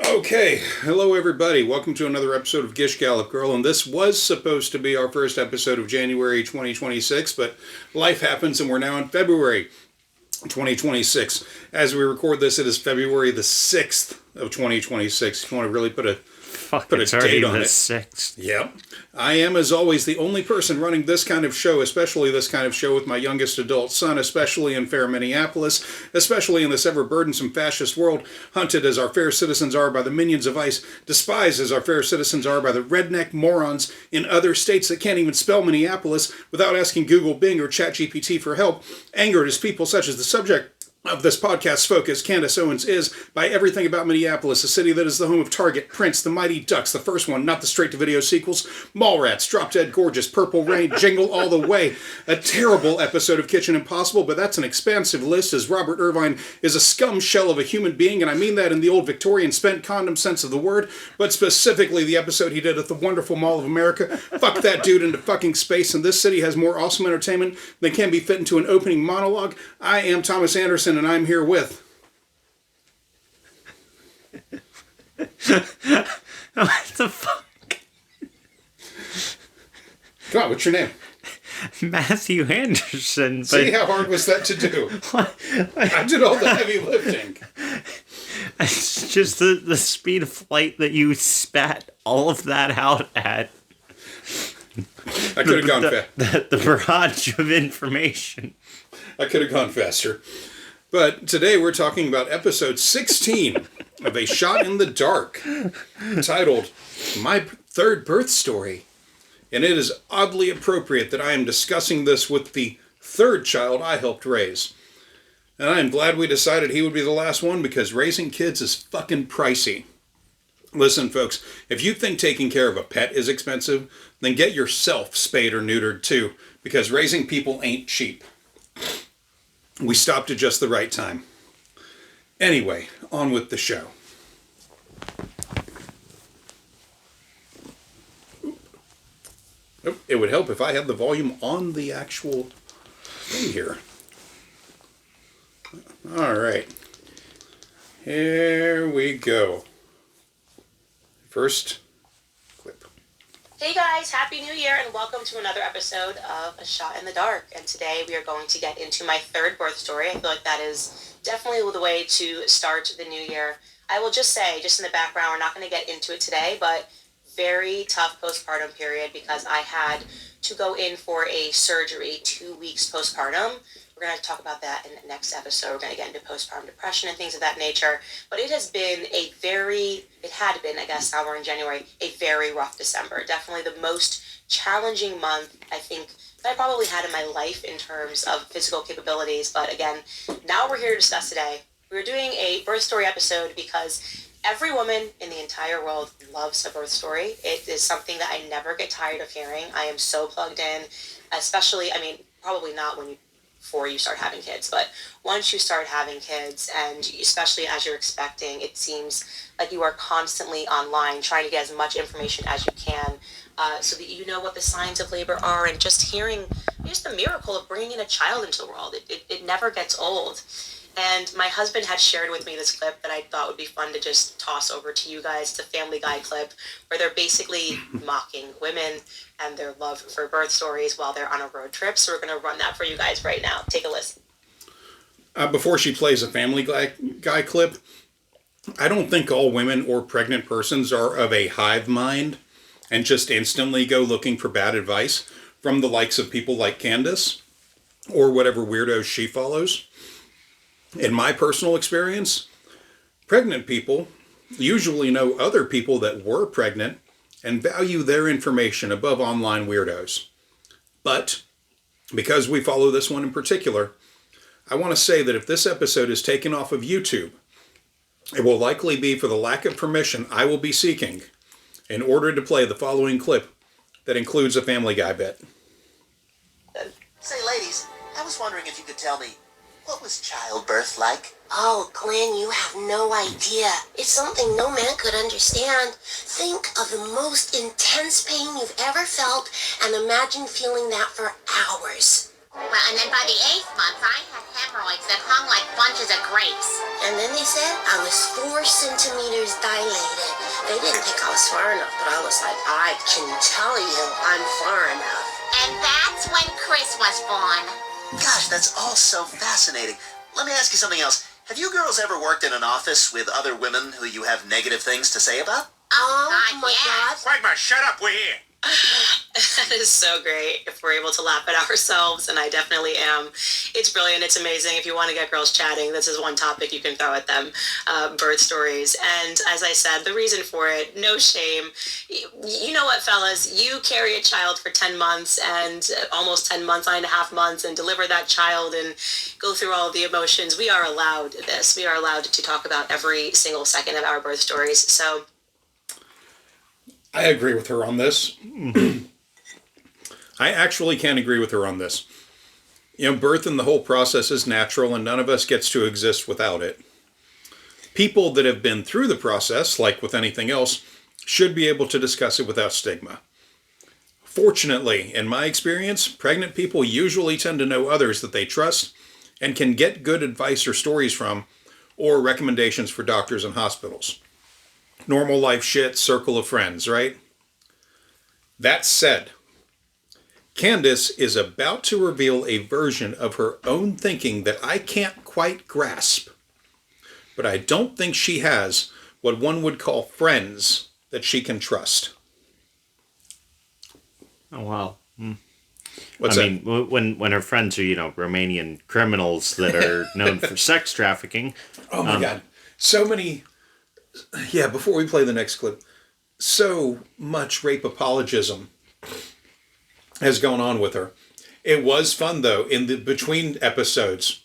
Okay, hello everybody. Welcome to another episode of Gish Gallop Girl, and this was supposed to be our first episode of January 2026, but life happens and we're now in February 2026. As we record this, it is February the 6th of 2026. If you want to really put a date on it. 6th. Yep. I am, as always, the only person running this kind of show, especially this kind of show with my youngest adult son, especially in fair Minneapolis, especially in this ever-burdensome fascist world, hunted as our fair citizens are by the minions of ICE, despised as our fair citizens are by the redneck morons in other states that can't even spell Minneapolis without asking Google, Bing, or ChatGPT for help, angered as people such as the subject of this podcast's focus, Candace Owens, is by everything about Minneapolis, a city that is the home of Target, Prince, the Mighty Ducks, the first one, not the straight-to-video sequels, Mallrats, Drop Dead Gorgeous, Purple Rain, Jingle All the Way, a terrible episode of Kitchen Impossible, but that's an expansive list, as Robert Irvine is a scum shell of a human being, and I mean that in the old Victorian spent condom sense of the word, but specifically the episode he did at the wonderful Mall of America. Fuck that dude into fucking space, and this city has more awesome entertainment than can be fit into an opening monologue. I am Thomas Anderson, and I'm here with... What the fuck? Come on, what's your name? Matthew Anderson. But... See, how hard was that to do? I did all the heavy lifting. It's just the speed of flight that you spat all of that out at. I could have gone faster. The barrage of information. I could have gone faster. But today we're talking about episode 16 of A Shot in the Dark, titled My Third Birth Story. And it is oddly appropriate that I am discussing this with the third child I helped raise. And I am glad we decided he would be the last one, because raising kids is fucking pricey. Listen, folks, if you think taking care of a pet is expensive, then get yourself spayed or neutered too, because raising people ain't cheap. We stopped at just the right time. Anyway, on with the show. It would help if I had the volume on the actual thing here. All right. Here we go. First clip. Hey guys, Happy New Year and welcome to another episode of A Shot in the Dark. And today we are going to get into my third birth story. I feel like that is definitely the way to start the new year. I will just say, just in the background, we're not going to get into it today, but very tough postpartum period because I had to go in for a surgery 2 weeks postpartum. We're going to talk about that in the next episode. We're going to get into postpartum depression and things of that nature. But it has been it had been, I guess, now we're in January, a very rough December. Definitely the most challenging month, I think, that I probably had in my life in terms of physical capabilities. But again, now we're here to discuss today. We're doing a birth story episode because every woman in the entire world loves a birth story. It is something that I never get tired of hearing. I am so plugged in, especially, probably not before you start having kids, but once you start having kids, and especially as you're expecting, it seems like you are constantly online trying to get as much information as you can so that you know what the signs of labor are, and just hearing just the miracle of bringing in a child into the world. It never gets old. And my husband had shared with me this clip that I thought would be fun to just toss over to you guys. It's a Family Guy clip where they're basically mocking women and their love for birth stories while they're on a road trip. So we're going to run that for you guys right now. Take a listen. Before she plays a Family Guy clip, I don't think all women or pregnant persons are of a hive mind and just instantly go looking for bad advice from the likes of people like Candace or whatever weirdos she follows. In my personal experience, pregnant people usually know other people that were pregnant and value their information above online weirdos. But because we follow this one in particular, I want to say that if this episode is taken off of YouTube, it will likely be for the lack of permission I will be seeking in order to play the following clip that includes a Family Guy bit. Say, ladies, I was wondering if you could tell me, what was childbirth like? Oh, Glenn, you have no idea. It's something no man could understand. Think of the most intense pain you've ever felt and imagine feeling that for hours. Well, and then by the 8th month, I had hemorrhoids that hung like bunches of grapes. And then they said I was 4 centimeters dilated. They didn't think I was far enough, but I was like, I can tell you I'm far enough. And that's when Chris was born. Gosh, that's all so fascinating. Let me ask you something else. Have you girls ever worked in an office with other women who you have negative things to say about? Oh, my God. Quagmire, shut up, we're here. That is so great if we're able to laugh at ourselves, and I definitely am. It's brilliant. It's amazing. If you want to get girls chatting, this is one topic you can throw at them, birth stories. And as I said, the reason for it, no shame. You know what, fellas? You carry a child for 10 months and almost 10 months, 9.5 months, and deliver that child and go through all of the emotions. We are allowed this. We are allowed to talk about every single second of our birth stories. So I agree with her on this. I actually can agree with her on this. You know, birth and the whole process is natural, and none of us gets to exist without it. People that have been through the process, like with anything else, should be able to discuss it without stigma. Fortunately, in my experience, pregnant people usually tend to know others that they trust and can get good advice or stories from, or recommendations for doctors and hospitals. Normal life shit, circle of friends, right? That said, Candace is about to reveal a version of her own thinking that I can't quite grasp. But I don't think she has what one would call friends that she can trust. Oh, wow. What's I mean, when her friends are, Romanian criminals that are known for sex trafficking. Oh my God. So many... Yeah, before we play the next clip, so much rape apologism has gone on with her. It was fun, though, in the between episodes,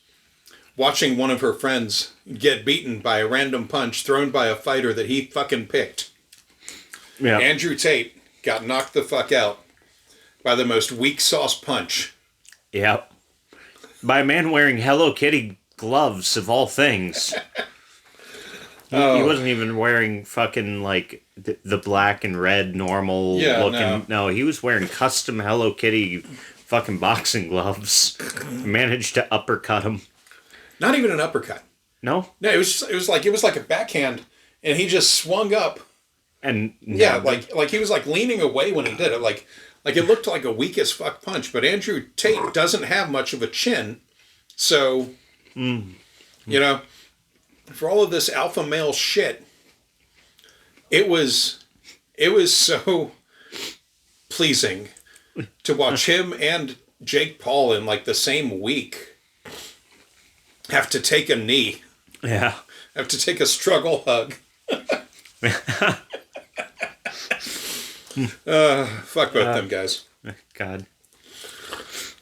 watching one of her friends get beaten by a random punch thrown by a fighter that he fucking picked. Yeah. Andrew Tate got knocked the fuck out by the most weak sauce punch. Yep. By a man wearing Hello Kitty gloves, of all things. He wasn't even wearing fucking, like, the black and red normal looking... No, he was wearing custom Hello Kitty fucking boxing gloves. Managed to uppercut him. Not even an uppercut. No? No, it was like a backhand, and he just swung up. And... Yeah, like he was, like, leaning away when he did it. Like it looked like a weak as fuck punch, but Andrew Tate doesn't have much of a chin, so... You know... For all of this alpha male shit, it was so pleasing to watch him and Jake Paul in like the same week have to take a knee. Yeah. Have to take a struggle hug. Fuck both them guys. God.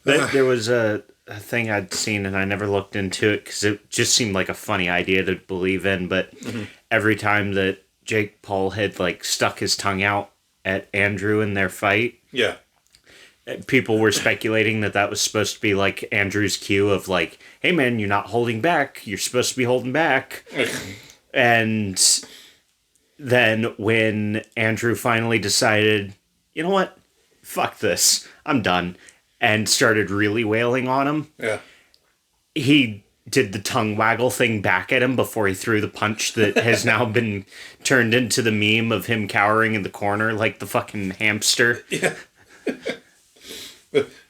There was a thing I'd seen and I never looked into it because it just seemed like a funny idea to believe in, but every time that Jake Paul had like stuck his tongue out at Andrew in their fight, people were speculating that was supposed to be like Andrew's cue of like, hey man, you're not holding back, you're supposed to be holding back. And then when Andrew finally decided, you know what, fuck this, I'm done, and started really wailing on him. Yeah. He did the tongue waggle thing back at him before he threw the punch that has now been turned into the meme of him cowering in the corner like the fucking hamster. Yeah.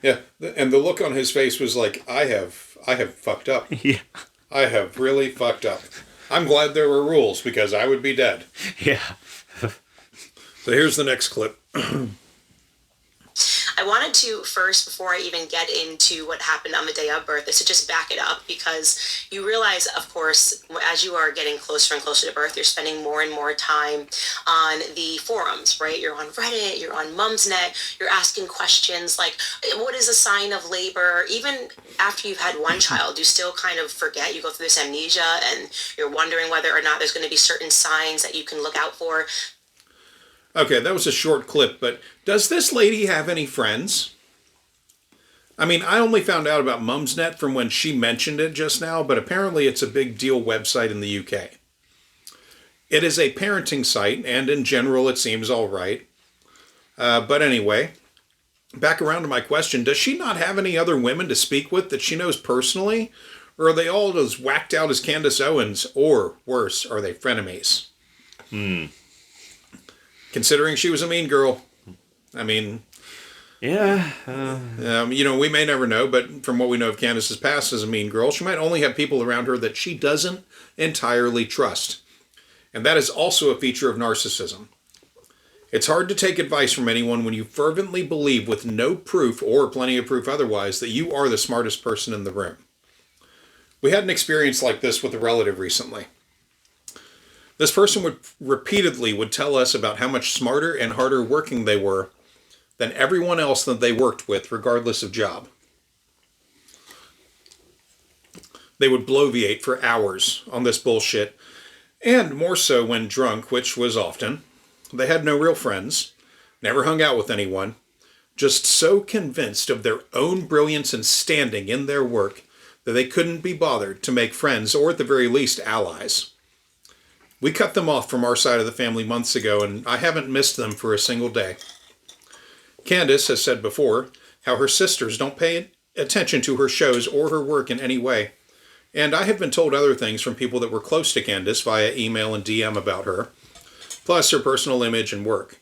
Yeah. And the look on his face was like, I have fucked up. Yeah. I have really fucked up. I'm glad there were rules because I would be dead. Yeah. So here's the next clip. I wanted to first, before I even get into what happened on the day of birth, is to just back it up because you realize, of course, as you are getting closer and closer to birth, you're spending more and more time on the forums, right? You're on Reddit, you're on Mumsnet, you're asking questions like, what is a sign of labor? Even after you've had one child, you still kind of forget. You go through this amnesia and you're wondering whether or not there's going to be certain signs that you can look out for. Okay, that was a short clip, but does this lady have any friends? I mean, I only found out about Mumsnet from when she mentioned it just now, but apparently it's a big deal website in the UK. It is a parenting site, and in general it seems all right. But anyway, back around to my question, does she not have any other women to speak with that she knows personally? Or are they all as whacked out as Candace Owens? Or, worse, are they frenemies? Considering she was a mean girl. I mean... Yeah. we may never know, but from what we know of Candace's past as a mean girl, she might only have people around her that she doesn't entirely trust. And that is also a feature of narcissism. It's hard to take advice from anyone when you fervently believe with no proof or plenty of proof otherwise that you are the smartest person in the room. We had an experience like this with a relative recently. This person would repeatedly tell us about how much smarter and harder working they were than everyone else that they worked with, regardless of job. They would bloviate for hours on this bullshit, and more so when drunk, which was often. They had no real friends, never hung out with anyone, just so convinced of their own brilliance and standing in their work that they couldn't be bothered to make friends, or at the very least, allies. We cut them off from our side of the family months ago, and I haven't missed them for a single day. Candace has said before how her sisters don't pay attention to her shows or her work in any way, and I have been told other things from people that were close to Candace via email and DM about her, plus her personal image and work.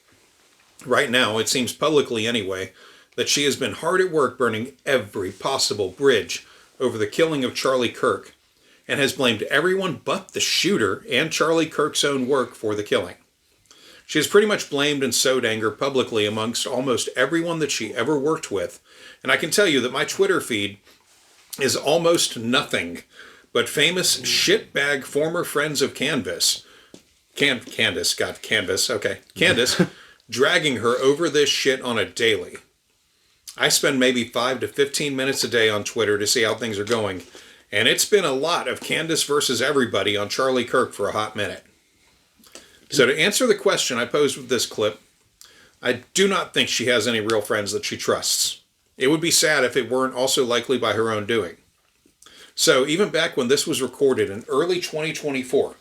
Right now, it seems publicly anyway, that she has been hard at work burning every possible bridge over the killing of Charlie Kirk, and has blamed everyone but the shooter and Charlie Kirk's own work for the killing. She has pretty much blamed and sowed anger publicly amongst almost everyone that she ever worked with, and I can tell you that my Twitter feed is almost nothing but famous shitbag former friends of Candace, dragging her over this shit on a daily. I spend maybe 5 to 15 minutes a day on Twitter to see how things are going, and it's been a lot of Candace versus everybody on Charlie Kirk for a hot minute. So to answer the question I posed with this clip, I do not think she has any real friends that she trusts. It would be sad if it weren't also likely by her own doing. So even back when this was recorded in early 2024,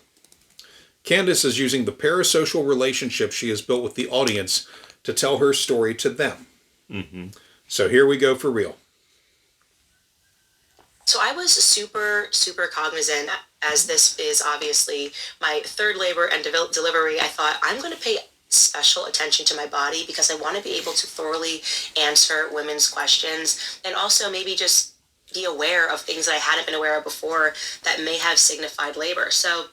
Candace is using the parasocial relationship she has built with the audience to tell her story to them. Mm-hmm. So here we go for real. So I was super, super cognizant, as this is obviously my third labor and delivery. I thought, I'm going to pay special attention to my body because I want to be able to thoroughly answer women's questions, and also maybe just be aware of things that I hadn't been aware of before that may have signified labor. So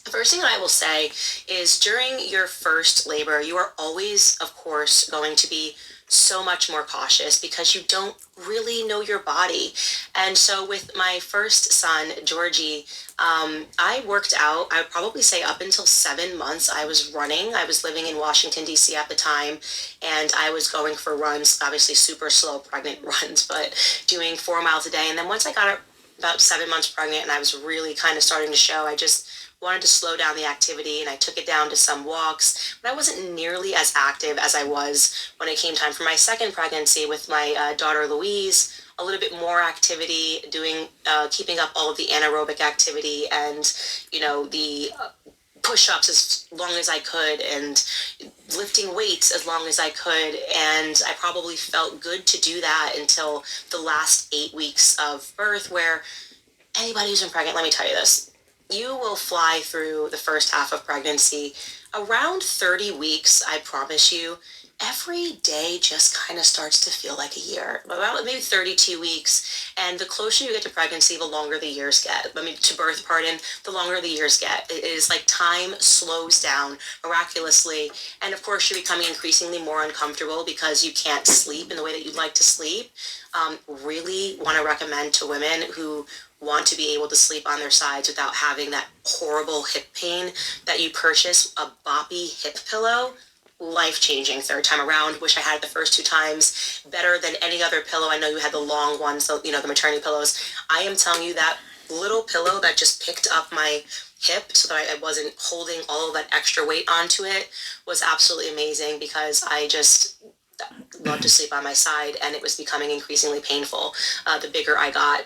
the first thing that I will say is during your first labor, you are always, of course, going to be so much more cautious because you don't really know your body. And so with my first son, Georgie, I worked out, I would probably say up until 7 months, I was running. I was living in Washington, D.C. at the time, and I was going for runs, obviously super slow pregnant runs, but doing 4 miles a day. And then once I got about 7 months pregnant and I was really kind of starting to show, I just wanted to slow down the activity, and I took it down to some walks, but I wasn't nearly as active as I was when it came time for my second pregnancy with my daughter Louise. A little bit more activity, doing, keeping up all of the anaerobic activity and, the push-ups as long as I could and lifting weights as long as I could. And I probably felt good to do that until the last 8 weeks of birth, where anybody who's been pregnant, let me tell you this, you will fly through the first half of pregnancy. Around 30 weeks, I promise you, every day just kind of starts to feel like a year. About maybe 32 weeks. And the closer you get to pregnancy, the longer the years get. To birth, the longer the years get. It is like time slows down miraculously. And of course, you're becoming increasingly more uncomfortable because you can't sleep in the way that you'd like to sleep. Really want to recommend to women who want to be able to sleep on their sides without having that horrible hip pain that you purchase a boppy hip pillow. Life-changing third time around. Wish I had it the first 2 times. Better than any other pillow. I know you had the long ones, the maternity pillows. I am telling you, that little pillow that just picked up my hip so that I wasn't holding all of that extra weight onto it was absolutely amazing, because I just loved to sleep by my side, and it was becoming increasingly painful the bigger I got.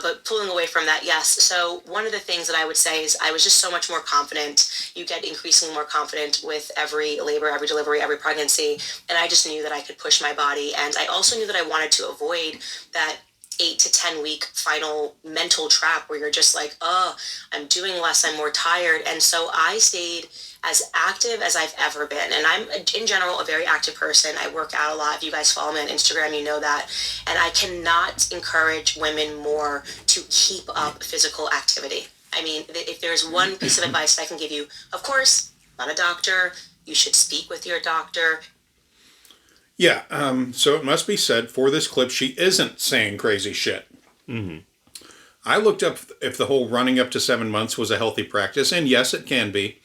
But pulling away from that, yes. So one of the things that I would say is I was just so much more confident. You get increasingly more confident with every labor, every delivery, every pregnancy, and I just knew that I could push my body. And I also knew that I wanted to avoid that 8 to 10 week final mental trap where you're just like, oh, I'm doing less, I'm more tired. And so I stayed as active as I've ever been. And I'm, in general, a very active person. I work out a lot. If you guys follow me on Instagram, you know that. And I cannot encourage women more to keep up physical activity. I mean, if there's one piece of advice I can give you, of course, not a doctor, you should speak with your doctor. Yeah, so it must be said, for this clip, she isn't saying crazy shit. Mm-hmm. I looked up if the whole running up to 7 months was a healthy practice, and yes, it can be,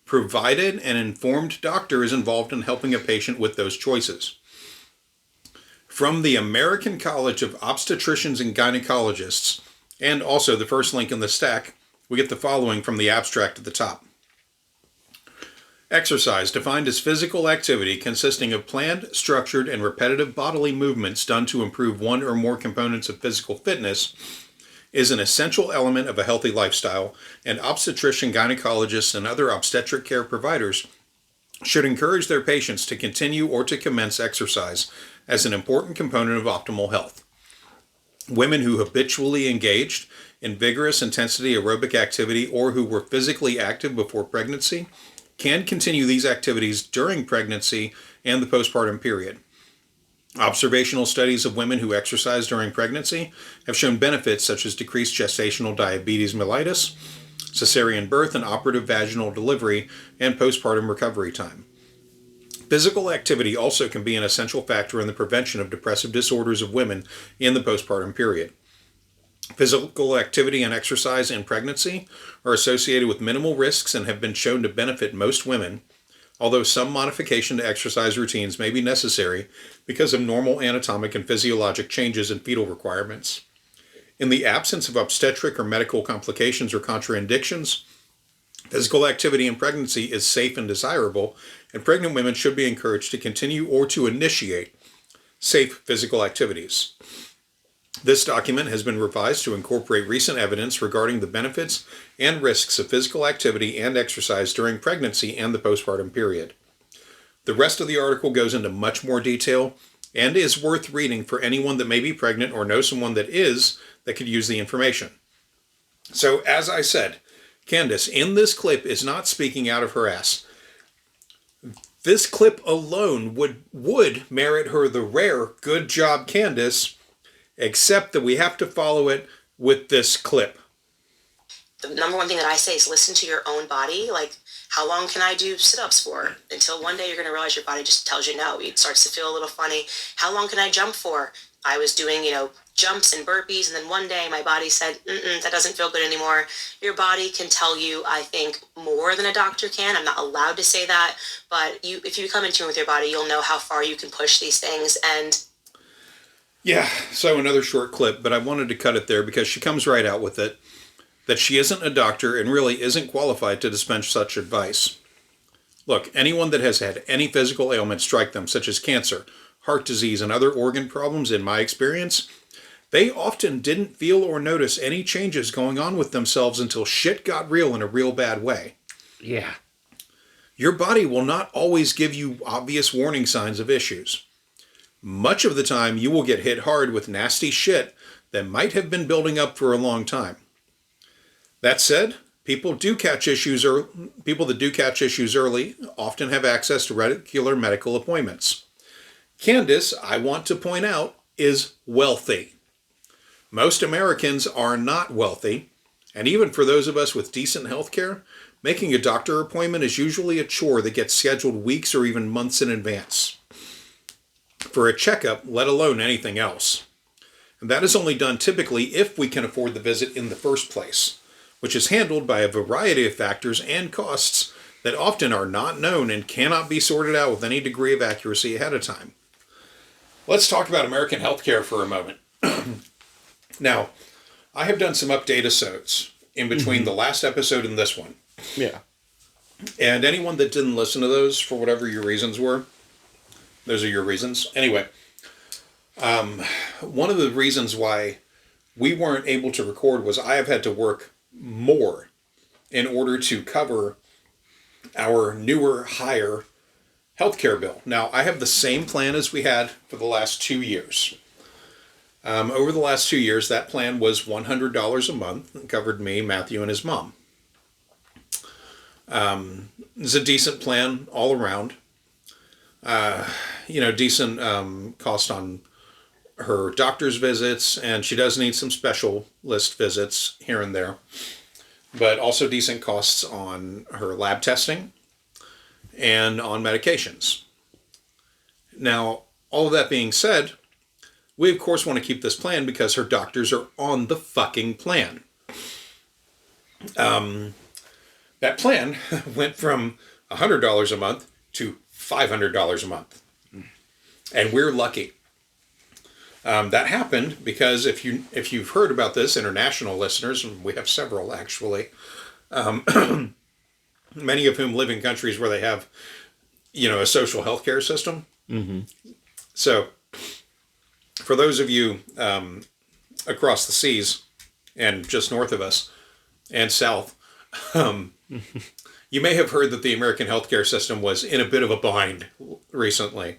provided an informed doctor is involved in helping a patient with those choices. From the American College of Obstetricians and Gynecologists, and also the first link in the stack, we get the following from the abstract at the top. Exercise, defined as physical activity consisting of planned, structured, and repetitive bodily movements done to improve one or more components of physical fitness, is an essential element of a healthy lifestyle, and obstetrician gynecologists and other obstetric care providers should encourage their patients to continue or to commence exercise as an important component of optimal health. Women who habitually engaged in vigorous intensity aerobic activity or who were physically active before pregnancy can continue these activities during pregnancy and the postpartum period. Observational studies of women who exercise during pregnancy have shown benefits such as decreased gestational diabetes mellitus, cesarean birth and operative vaginal delivery, and postpartum recovery time. Physical activity also can be an essential factor in the prevention of depressive disorders of women in the postpartum period. Physical activity and exercise in pregnancy are associated with minimal risks and have been shown to benefit most women, although some modification to exercise routines may be necessary because of normal anatomic and physiologic changes in fetal requirements. In the absence of obstetric or medical complications or contraindications, physical activity in pregnancy is safe and desirable, and pregnant women should be encouraged to continue or to initiate safe physical activities. This document has been revised to incorporate recent evidence regarding the benefits and risks of physical activity and exercise during pregnancy and the postpartum period. The rest of the article goes into much more detail and is worth reading for anyone that may be pregnant or knows someone that could use the information. So, as I said, Candace, in this clip, is not speaking out of her ass. This clip alone would merit her the rare "good job, Candace," except that we have to follow it with this clip. The number one thing that I say is listen to your own body. Like, how long can I do sit-ups for? Until one day you're going to realize your body just tells you no. It starts to feel a little funny. How long can I jump for? I was doing, jumps and burpees, and then one day my body said, that doesn't feel good anymore. Your body can tell you, I think, more than a doctor can. I'm not allowed to say that, but if you come in tune with your body, you'll know how far you can push these things. And yeah, so another short clip, but I wanted to cut it there because she comes right out with it, that she isn't a doctor and really isn't qualified to dispense such advice. Look, anyone that has had any physical ailment strike them, such as cancer, heart disease, and other organ problems, in my experience, they often didn't feel or notice any changes going on with themselves until shit got real in a real bad way. Yeah. Your body will not always give you obvious warning signs of issues. Much of the time, you will get hit hard with nasty shit that might have been building up for a long time. That said, people that do catch issues early often have access to regular medical appointments. Candace, I want to point out, is wealthy. Most Americans are not wealthy, and even for those of us with decent health care, making a doctor appointment is usually a chore that gets scheduled weeks or even months in advance for a checkup, let alone anything else. And that is only done typically if we can afford the visit in the first place, which is handled by a variety of factors and costs that often are not known and cannot be sorted out with any degree of accuracy ahead of time. Let's talk about American healthcare for a moment. Now, I have done some update-isodes in between the last episode and this one. Yeah. And anyone that didn't listen to those, for whatever your reasons were, those are your reasons. Anyway, one of the reasons why we weren't able to record was I have had to work more in order to cover our newer, higher healthcare bill. Now, I have the same plan as we had for the last 2 years. Over the last 2 years, that plan was $100 a month and covered me, Matthew, and his mom. It's a decent plan all around. Decent cost on her doctor's visits, and she does need some specialist visits here and there, but also decent costs on her lab testing and on medications. Now, all of that being said, we of course want to keep this plan because her doctors are on the fucking plan. That plan went from $100 a month to $500 a month. And we're lucky. That happened because if you've heard about this, international listeners, and we have several actually, many of whom live in countries where they have, a social health care system. Mm-hmm. So, for those of you across the seas and just north of us and south, you may have heard that the American healthcare system was in a bit of a bind recently.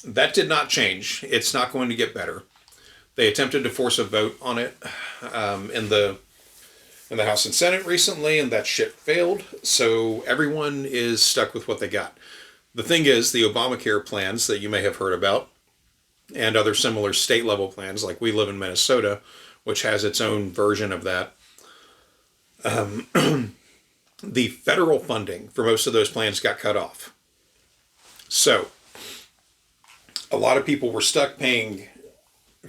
That did not change. It's not going to get better. They attempted to force a vote on it in the House and Senate recently, and that shit failed. So everyone is stuck with what they got. The thing is, the Obamacare plans that you may have heard about, and other similar state-level plans, like we live in Minnesota, which has its own version of that. The federal funding for most of those plans got cut off. So, a lot of people were stuck paying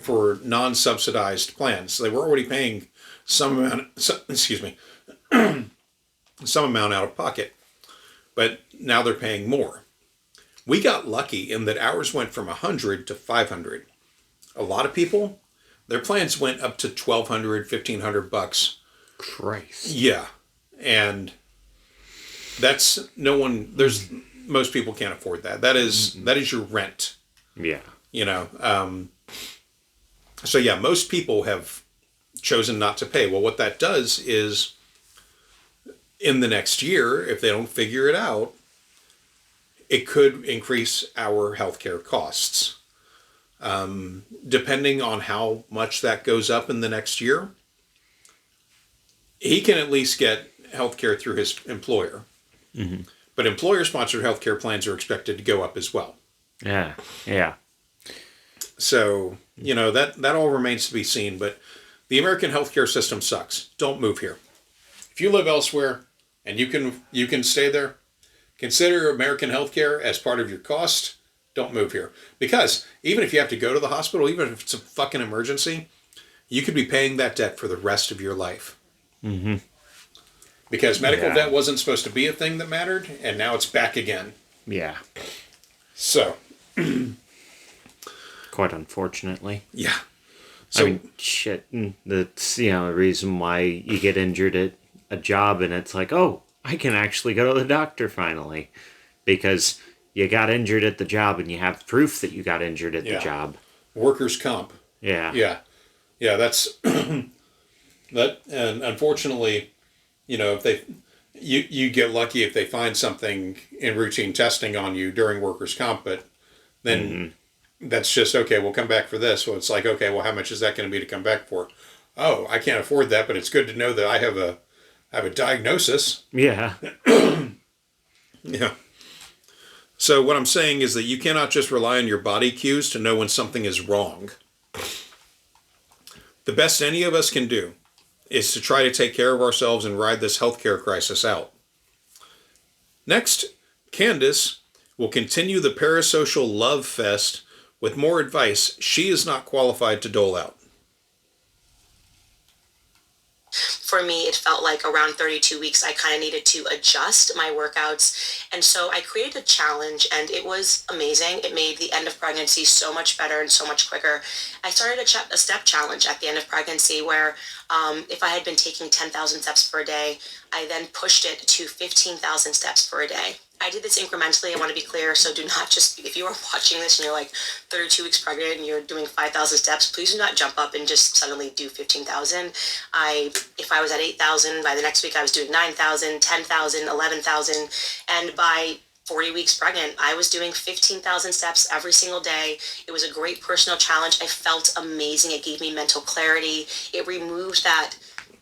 for non-subsidized plans. They were already paying some amount out of pocket, but now they're paying more. We got lucky in that ours went from $100 to $500. A lot of people, their plans went up to $1,200, $1,500. Christ. Yeah, and that's most people can't afford that. That is your rent. Yeah. So yeah, most people have chosen not to pay. Well, what that does is, in the next year, if they don't figure it out, it could increase our healthcare costs. Depending on how much that goes up in the next year, he can at least get healthcare through his employer. Mm-hmm. But employer-sponsored healthcare plans are expected to go up as well. Yeah, yeah. So, that all remains to be seen. But the American healthcare system sucks. Don't move here. If you live elsewhere and you can stay there, consider American healthcare as part of your cost. Don't move here. Because even if you have to go to the hospital, even if it's a fucking emergency, you could be paying that debt for the rest of your life. Mm-hmm. Because medical debt wasn't supposed to be a thing that mattered, and now it's back again. Yeah. So. Quite unfortunately. Yeah. So, I mean, shit. That's, a reason why you get injured at a job and it's like, oh, I can actually go to the doctor finally. Because you got injured at the job and you have proof that you got injured at the job. Workers' comp. Yeah. Yeah. Yeah, that's... that, and unfortunately, if you get lucky if they find something in routine testing on you during workers' comp, but then that's just, okay, we'll come back for this. Well, it's like, okay, well, how much is that going to be to come back for? Oh, I can't afford that, but it's good to know that I have a diagnosis. Yeah. Yeah. So what I'm saying is that you cannot just rely on your body cues to know when something is wrong. The best any of us can do is to try to take care of ourselves and ride this healthcare crisis out. Next, Candace will continue the parasocial love fest with more advice she is not qualified to dole out. For me, it felt like around 32 weeks, I kind of needed to adjust my workouts. And so I created a challenge, and it was amazing. It made the end of pregnancy so much better and so much quicker. I started a step challenge at the end of pregnancy where if I had been taking 10,000 steps per day, I then pushed it to 15,000 steps per day. I did this incrementally. I want to be clear. So do not just, if you are watching this and you're like 32 weeks pregnant and you're doing 5,000 steps, please do not jump up and just suddenly do 15,000. If I was at 8,000, by the next week I was doing 9,000, 10,000, 11,000. And by 40 weeks pregnant, I was doing 15,000 steps every single day. It was a great personal challenge. I felt amazing. It gave me mental clarity. It removed that,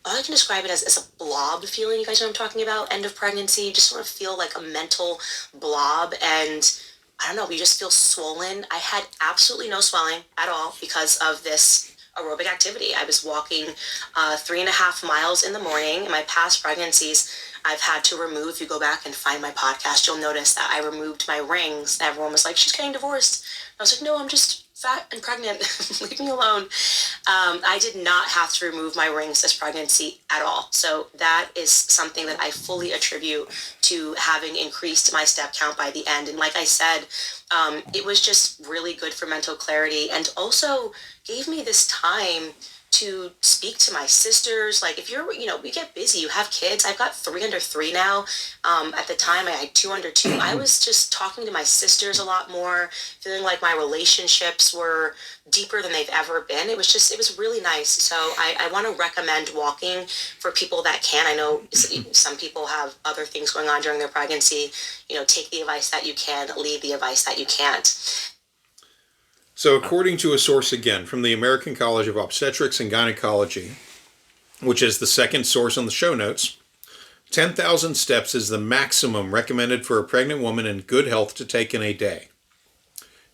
all I can describe it as a blob feeling. You guys know what I'm talking about? End of pregnancy. You just sort of feel like a mental blob. And I don't know, you just feel swollen. I had absolutely no swelling at all because of this aerobic activity. I was walking 3.5 miles in the morning. In my past pregnancies, I've had to remove, if you go back and find my podcast, you'll notice that I removed my rings. Everyone was like, she's getting divorced. I was like, no, I'm just fat and pregnant. Leave me alone. I did not have to remove my rings this pregnancy at all. So that is something that I fully attribute to having increased my step count by the end. And like I said, it was just really good for mental clarity and also gave me this time to speak to my sisters. Like if you're, we get busy, you have kids. I've got 3 under 3 now. At the time I had 2 under 2. I was just talking to my sisters a lot more, feeling like my relationships were deeper than they've ever been. It was really nice. So I want to recommend walking for people that can. I know some people have other things going on during their pregnancy. Take the advice that you can, leave the advice that you can't. So according to a source, again, from the American College of Obstetrics and Gynecology, which is the second source on the show notes, 10,000 steps is the maximum recommended for a pregnant woman in good health to take in a day.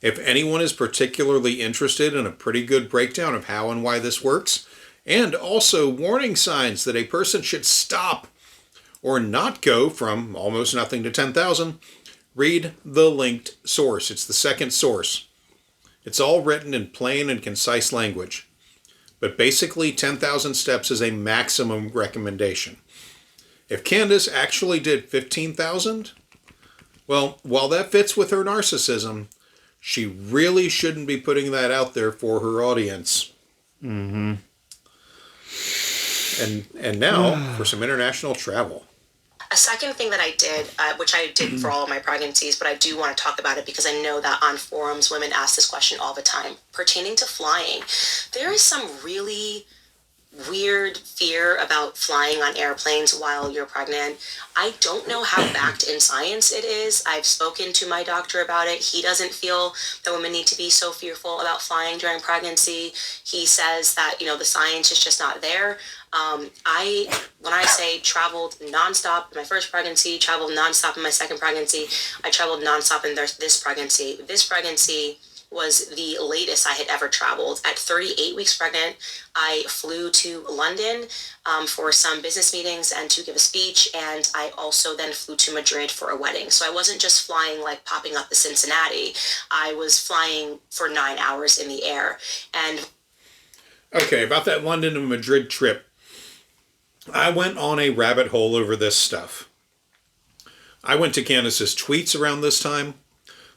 If anyone is particularly interested in a pretty good breakdown of how and why this works, and also warning signs that a person should stop or not go from almost nothing to 10,000, read the linked source. It's the second source. It's all written in plain and concise language. But basically, 10,000 steps is a maximum recommendation. If Candace actually did 15,000, well, while that fits with her narcissism, she really shouldn't be putting that out there for her audience. Mm-hmm. And now for some international travel. A second thing that I did, which I did for all of my pregnancies, but I do want to talk about it because I know that on forums women ask this question all the time, pertaining to flying. There is some really weird fear about flying on airplanes while you're pregnant. I don't know how backed in science it is. I've spoken to my doctor about it. He doesn't feel that women need to be so fearful about flying during pregnancy. He says that, the science is just not there. When I say traveled nonstop in my first pregnancy, traveled nonstop in my second pregnancy, I traveled nonstop in this pregnancy. This pregnancy was the latest I had ever traveled. At 38 weeks pregnant, I flew to London for some business meetings and to give a speech, and I also then flew to Madrid for a wedding. So I wasn't just flying like popping up to Cincinnati. I was flying for 9 hours in the air. And okay, about that London and Madrid trip, I went on a rabbit hole over this stuff. I went to Candace's tweets around this time.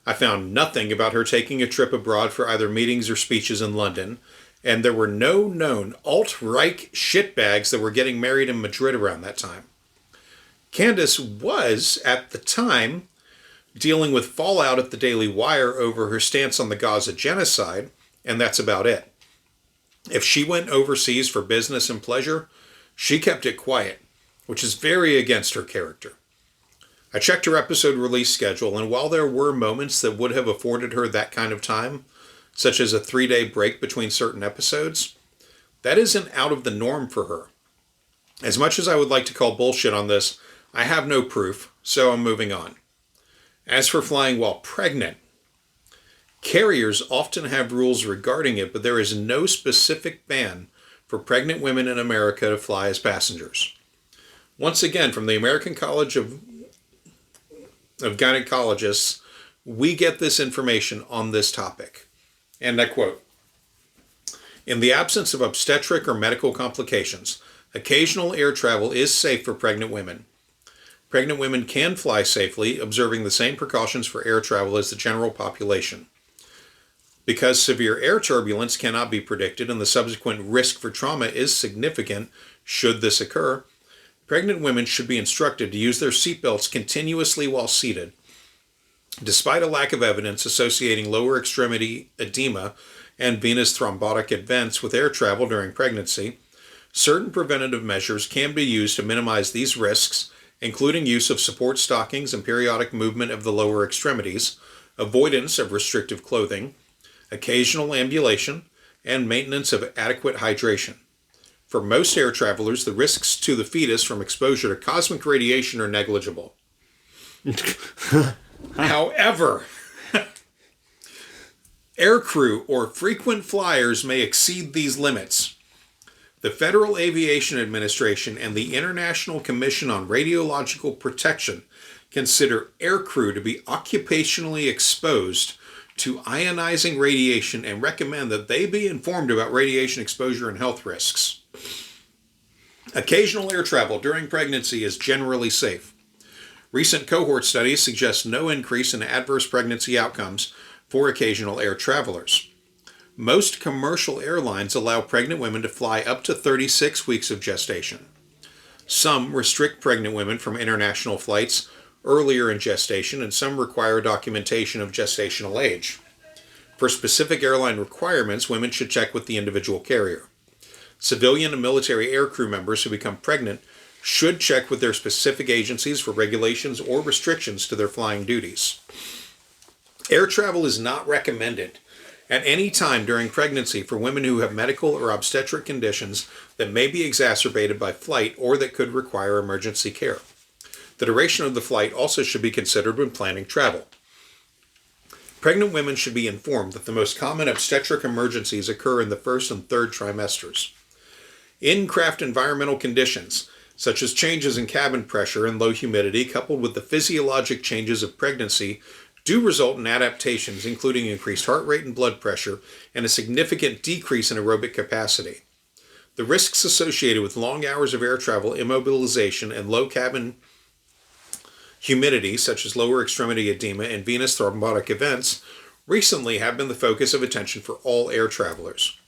I found nothing about her taking a trip abroad for either meetings or speeches in London, and there were no known alt-right shitbags that were getting married in Madrid around that time. Candace was, at the time, dealing with fallout at the Daily Wire over her stance on the Gaza genocide, and that's about it. If she went overseas for business and pleasure, she kept it quiet, which is very against her character. I checked her episode release schedule, and while there were moments that would have afforded her that kind of time, such as a 3-day break between certain episodes, that isn't out of the norm for her. As much as I would like to call bullshit on this, I have no proof, so I'm moving on. As for flying while pregnant, carriers often have rules regarding it, but there is no specific ban for pregnant women in America to fly as passengers. Once again, from the American College of Gynecologists, we get this information on this topic. And I quote, "In the absence of obstetric or medical complications, occasional air travel is safe for pregnant women. Pregnant women can fly safely, observing the same precautions for air travel as the general population. Because severe air turbulence cannot be predicted and the subsequent risk for trauma is significant should this occur, pregnant women should be instructed to use their seatbelts continuously while seated, Despite a lack of evidence associating lower extremity edema and venous thrombotic events with air travel during pregnancy, certain preventative measures can be used to minimize these risks, including use of support stockings and periodic movement of the lower extremities, avoidance of restrictive clothing, occasional ambulation, and maintenance of adequate hydration. For most air travelers, the risks to the fetus from exposure to cosmic radiation are negligible. However, aircrew or frequent flyers may exceed these limits. The Federal Aviation Administration and the International Commission on Radiological Protection consider aircrew to be occupationally exposed to ionizing radiation and recommend that they be informed about radiation exposure and health risks. Occasional air travel during pregnancy is generally safe. Recent cohort studies suggest no increase in adverse pregnancy outcomes for occasional air travelers. Most commercial airlines allow pregnant women to fly up to 36 weeks of gestation. Some restrict pregnant women from international flights earlier in gestation, and some require documentation of gestational age. For specific airline requirements, women should check with the individual carrier. Civilian and military aircrew members who become pregnant should check with their specific agencies for regulations or restrictions to their flying duties. Air travel is not recommended at any time during pregnancy for women who have medical or obstetric conditions that may be exacerbated by flight or that could require emergency care. The duration of the flight also should be considered when planning travel. Pregnant women should be informed that the most common obstetric emergencies occur in the first and third trimesters. In-craft environmental conditions, such as changes in cabin pressure and low humidity, coupled with the physiologic changes of pregnancy, do result in adaptations, including increased heart rate and blood pressure, and a significant decrease in aerobic capacity. The risks associated with long hours of air travel, immobilization, and low cabin humidity, such as lower extremity edema and venous thrombotic events, recently have been the focus of attention for all air travelers.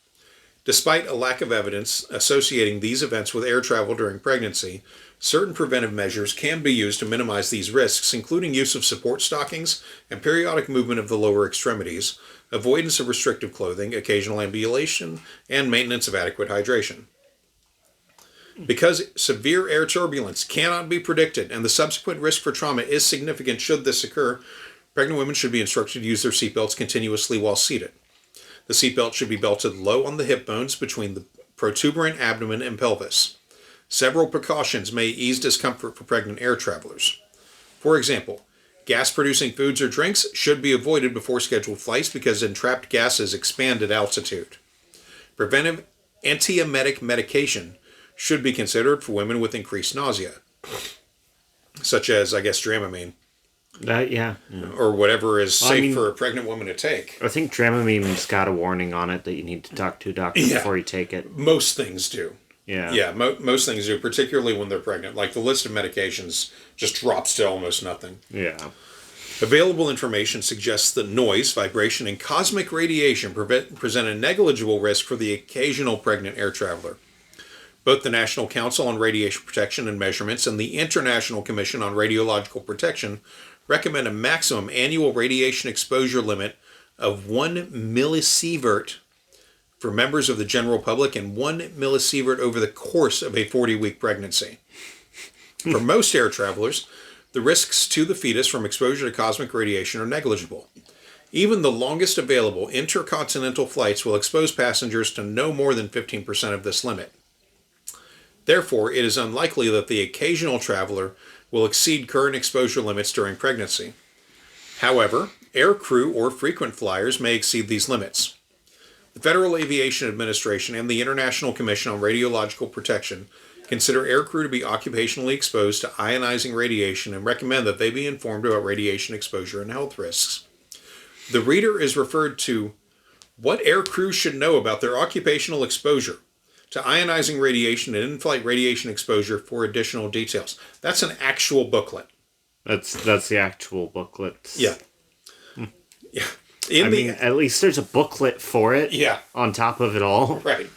Despite a lack of evidence associating these events with air travel during pregnancy, certain preventive measures can be used to minimize these risks, including use of support stockings and periodic movement of the lower extremities, avoidance of restrictive clothing, occasional ambulation, and maintenance of adequate hydration. Because severe air turbulence cannot be predicted and the subsequent risk for trauma is significant should this occur, pregnant women should be instructed to use their seatbelts continuously while seated. The seatbelt should be belted low on the hip bones between the protuberant abdomen and pelvis. Several precautions may ease discomfort for pregnant air travelers. For example, gas-producing foods or drinks should be avoided before scheduled flights because entrapped gases expand at altitude. Preventive antiemetic medication should be considered for women with increased nausea, such as, Dramamine. Yeah. Or whatever is safe for a pregnant woman to take. I think Dramamine's got a warning on it that you need to talk to a doctor before you take it. Most things do. Yeah. Yeah, most things do, particularly when they're pregnant. Like the list of medications just drops to almost nothing. Yeah. Available information suggests that noise, vibration, and cosmic radiation present a negligible risk for the occasional pregnant air traveler. Both the National Council on Radiation Protection and Measurements and the International Commission on Radiological Protection recommend a maximum annual radiation exposure limit of 1 millisievert for members of the general public and 1 millisievert over the course of a 40-week pregnancy. For most air travelers, the risks to the fetus from exposure to cosmic radiation are negligible. Even the longest available intercontinental flights will expose passengers to no more than 15% of this limit. Therefore, it is unlikely that the occasional traveler will exceed current exposure limits during pregnancy. However, air crew or frequent flyers may exceed these limits. The Federal Aviation Administration and the International Commission on Radiological Protection consider air crew to be occupationally exposed to ionizing radiation and recommend that they be informed about radiation exposure and health risks. The reader is referred to what air crew should know about their occupational exposure to ionizing radiation and in-flight radiation exposure for additional details. That's an actual booklet. That's the actual booklet. Yeah. Yeah. At least there's a booklet for it. Yeah. On top of it all. Right.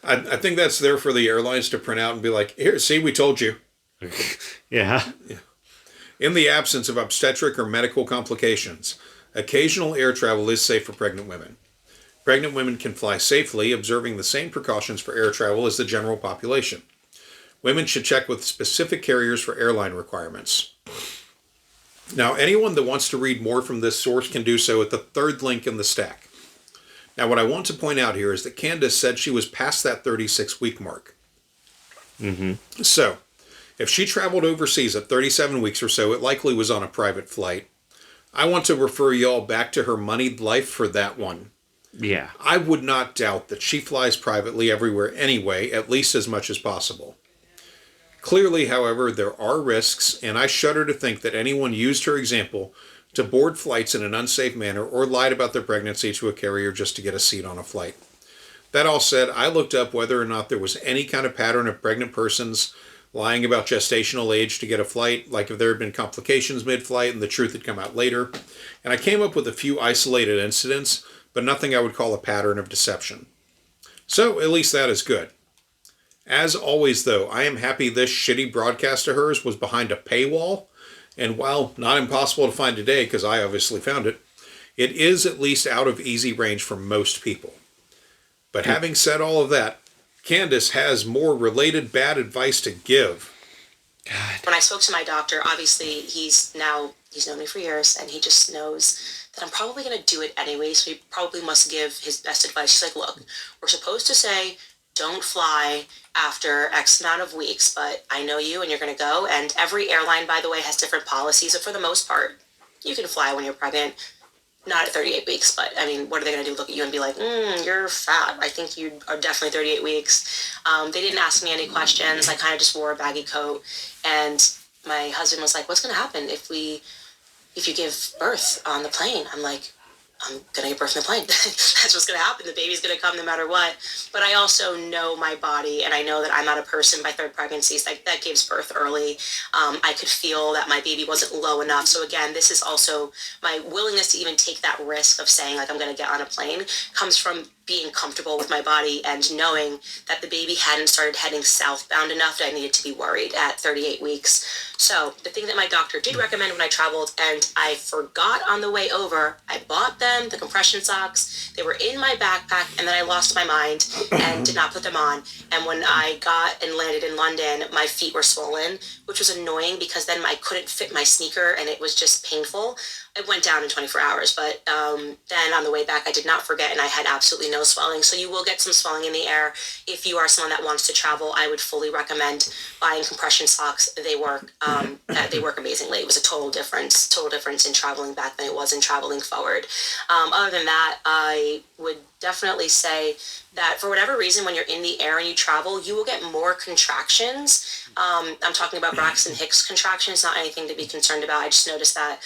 I think that's there for the airlines to print out and be like, here, see, we told you. Yeah. In the absence of obstetric or medical complications, occasional air travel is safe for pregnant women. Pregnant women can fly safely, observing the same precautions for air travel as the general population. Women should check with specific carriers for airline requirements. Now, anyone that wants to read more from this source can do so at the third link in the stack. Now, what I want to point out here is that Candace said she was past that 36-week mark. Mm-hmm. So, if she traveled overseas at 37 weeks or so, it likely was on a private flight. I want to refer y'all back to her moneyed life for that one. Yeah. I would not doubt that she flies privately everywhere anyway, at least as much as possible. Clearly, however, there are risks, and I shudder to think that anyone used her example to board flights in an unsafe manner or lied about their pregnancy to a carrier just to get a seat on a flight. That all said, I looked up whether or not there was any kind of pattern of pregnant persons lying about gestational age to get a flight, like if there had been complications mid-flight and the truth had come out later, and I came up with a few isolated incidents, but nothing I would call a pattern of deception. So, at least that is good. As always, though, I am happy this shitty broadcast of hers was behind a paywall, and while not impossible to find today, because I obviously found it, it is at least out of easy range for most people. But having said all of that, Candace has more related bad advice to give. God. When I spoke to my doctor, obviously he's known me for years, and he just knows that I'm probably going to do it anyway, so he probably must give his best advice. He's like, look, we're supposed to say don't fly after X amount of weeks, but I know you and you're going to go, and every airline, by the way, has different policies, and for the most part, you can fly when you're pregnant. Not at 38 weeks, but I mean, what are they going to do? Look at you and be like, you're fat. I think you are definitely 38 weeks. They didn't ask me any questions. I kind of just wore a baggy coat, and my husband was like, what's going to happen if you give birth on the plane? I'm like, I'm going to give birth in the plane. That's what's going to happen. The baby's going to come no matter what. But I also know my body, and I know that I'm not a person by third pregnancies that gives birth early. I could feel that my baby wasn't low enough. So again, this is also my willingness to even take that risk of saying, like, I'm going to get on a plane comes from being comfortable with my body and knowing that the baby hadn't started heading southbound enough that I needed to be worried at 38 weeks. So the thing that my doctor did recommend when I traveled, and I forgot on the way over, I bought them, the compression socks. They were in my backpack, and then I lost my mind and did not put them on. And when I got and landed in London, my feet were swollen, which was annoying because then I couldn't fit my sneaker, and it was just painful. It went down in 24 hours, but then on the way back, I did not forget, and I had absolutely no swelling. So you will get some swelling in the air. If you are someone that wants to travel, I would fully recommend buying compression socks. They work amazingly. It was a total difference in traveling back than it was in traveling forward. Other than that, I would definitely say that for whatever reason, when you're in the air and you travel, you will get more contractions. I'm talking about Braxton Hicks contractions, not anything to be concerned about. I just noticed that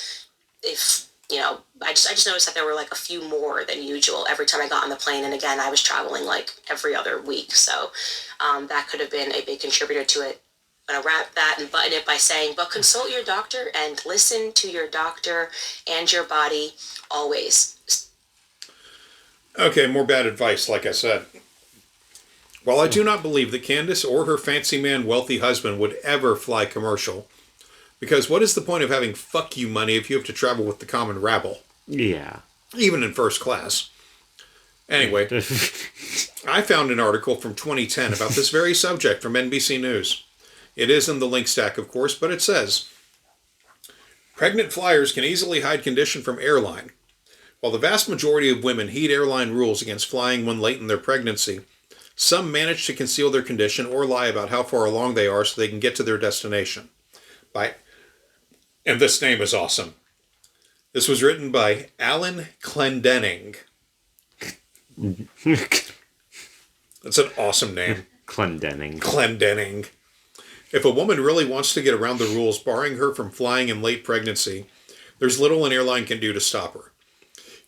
I just noticed that there were like a few more than usual every time I got on the plane. And again, I was traveling like every other week. So that could have been a big contributor to it. I'm going to wrap that and button it by saying, but consult your doctor and listen to your doctor and your body always. Okay, more bad advice, like I said. While I do not believe that Candace or her fancy man wealthy husband would ever fly commercial, because what is the point of having fuck you money if you have to travel with the common rabble? Yeah. Even in first class. Anyway, I found an article from 2010 about this very subject from NBC News. It is in the link stack, of course, but it says, pregnant flyers can easily hide condition from airline. While the vast majority of women heed airline rules against flying when late in their pregnancy, some manage to conceal their condition or lie about how far along they are so they can get to their destination. And this name is awesome. This was written by Alan Clendenning. That's an awesome name. Clendenning. Clendenning. If a woman really wants to get around the rules barring her from flying in late pregnancy, there's little an airline can do to stop her.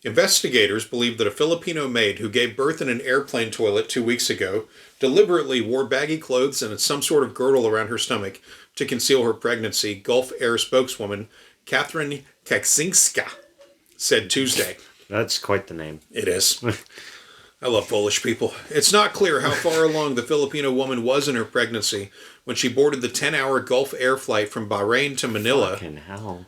Investigators believe that a Filipino maid who gave birth in an airplane toilet 2 weeks ago deliberately wore baggy clothes and some sort of girdle around her stomach to conceal her pregnancy, Gulf Air spokeswoman Catherine Kaksinska said Tuesday. That's quite the name. It is. I love Polish people. It's not clear how far along the Filipino woman was in her pregnancy when she boarded the 10-hour Gulf Air flight from Bahrain to Manila. Fucking hell.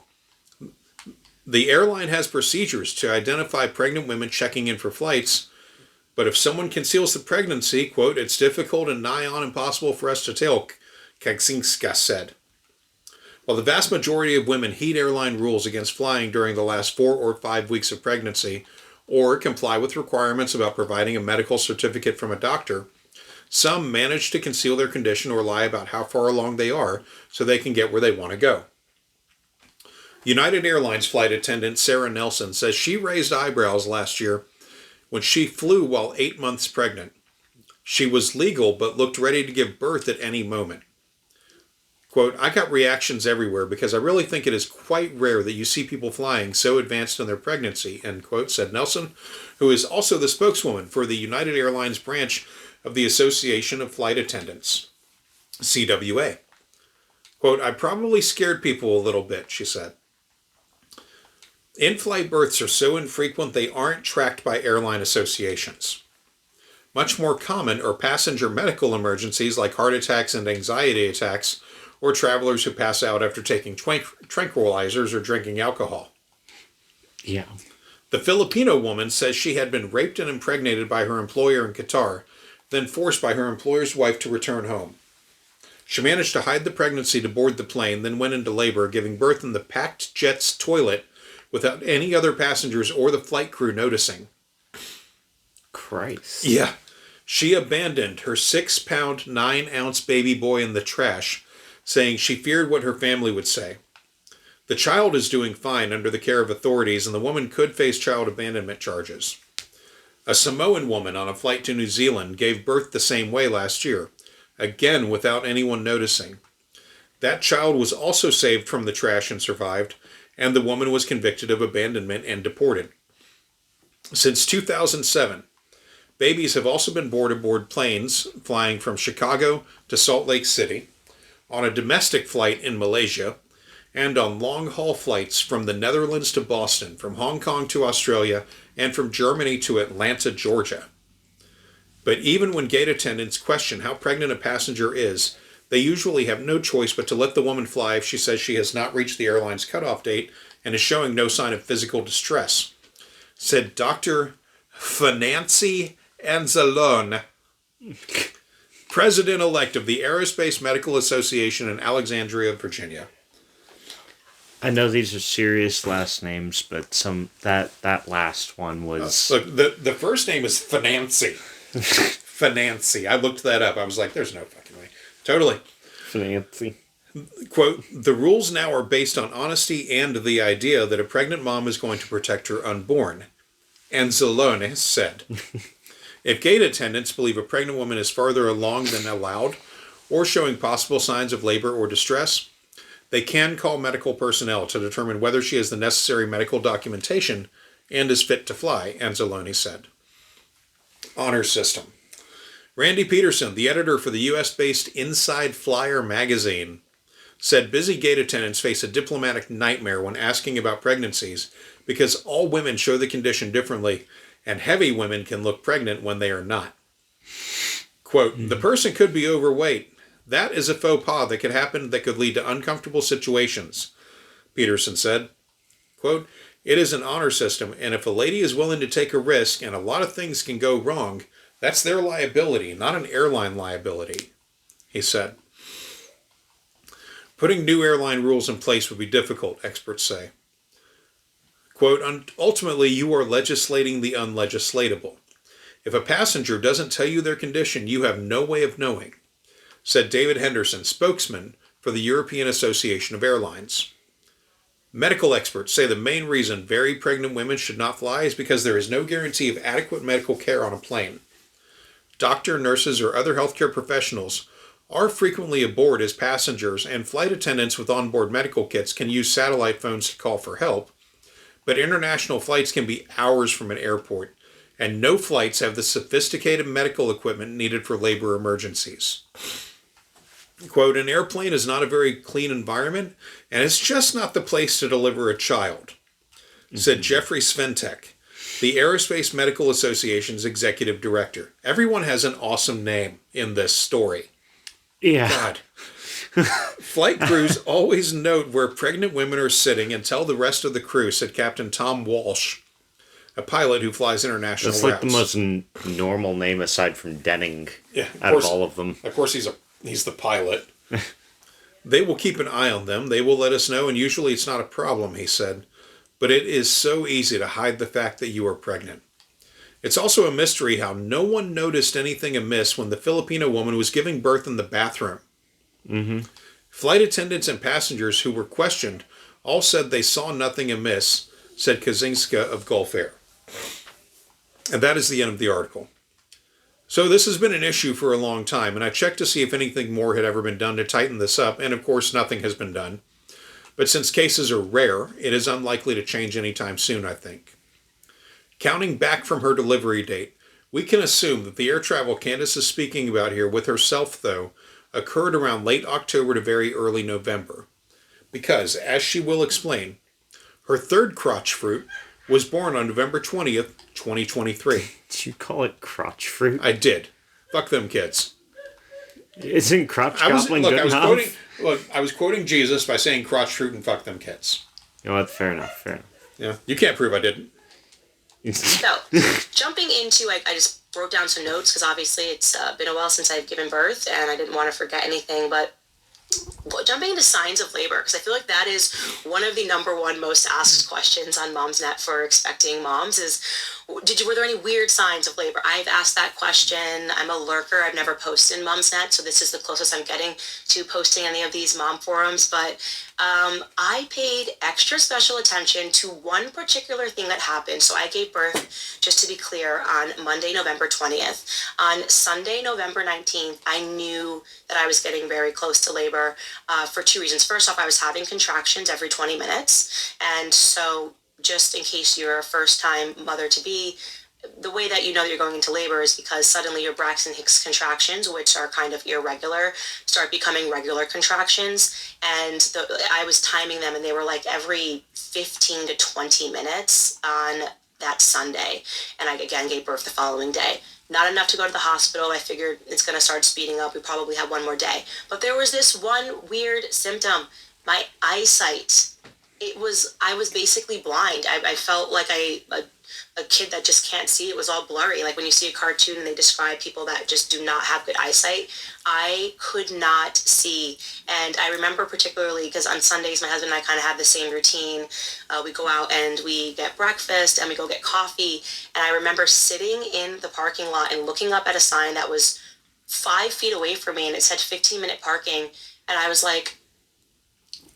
The airline has procedures to identify pregnant women checking in for flights, but if someone conceals the pregnancy, quote, it's difficult and nigh on impossible for us to tell, Kagsinska said. While the vast majority of women heed airline rules against flying during the last 4 or 5 weeks of pregnancy, or comply with requirements about providing a medical certificate from a doctor, some manage to conceal their condition or lie about how far along they are so they can get where they want to go. United Airlines flight attendant Sarah Nelson says she raised eyebrows last year when she flew while 8 months pregnant. She was legal but looked ready to give birth at any moment. Quote, I got reactions everywhere because I really think it is quite rare that you see people flying so advanced in their pregnancy, end quote, said Nelson, who is also the spokeswoman for the United Airlines branch of the Association of Flight Attendants, CWA. Quote, I probably scared people a little bit, she said. In-flight births are so infrequent they aren't tracked by airline associations. Much more common are passenger medical emergencies like heart attacks and anxiety attacks, or travelers who pass out after taking tranquilizers or drinking alcohol. Yeah. The Filipino woman says she had been raped and impregnated by her employer in Qatar, then forced by her employer's wife to return home. She managed to hide the pregnancy to board the plane, then went into labor, giving birth in the packed jet's toilet without any other passengers or the flight crew noticing. Christ. Yeah. She abandoned her 6-pound, 9-ounce baby boy in the trash, saying she feared what her family would say. The child is doing fine under the care of authorities, and the woman could face child abandonment charges. A Samoan woman on a flight to New Zealand gave birth the same way last year, again without anyone noticing. That child was also saved from the trash and survived, and the woman was convicted of abandonment and deported. Since 2007, babies have also been born aboard planes flying from Chicago to Salt Lake City, on a domestic flight in Malaysia, and on long-haul flights from the Netherlands to Boston, from Hong Kong to Australia, and from Germany to Atlanta, Georgia. But even when gate attendants question how pregnant a passenger is, they usually have no choice but to let the woman fly if she says she has not reached the airline's cutoff date and is showing no sign of physical distress, said Dr. Financy Anzalone, President-elect of the Aerospace Medical Association in Alexandria, Virginia. I know these are serious last names, but that last one was... Look, the first name is Financy. Financy. I looked that up. I was like, there's no fucking way. Totally. Fancy. Quote, the rules now are based on honesty and the idea that a pregnant mom is going to protect her unborn, Anzalone said. If gate attendants believe a pregnant woman is farther along than allowed, or showing possible signs of labor or distress, they can call medical personnel to determine whether she has the necessary medical documentation and is fit to fly, Anzalone said. Honor System. Randy Peterson, the editor for the U.S.-based Inside Flyer magazine, said busy gate attendants face a diplomatic nightmare when asking about pregnancies because all women show the condition differently, and heavy women can look pregnant when they are not. Quote, the person could be overweight. That is a faux pas that could happen that could lead to uncomfortable situations, Peterson said. Quote, it is an honor system, and if a lady is willing to take a risk and a lot of things can go wrong, that's their liability, not an airline liability, he said. Putting new airline rules in place would be difficult, experts say. Quote, ultimately, you are legislating the unlegislatable. If a passenger doesn't tell you their condition, you have no way of knowing, said David Henderson, spokesman for the European Association of Airlines. Medical experts say the main reason very pregnant women should not fly is because there is no guarantee of adequate medical care on a plane. Doctor, nurses, or other healthcare professionals are frequently aboard as passengers, and flight attendants with onboard medical kits can use satellite phones to call for help, but international flights can be hours from an airport, and no flights have the sophisticated medical equipment needed for labor emergencies. Quote, an airplane is not a very clean environment, and it's just not the place to deliver a child, said Jeffrey Sventek, the Aerospace Medical Association's executive director. Everyone has an awesome name in this story. Yeah. God. Flight crews always note where pregnant women are sitting and tell the rest of the crew, said Captain Tom Walsh, a pilot who flies international routes. That's like the most normal name aside from Denning of all of them. Of course, he's the pilot. They will keep an eye on them. They will let us know, and usually it's not a problem, he said. But it is so easy to hide the fact that you are pregnant. It's also a mystery how no one noticed anything amiss when the Filipino woman was giving birth in the bathroom. Mm-hmm. Flight attendants and passengers who were questioned all said they saw nothing amiss, said Kazinska of Gulf Air. And that is the end of the article. So this has been an issue for a long time, and I checked to see if anything more had ever been done to tighten this up, and of course nothing has been done. But since cases are rare, it is unlikely to change anytime soon, I think. Counting back from her delivery date, we can assume that the air travel Candace is speaking about here with herself, though, occurred around late October to very early November. Because, as she will explain, her third crotch fruit was born on November 20th, 2023. Did you call it crotch fruit? I did. Fuck them kids. Isn't crotch gobbling good enough? I was quoting Jesus by saying crotch fruit and fuck them kids. You know what? Fair enough. Yeah, you can't prove I didn't. So, jumping into, I just wrote down some notes because obviously it's been a while since I've given birth and I didn't want to forget anything, but jumping into signs of labor, because I feel like that is one of the number one most asked questions on MomsNet for expecting moms is, were there any weird signs of labor? I've asked that question. I'm a lurker. I've never posted in MomsNet, so this is the closest I'm getting to posting any of these mom forums, but I paid extra special attention to one particular thing that happened. So I gave birth, just to be clear, on Monday, November 20th. On Sunday, November 19th, I knew that I was getting very close to labor for two reasons. First off, I was having contractions every 20 minutes. And so just in case you're a first-time mother-to-be, the way that you know that you're going into labor is because suddenly your Braxton Hicks contractions, which are kind of irregular, start becoming regular contractions. And I was timing them, and they were like every 15 to 20 minutes on that Sunday. And I, again, gave birth the following day. Not enough to go to the hospital. I figured it's going to start speeding up. We probably have one more day. But there was this one weird symptom. My eyesight. I was basically blind. I felt like a kid that just can't see. It was all blurry. Like when you see a cartoon and they describe people that just do not have good eyesight, I could not see. And I remember particularly because on Sundays, my husband and I kind of have the same routine. We go out and we get breakfast and we go get coffee. And I remember sitting in the parking lot and looking up at a sign that was 5 feet away from me and it said 15-minute parking. And I was like,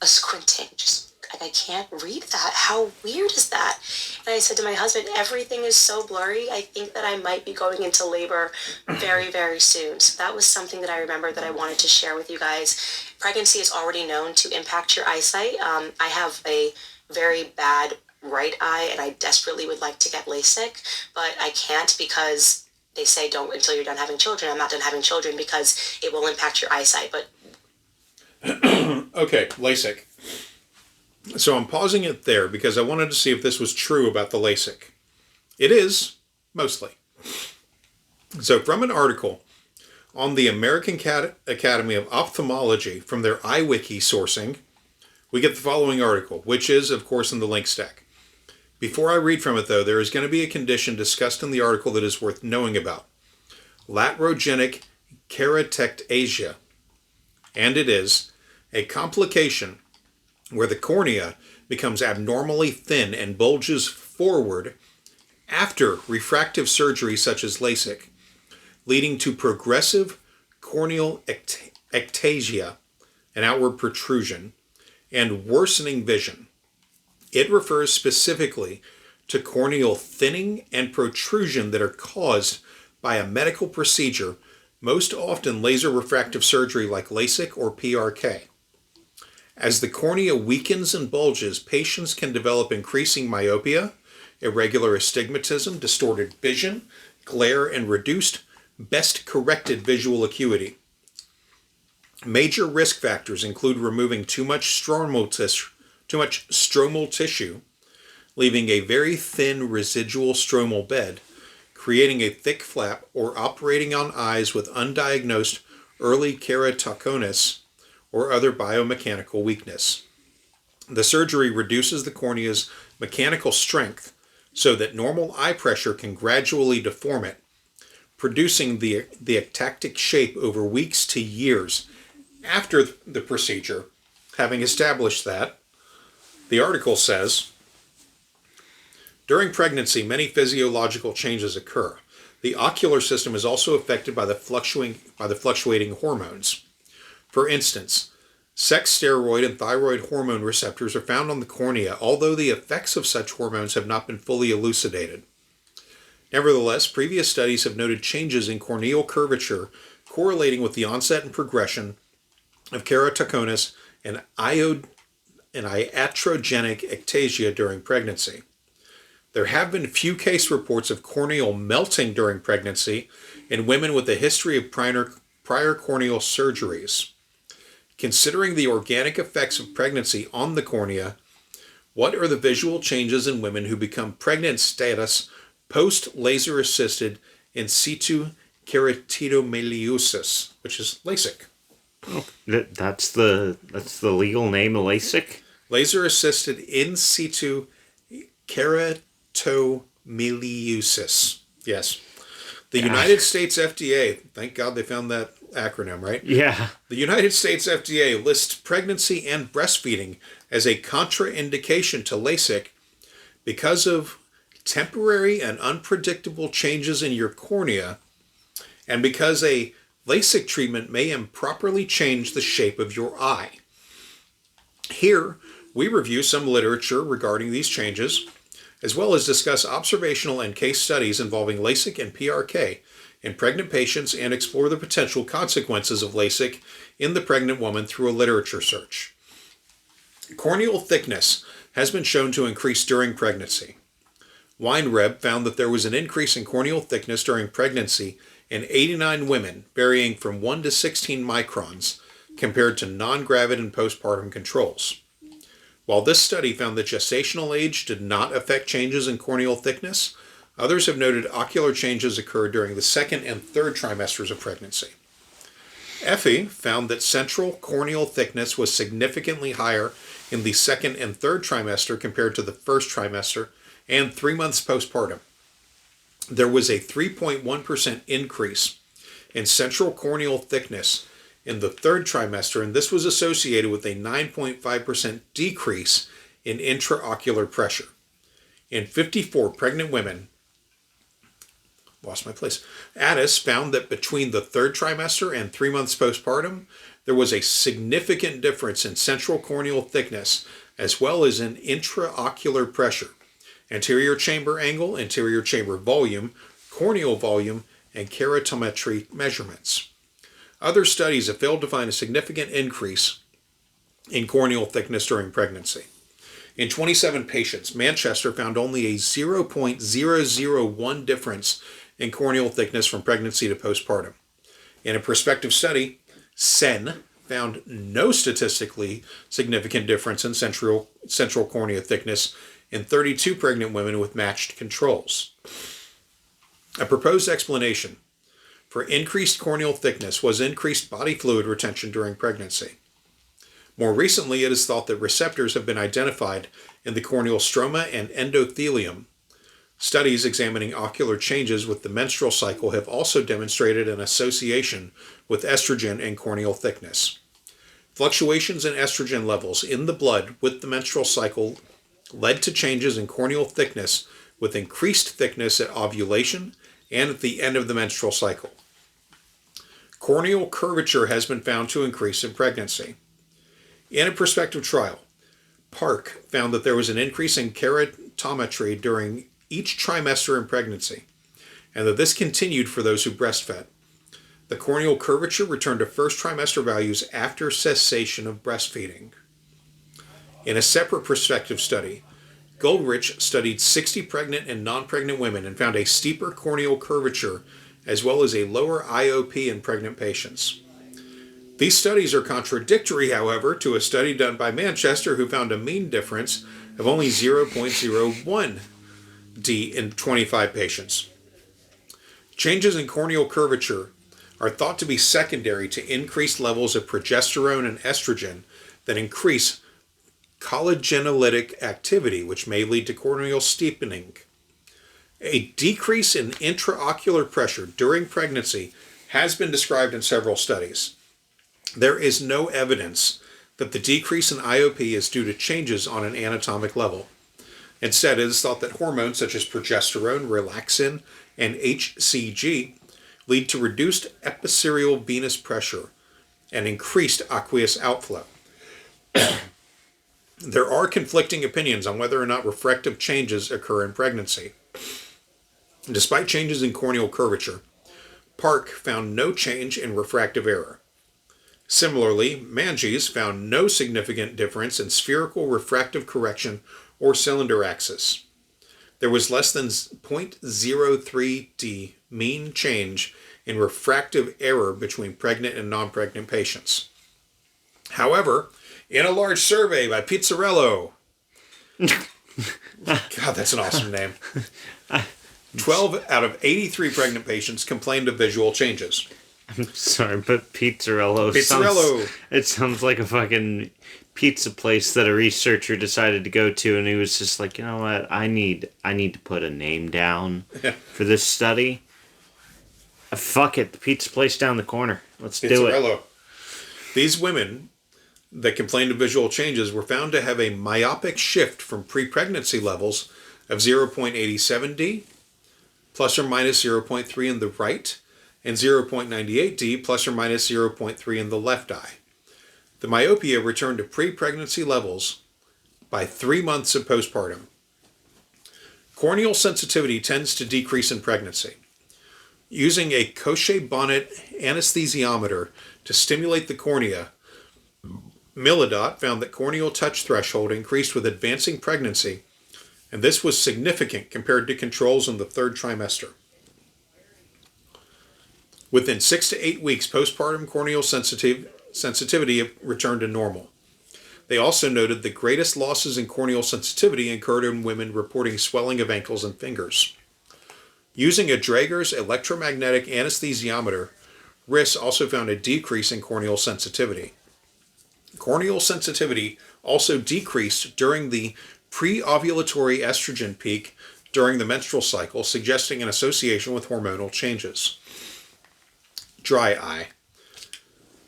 squinting, just I can't read that. How weird is that? And I said to my husband, everything is so blurry. I think that I might be going into labor very, very soon. So that was something that I remember that I wanted to share with you guys. Pregnancy is already known to impact your eyesight. I have a very bad right eye and I desperately would like to get LASIK, but I can't because they say don't until you're done having children. I'm not done having children because it will impact your eyesight. But okay, LASIK. So I'm pausing it there because I wanted to see if this was true about the LASIK. It is, mostly. So from an article on the American Academy of Ophthalmology from their EyeWiki sourcing, we get the following article, which is, of course, in the link stack. Before I read from it, though, there is going to be a condition discussed in the article that is worth knowing about. Laterogenic keratectasia. And it is a complication where the cornea becomes abnormally thin and bulges forward after refractive surgery such as LASIK, leading to progressive corneal ectasia, an outward protrusion, and worsening vision. It refers specifically to corneal thinning and protrusion that are caused by a medical procedure, most often laser refractive surgery like LASIK or PRK. As the cornea weakens and bulges, patients can develop increasing myopia, irregular astigmatism, distorted vision, glare, and reduced best-corrected visual acuity. Major risk factors include removing too much stromal tissue, leaving a very thin residual stromal bed, creating a thick flap, or operating on eyes with undiagnosed early keratoconus or other biomechanical weakness. The surgery reduces the cornea's mechanical strength so that normal eye pressure can gradually deform it, producing the ectactic shape over weeks to years after the procedure. Having established that, the article says, during pregnancy, many physiological changes occur. The ocular system is also affected by the fluctuating hormones. For instance, sex steroid and thyroid hormone receptors are found on the cornea, although the effects of such hormones have not been fully elucidated. Nevertheless, previous studies have noted changes in corneal curvature correlating with the onset and progression of keratoconus and iatrogenic ectasia during pregnancy. There have been few case reports of corneal melting during pregnancy in women with a history of prior corneal surgeries. Considering the organic effects of pregnancy on the cornea, what are the visual changes in women who become pregnant status post-laser-assisted in situ keratomelissis, which is LASIK? Oh, that's the legal name of LASIK? Laser-assisted in situ keratomelissis. Yes. The United States FDA, thank God they found that acronym, right? Yeah. The United States FDA lists pregnancy and breastfeeding as a contraindication to LASIK because of temporary and unpredictable changes in your cornea, and because a LASIK treatment may improperly change the shape of your eye. Here, we review some literature regarding these changes, as well as discuss observational and case studies involving LASIK and PRK in pregnant patients and explore the potential consequences of LASIK in the pregnant woman through a literature search. Corneal thickness has been shown to increase during pregnancy. Weinreb found that there was an increase in corneal thickness during pregnancy in 89 women, varying from 1 to 16 microns, compared to non-gravid and postpartum controls. While this study found that gestational age did not affect changes in corneal thickness, others have noted ocular changes occurred during the second and third trimesters of pregnancy. Effie found that central corneal thickness was significantly higher in the second and third trimester compared to the first trimester and 3 months postpartum. There was a 3.1% increase in central corneal thickness in the third trimester, and this was associated with a 9.5% decrease in intraocular pressure. In 54 pregnant women, Addis found that between the third trimester and 3 months postpartum, there was a significant difference in central corneal thickness as well as in intraocular pressure, anterior chamber angle, anterior chamber volume, corneal volume, and keratometry measurements. Other studies have failed to find a significant increase in corneal thickness during pregnancy. In 27 patients, Manchester found only a 0.001 difference in corneal thickness from pregnancy to postpartum. In a prospective study, Sen found no statistically significant difference in central cornea thickness in 32 pregnant women with matched controls. A proposed explanation for increased corneal thickness was increased body fluid retention during pregnancy. More recently, it is thought that receptors have been identified in the corneal stroma and endothelium. Studies examining ocular changes with the menstrual cycle have also demonstrated an association with estrogen and corneal thickness. Fluctuations in estrogen levels in the blood with the menstrual cycle led to changes in corneal thickness with increased thickness at ovulation and at the end of the menstrual cycle. Corneal curvature has been found to increase in pregnancy. In a prospective trial, Park found that there was an increase in keratometry during each trimester in pregnancy, and that this continued for those who breastfed. The corneal curvature returned to first trimester values after cessation of breastfeeding. In a separate prospective study, Goldrich studied 60 pregnant and non-pregnant women and found a steeper corneal curvature as well as a lower IOP in pregnant patients. These studies are contradictory, however, to a study done by Manchester who found a mean difference of only 0.01 D in 25 patients. Changes in corneal curvature are thought to be secondary to increased levels of progesterone and estrogen that increase collagenylytic activity, which may lead to corneal steepening. A decrease in intraocular pressure during pregnancy has been described in several studies. There is no evidence that the decrease in IOP is due to changes on an anatomic level. Instead, it is thought that hormones such as progesterone, relaxin, and HCG lead to reduced episerial venous pressure and increased aqueous outflow. There are conflicting opinions on whether or not refractive changes occur in pregnancy. Despite changes in corneal curvature, Park found no change in refractive error. Similarly, Manges found no significant difference in spherical refractive correction or cylinder axis. There was less than 0.03 D mean change in refractive error between pregnant and non-pregnant patients. However, in a large survey by Pizzarello, God, that's an awesome name, 12 out of 83 pregnant patients complained of visual changes. I'm sorry, but Pizzarello sounds like a fucking pizza place that a researcher decided to go to, and he was just like, you know what, I need to put a name down for this study. Fuck it, the pizza place down the corner. Let's do it. These women that complained of visual changes were found to have a myopic shift from pre-pregnancy levels of 0.87 D, plus or minus 0.3 in the right, and 0.98 D, plus or minus 0.3 in the left eye. The myopia returned to pre-pregnancy levels by 3 months of postpartum. Corneal sensitivity tends to decrease in pregnancy. Using a Cochet bonnet anesthesiometer to stimulate the cornea, Milladot found that corneal touch threshold increased with advancing pregnancy, and this was significant compared to controls in the third trimester. Within 6 to 8 weeks, postpartum corneal sensitivity returned to normal. They also noted the greatest losses in corneal sensitivity occurred in women reporting swelling of ankles and fingers. Using a Drager's electromagnetic anesthesiometer, Riss also found a decrease in corneal sensitivity. Corneal sensitivity also decreased during the pre-ovulatory estrogen peak during the menstrual cycle, suggesting an association with hormonal changes. Dry eye.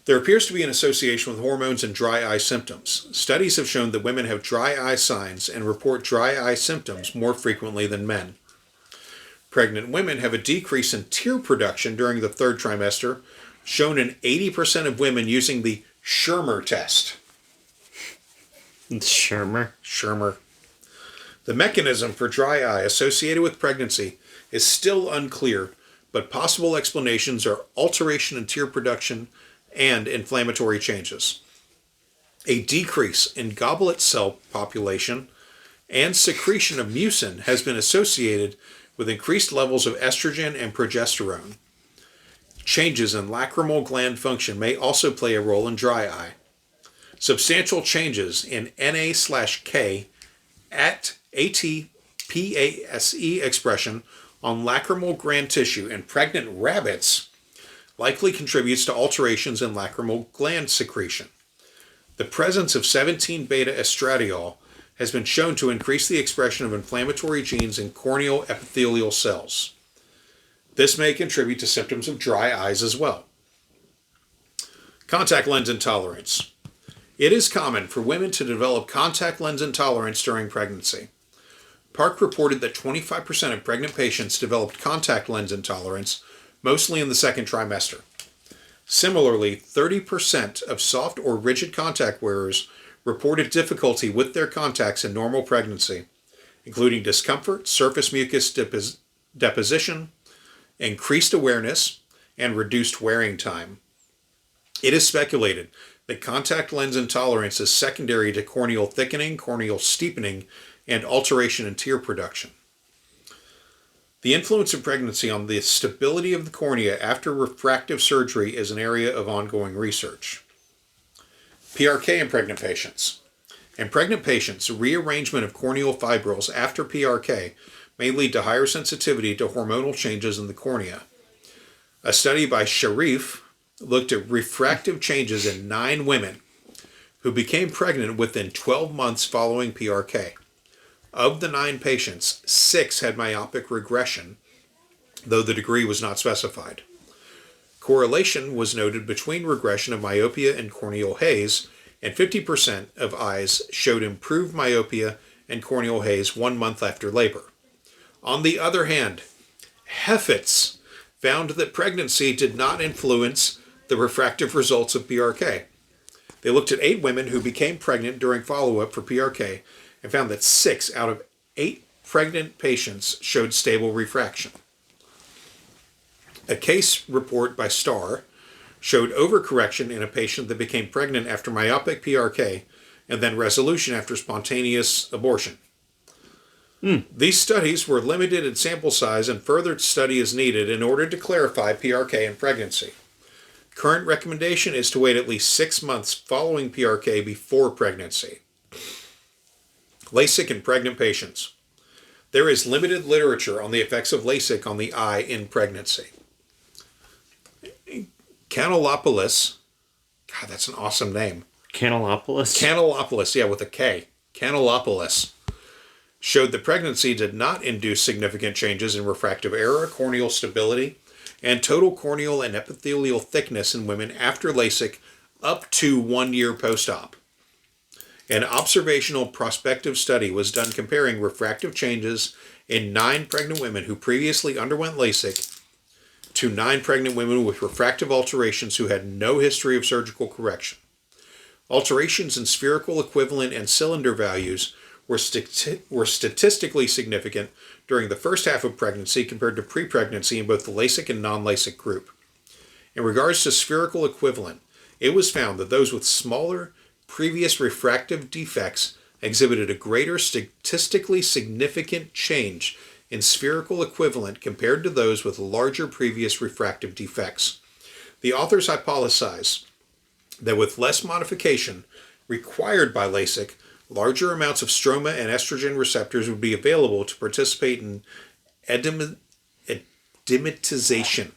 There appears to be an association with hormones and dry eye symptoms. Studies have shown that women have dry eye signs and report dry eye symptoms more frequently than men. Pregnant women have a decrease in tear production during the third trimester, shown in 80% of women using the Schirmer test. Schirmer. The mechanism for dry eye associated with pregnancy is still unclear, but possible explanations are alteration in tear production and inflammatory changes. A decrease in goblet cell population and secretion of mucin has been associated with increased levels of estrogen and progesterone. Changes in lacrimal gland function may also play a role in dry eye. Substantial changes in Na/K at ATPase expression on lacrimal gland tissue in pregnant rabbits likely contributes to alterations in lacrimal gland secretion. The presence of 17-beta estradiol has been shown to increase the expression of inflammatory genes in corneal epithelial cells. This may contribute to symptoms of dry eyes as well. Contact lens intolerance. It is common for women to develop contact lens intolerance during pregnancy. Park reported that 25% of pregnant patients developed contact lens intolerance, mostly in the second trimester. Similarly, 30% of soft or rigid contact wearers reported difficulty with their contacts in normal pregnancy, including discomfort, surface mucus deposition, increased awareness, and reduced wearing time. It is speculated that contact lens intolerance is secondary to corneal thickening, corneal steepening, and alteration in tear production. The influence of pregnancy on the stability of the cornea after refractive surgery is an area of ongoing research. PRK in pregnant patients. In pregnant patients, rearrangement of corneal fibrils after PRK may lead to higher sensitivity to hormonal changes in the cornea. A study by Sharif looked at refractive changes in 9 women who became pregnant within 12 months following PRK. Of the 9 patients, 6 had myopic regression, though the degree was not specified. Correlation was noted between regression of myopia and corneal haze, and 50% of eyes showed improved myopia and corneal haze 1 month after labor. On the other hand, Heffitz found that pregnancy did not influence the refractive results of PRK. They looked at 8 women who became pregnant during follow-up for PRK and found that 6 out of 8 pregnant patients showed stable refraction. A case report by Starr showed overcorrection in a patient that became pregnant after myopic PRK and then resolution after spontaneous abortion. These studies were limited in sample size, and further study is needed in order to clarify PRK in pregnancy. Current recommendation is to wait at least 6 months following PRK before pregnancy. LASIK in pregnant patients. There is limited literature on the effects of LASIK on the eye in pregnancy. Canalopoulos, God, that's an awesome name. Canalopoulos, yeah, with a K. Canalopoulos showed that pregnancy did not induce significant changes in refractive error, corneal stability, and total corneal and epithelial thickness in women after LASIK up to 1 year post-op. An observational prospective study was done comparing refractive changes in 9 pregnant women who previously underwent LASIK to 9 pregnant women with refractive alterations who had no history of surgical correction. Alterations in spherical equivalent and cylinder values were statistically significant during the first half of pregnancy compared to pre-pregnancy in both the LASIK and non-LASIK group. In regards to spherical equivalent, it was found that those with smaller previous refractive defects exhibited a greater statistically significant change in spherical equivalent compared to those with larger previous refractive defects. The authors hypothesize that with less modification required by LASIK, larger amounts of stroma and estrogen receptors would be available to participate in edematization,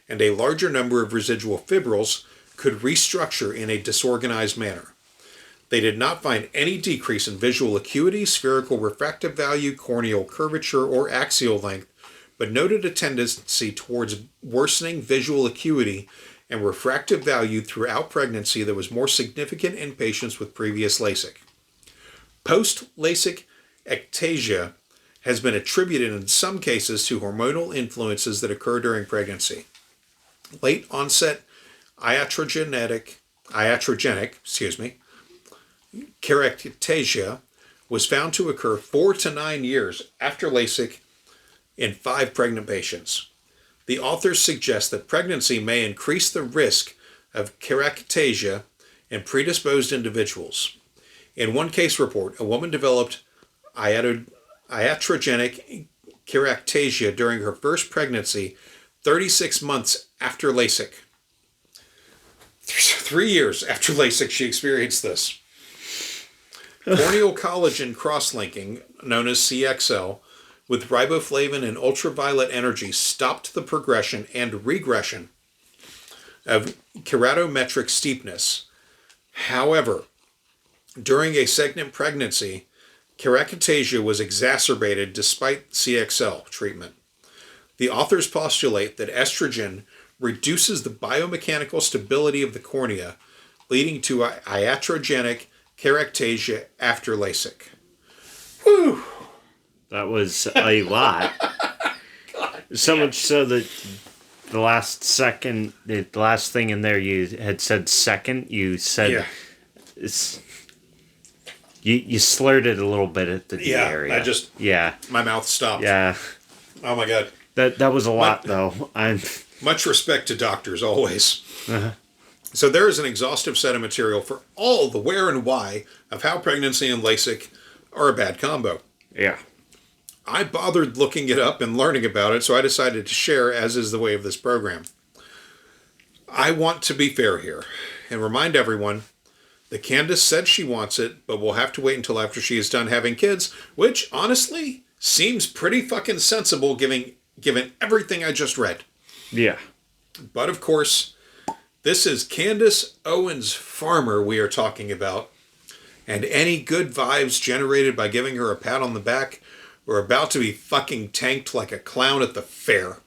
and a larger number of residual fibrils could restructure in a disorganized manner. They did not find any decrease in visual acuity, spherical refractive value, corneal curvature, or axial length, but noted a tendency towards worsening visual acuity and refractive value throughout pregnancy that was more significant in patients with previous LASIK. Post-LASIK ectasia has been attributed in some cases to hormonal influences that occur during pregnancy. Late onset iatrogenic keratosis was found to occur 4 to 9 years after LASIK in 5 pregnant patients. The authors suggest that pregnancy may increase the risk of keratosis in predisposed individuals. In one case report, a woman developed iatrogenic keratosis during her first pregnancy 36 months after LASIK. 3 years after LASIK, she experienced this. Corneal collagen cross-linking, known as CXL, with riboflavin and ultraviolet energy stopped the progression and regression of keratometric steepness. However, during a second pregnancy, keratosis was exacerbated despite CXL treatment. The authors postulate that estrogen reduces the biomechanical stability of the cornea, leading to iatrogenic keratosis after LASIK. Whew! That was a lot. So much so that the last thing in there you had said second, you said you slurred it a little bit at the D area. My mouth stopped. Yeah. Oh my God. That was a lot though. Much respect to doctors always. Uh-huh. So there is an exhaustive set of material for all the where and why of how pregnancy and LASIK are a bad combo. Yeah. I bothered looking it up and learning about it, so I decided to share, as is the way of this program. I want to be fair here and remind everyone that Candace said she wants it, but will have to wait until after she is done having kids, which, honestly, seems pretty fucking sensible given everything I just read. Yeah. But, of course, this is Candace Owens Farmer we are talking about, and any good vibes generated by giving her a pat on the back are about to be fucking tanked like a clown at the fair.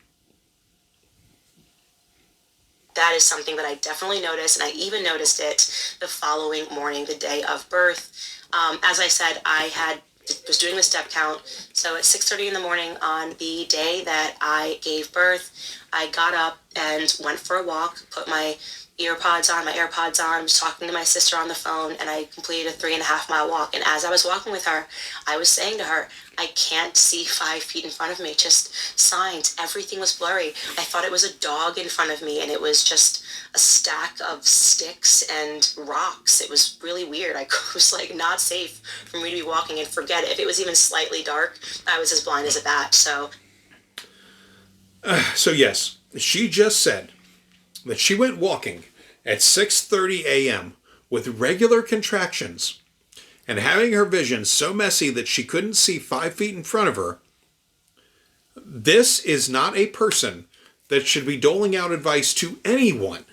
That is something that I definitely noticed, and I even noticed it the following morning, the day of birth. As I said, I was doing the step count, so at 6:30 in the morning on the day that I gave birth, I got up and went for a walk, put my AirPods on, was talking to my sister on the phone, and I completed a 3.5 mile walk. And as I was walking with her, I was saying to her, I can't see 5 feet in front of me, just signs. Everything was blurry. I thought it was a dog in front of me, and it was just a stack of sticks and rocks. It was really weird. It was like not safe for me to be walking, and forget it. If it was even slightly dark, I was as blind as a bat. So yes, she just said that she went walking at 6:30 a.m. with regular contractions and having her vision so messy that she couldn't see 5 feet in front of her. This is not a person that should be doling out advice to anyone,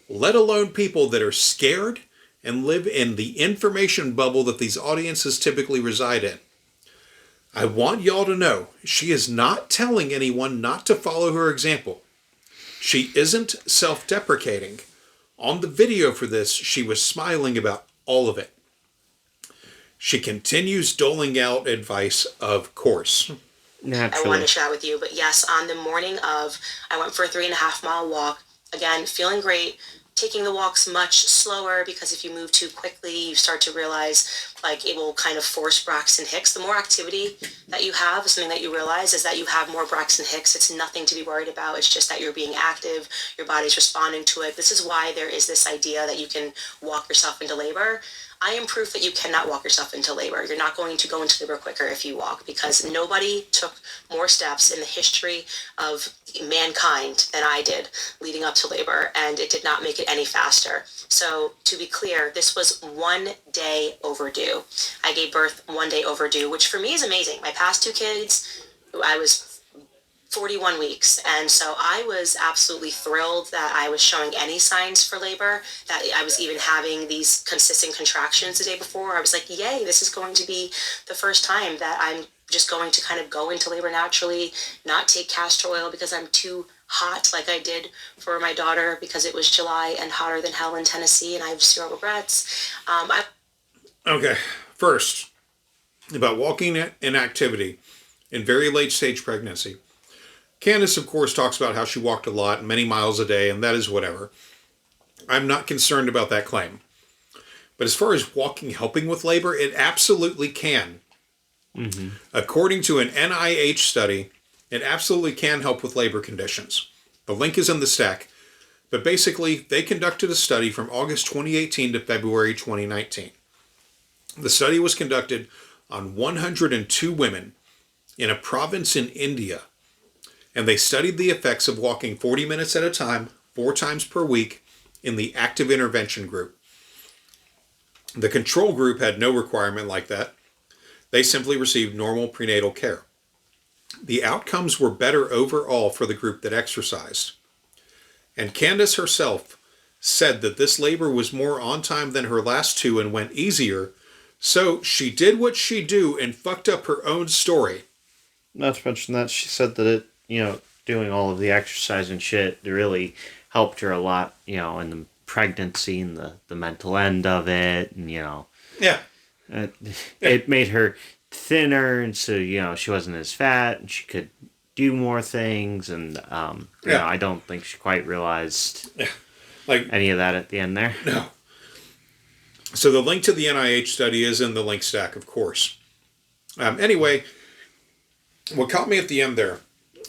let alone people that are scared and live in the information bubble that these audiences typically reside in. I want y'all to know she is not telling anyone not to follow her example. She isn't self-deprecating. On the video for this, she was smiling about all of it. She continues doling out advice, of course. Naturally. I wanted to chat with you, but yes, on the morning of, I went for a 3.5 mile walk. Again, feeling great, taking the walks much slower, because if you move too quickly, you start to realize like it will kind of force Braxton Hicks. The more activity that you have, something that you realize is that you have more Braxton Hicks. It's nothing to be worried about. It's just that you're being active. Your body's responding to it. This is why there is this idea that you can walk yourself into labor. I am proof that you cannot walk yourself into labor. You're not going to go into labor quicker if you walk, because nobody took more steps in the history of mankind than I did leading up to labor, and it did not make it any faster. So to be clear, this was 1 day overdue. I gave birth 1 day overdue, which for me is amazing. My past 2 kids, I was 41 weeks. And so I was absolutely thrilled that I was showing any signs for labor, that I was even having these consistent contractions the day before. I was like, yay, this is going to be the first time that I'm just going to kind of go into labor naturally, not take castor oil because I'm too hot like I did for my daughter because it was July and hotter than hell in Tennessee, and I have 0 regrets. Okay, first, about walking inactivity in very late stage pregnancy. Candace, of course, talks about how she walked a lot, many miles a day, and that is whatever. I'm not concerned about that claim. But as far as walking helping with labor, it absolutely can. Mm-hmm. According to an NIH study, it absolutely can help with labor conditions. The link is in the stack. But basically, they conducted a study from August 2018 to February 2019. The study was conducted on 102 women in a province in India. And they studied the effects of walking 40 minutes at a time, 4 times per week, in the active intervention group. The control group had no requirement like that. They simply received normal prenatal care. The outcomes were better overall for the group that exercised. And Candace herself said that this labor was more on time than her last 2 and went easier, so she did what she do and fucked up her own story. Not to mention that she said that it, doing all of the exercise and shit, it really helped her a lot, in the pregnancy and the mental end of it, and, Yeah. It made her thinner, and so, she wasn't as fat, and she could do more things, and, I don't think she quite realized any of that at the end there. No. So the link to the NIH study is in the link stack, of course. Anyway, what caught me at the end there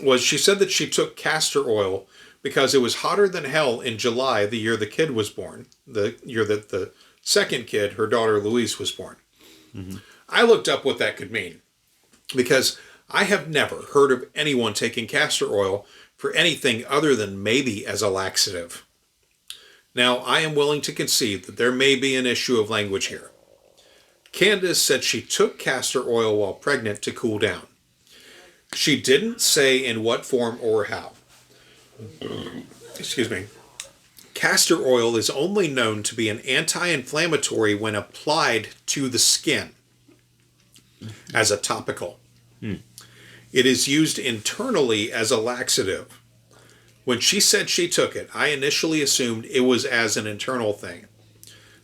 was she said that she took castor oil because it was hotter than hell in July, the year the kid was born, the year that the second kid, her daughter Louise, was born. Mm-hmm. I looked up what that could mean because I have never heard of anyone taking castor oil for anything other than maybe as a laxative. Now, I am willing to concede that there may be an issue of language here. Candace said she took castor oil while pregnant to cool down. She didn't say in what form or how. Excuse me. Castor oil is only known to be an anti-inflammatory when applied to the skin as a topical. It is used internally as a laxative. When she said she took it, I initially assumed it was as an internal thing.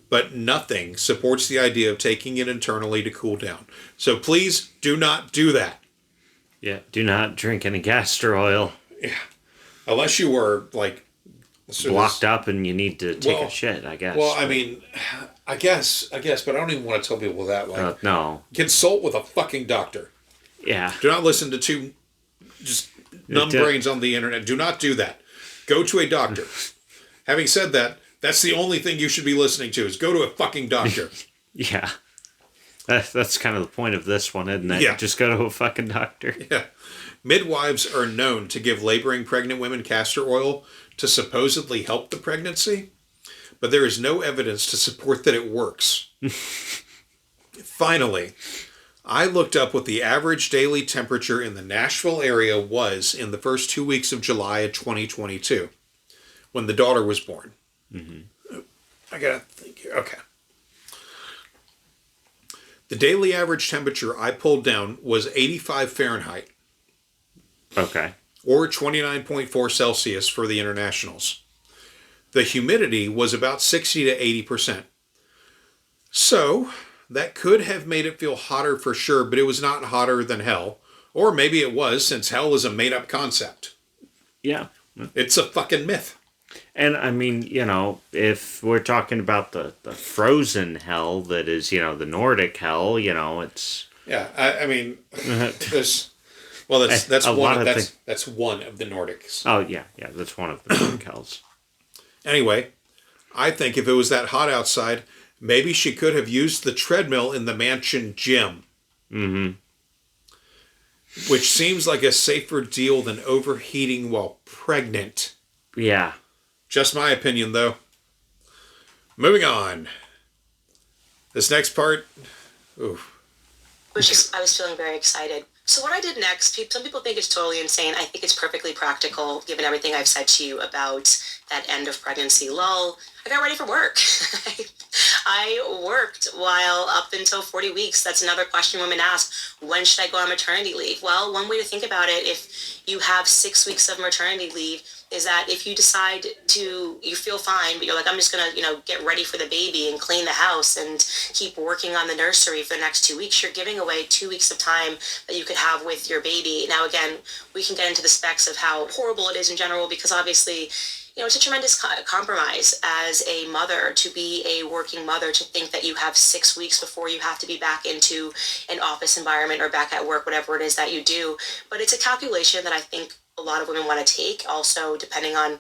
But nothing supports the idea of taking it internally to cool down. So please do not do that. Yeah, do not drink any castor oil. Yeah. Unless you were, like... blocked up and you need to take a shit, I guess. Well, I mean, I guess, but I don't even want to tell people that. Like, no. Consult with a fucking doctor. Yeah. Do not listen to two just numb brains on the internet. Do not do that. Go to a doctor. Having said that, that's the only thing you should be listening to is go to a fucking doctor. Yeah. That's kind of the point of this one, isn't it? Yeah. Just go to a fucking doctor. Yeah. Midwives are known to give laboring pregnant women castor oil to supposedly help the pregnancy, but there is no evidence to support that it works. Finally, I looked up what the average daily temperature in the Nashville area was in the first 2 weeks of July of 2022, when the daughter was born. Mm-hmm. I gotta think here. Okay. The daily average temperature I pulled down was 85 Fahrenheit. Okay. Or 29.4 Celsius for the internationals. The humidity was about 60 to 80%. So, that could have made it feel hotter for sure, but it was not hotter than hell. Or maybe it was, since hell is a made-up concept. Yeah. It's a fucking myth. And, I mean, if we're talking about the frozen hell that is, the Nordic hell, it's... Yeah, I mean, there's... Well, that's one of the Nordics. Oh, yeah, that's one of the Nordic hells. Anyway, I think if it was that hot outside, maybe she could have used the treadmill in the mansion gym. Mm-hmm. Which seems like a safer deal than overheating while pregnant. Yeah. Just my opinion, though. Moving on. This next part... Ooh. I was feeling very excited. So what I did next, some people think it's totally insane. I think it's perfectly practical, given everything I've said to you about that end of pregnancy lull. I got ready for work. I worked while up until 40 weeks. That's another question women ask. When should I go on maternity leave? Well, one way to think about it, if you have 6 weeks of maternity leave, is that if you decide you feel fine, but you're like, I'm just going to, get ready for the baby and clean the house and keep working on the nursery for the next 2 weeks, you're giving away 2 weeks of time that you could have with your baby. Now, again, we can get into the specs of how horrible it is in general, because obviously, it's a tremendous compromise as a mother, to be a working mother, to think that you have 6 weeks before you have to be back into an office environment or back at work, whatever it is that you do. But it's a calculation that I think a lot of women want to take, also depending on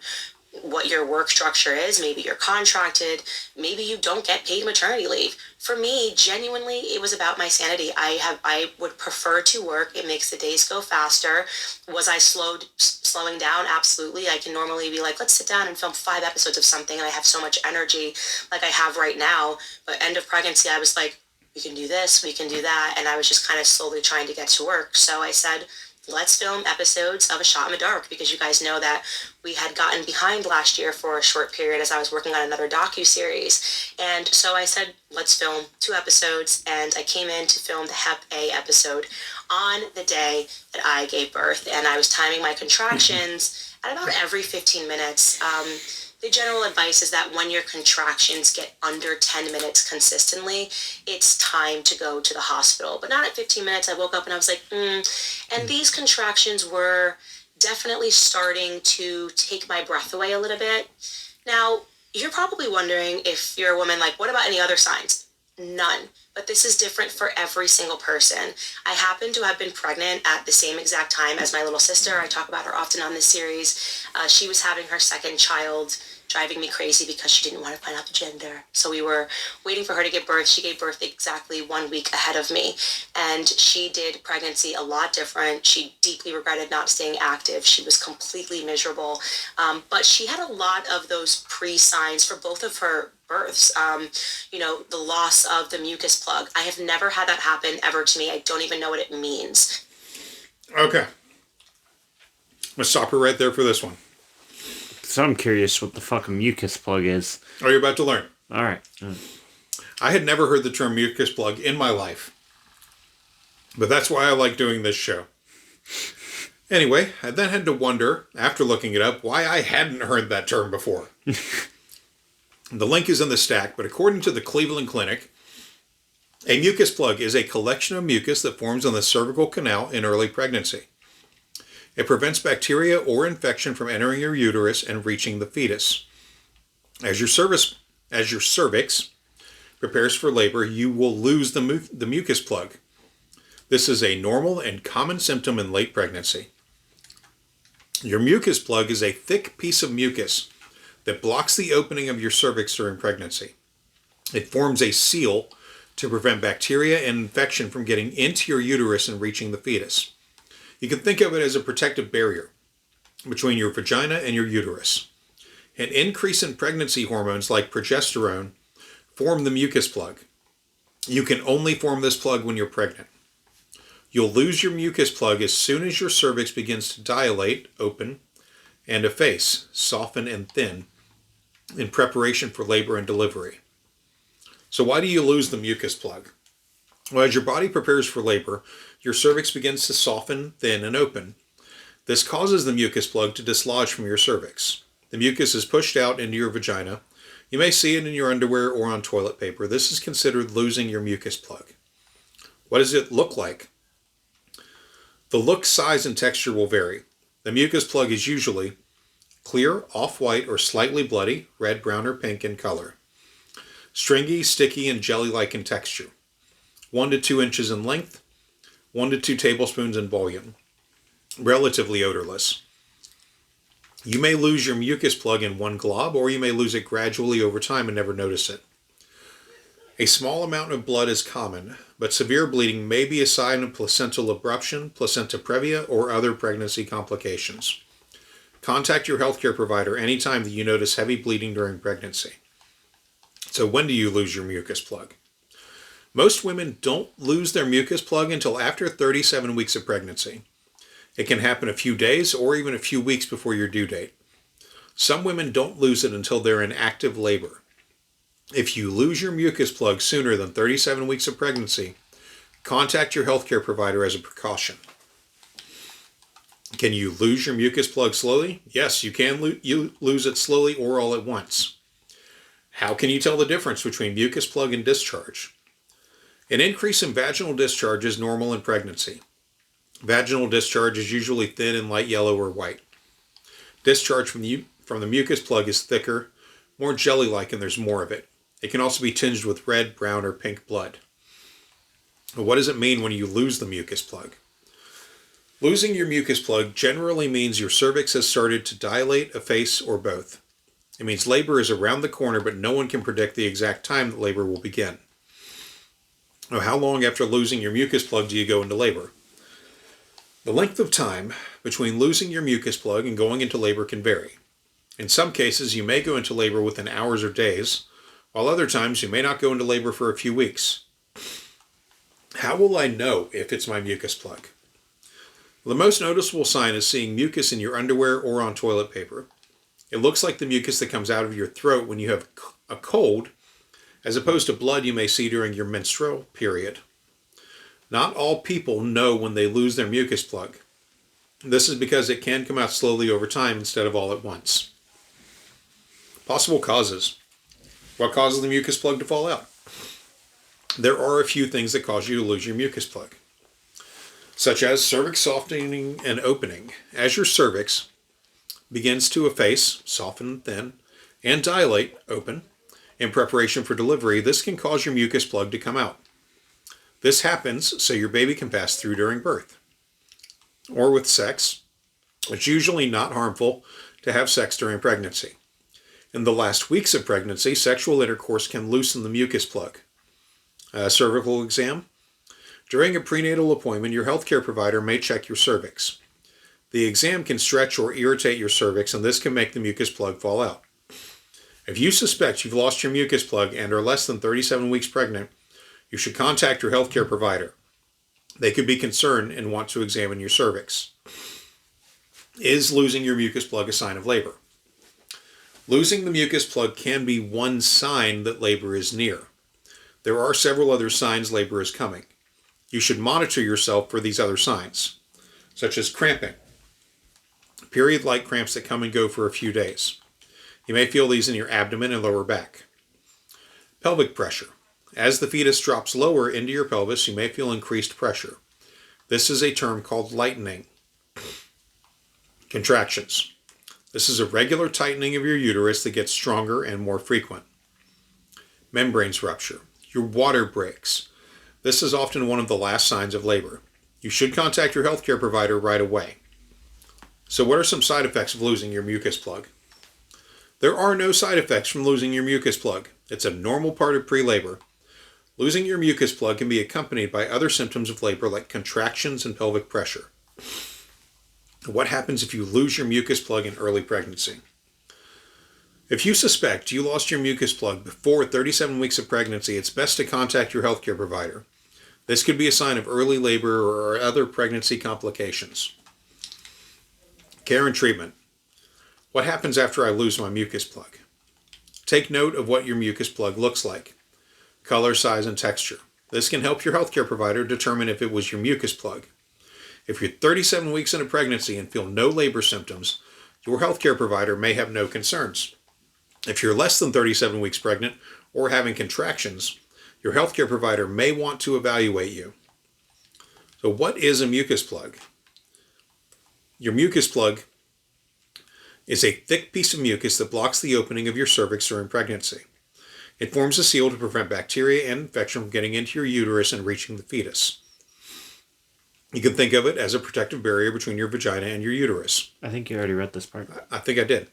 what your work structure is. Maybe you're contracted, maybe you don't get paid maternity leave. For me, genuinely, it was about my sanity. I would prefer to work. It makes the days go faster. Was I slowing down? Absolutely. I can normally be like, let's sit down and film 5 episodes of something, and I have so much energy like I have right now. But end of pregnancy, I was like, we can do this, we can do that, and I was just kind of slowly trying to get to work. So I said, let's film episodes of A Shot in the Dark, because you guys know that we had gotten behind last year for a short period as I was working on another docu-series. And so I said, let's film 2 episodes, and I came in to film the Hep A episode on the day that I gave birth, and I was timing my contractions at about every 15 minutes. The general advice is that when your contractions get under 10 minutes consistently, it's time to go to the hospital. But not at 15 minutes. I woke up and I was like, And these contractions were definitely starting to take my breath away a little bit. Now, you're probably wondering, if you're a woman, like, what about any other signs? None. But this is different for every single person. I happen to have been pregnant at the same exact time as my little sister. I talk about her often on this series. She was having her second child driving me crazy because she didn't want to find out the gender. So we were waiting for her to give birth. She gave birth exactly 1 week ahead of me, and she did pregnancy a lot different. She deeply regretted not staying active. She was completely miserable, but she had a lot of those pre-signs for both of her births. The loss of the mucus plug. I have never had that happen ever to me. I don't even know what it means. Okay. Let's stop her right there for this one. So I'm curious what the fuck a mucus plug is. Are you about to learn? All right. I had never heard the term mucus plug in my life. But that's why I like doing this show. Anyway, I then had to wonder, after looking it up, why I hadn't heard that term before. The link is in the stack, but according to the Cleveland Clinic, a mucus plug is a collection of mucus that forms on the cervical canal in early pregnancy. It prevents bacteria or infection from entering your uterus and reaching the fetus. As your cervix prepares for labor, you will lose the mucus plug. This is a normal and common symptom in late pregnancy. Your mucus plug is a thick piece of mucus that blocks the opening of your cervix during pregnancy. It forms a seal to prevent bacteria and infection from getting into your uterus and reaching the fetus. You can think of it as a protective barrier between your vagina and your uterus. An increase in pregnancy hormones like progesterone form the mucus plug. You can only form this plug when you're pregnant. You'll lose your mucus plug as soon as your cervix begins to dilate, open, and efface, soften, and thin in preparation for labor and delivery. So why do you lose the mucus plug? Well, as your body prepares for labor, your cervix begins to soften, thin, and open. This causes the mucus plug to dislodge from your cervix. The mucus is pushed out into your vagina. You may see it in your underwear or on toilet paper. This is considered losing your mucus plug. What does it look like? The look, size, and texture will vary. The mucus plug is usually clear, off-white, or slightly bloody, red, brown, or pink in color. Stringy, sticky, and jelly-like in texture. 1 to 2 inches in length, 1 to 2 tablespoons in volume. Relatively odorless. You may lose your mucus plug in one glob, or you may lose it gradually over time and never notice it. A small amount of blood is common, but severe bleeding may be a sign of placental abruption, placenta previa, or other pregnancy complications. Contact your healthcare provider anytime that you notice heavy bleeding during pregnancy. So when do you lose your mucus plug? Most women don't lose their mucus plug until after 37 weeks of pregnancy. It can happen a few days or even a few weeks before your due date. Some women don't lose it until they're in active labor. If you lose your mucus plug sooner than 37 weeks of pregnancy, contact your healthcare provider as a precaution. Can you lose your mucus plug slowly? Yes, you can lose it slowly or all at once. How can you tell the difference between mucus plug and discharge? An increase in vaginal discharge is normal in pregnancy. Vaginal discharge is usually thin and light yellow or white. Discharge from the mucus plug is thicker, more jelly-like, and there's more of it. It can also be tinged with red, brown, or pink blood. But what does it mean when you lose the mucus plug? Losing your mucus plug generally means your cervix has started to dilate, efface, or both. It means labor is around the corner, but no one can predict the exact time that labor will begin. Now, how long after losing your mucus plug do you go into labor? The length of time between losing your mucus plug and going into labor can vary. In some cases, you may go into labor within hours or days, while other times you may not go into labor for a few weeks. How will I know if it's my mucus plug? Well, the most noticeable sign is seeing mucus in your underwear or on toilet paper. It looks like the mucus that comes out of your throat when you have a cold, as opposed to blood you may see during your menstrual period. Not all people know when they lose their mucus plug. This is because it can come out slowly over time instead of all at once. Possible causes. What causes the mucus plug to fall out? There are a few things that cause you to lose your mucus plug, such as cervix softening and opening. As your cervix begins to efface, soften, thin, and dilate, open, in preparation for delivery, this can cause your mucus plug to come out. This happens so your baby can pass through during birth. Or with sex, it's usually not harmful to have sex during pregnancy. In the last weeks of pregnancy, sexual intercourse can loosen the mucus plug. Cervical exam. During a prenatal appointment, your healthcare provider may check your cervix. The exam can stretch or irritate your cervix, and this can make the mucus plug fall out. If you suspect you've lost your mucus plug and are less than 37 weeks pregnant, you should contact your healthcare provider. They could be concerned and want to examine your cervix. Is losing your mucus plug a sign of labor? Losing the mucus plug can be one sign that labor is near. There are several other signs labor is coming. You should monitor yourself for these other signs, such as cramping, period-like cramps that come and go for a few days. You may feel these in your abdomen and lower back. Pelvic pressure. As the fetus drops lower into your pelvis, you may feel increased pressure. This is a term called lightening. Contractions. This is a regular tightening of your uterus that gets stronger and more frequent. Membranes rupture. Your water breaks. This is often one of the last signs of labor. You should contact your healthcare provider right away. So what are some side effects of losing your mucus plug? There are no side effects from losing your mucus plug. It's a normal part of pre-labor. Losing your mucus plug can be accompanied by other symptoms of labor like contractions and pelvic pressure. What happens if you lose your mucus plug in early pregnancy? If you suspect you lost your mucus plug before 37 weeks of pregnancy, it's best to contact your healthcare provider. This could be a sign of early labor or other pregnancy complications. Care and treatment. What happens after I lose my mucus plug? Take note of what your mucus plug looks like. Color, size, and texture. This can help your healthcare provider determine if it was your mucus plug. If you're 37 weeks into pregnancy and feel no labor symptoms, your healthcare provider may have no concerns. If you're less than 37 weeks pregnant or having contractions, your healthcare provider may want to evaluate you. So what is a mucus plug? Your mucus plug is a thick piece of mucus that blocks the opening of your cervix during pregnancy. It forms a seal to prevent bacteria and infection from getting into your uterus and reaching the fetus. You can think of it as a protective barrier between your vagina and your uterus. I think you already read this part. I think I did.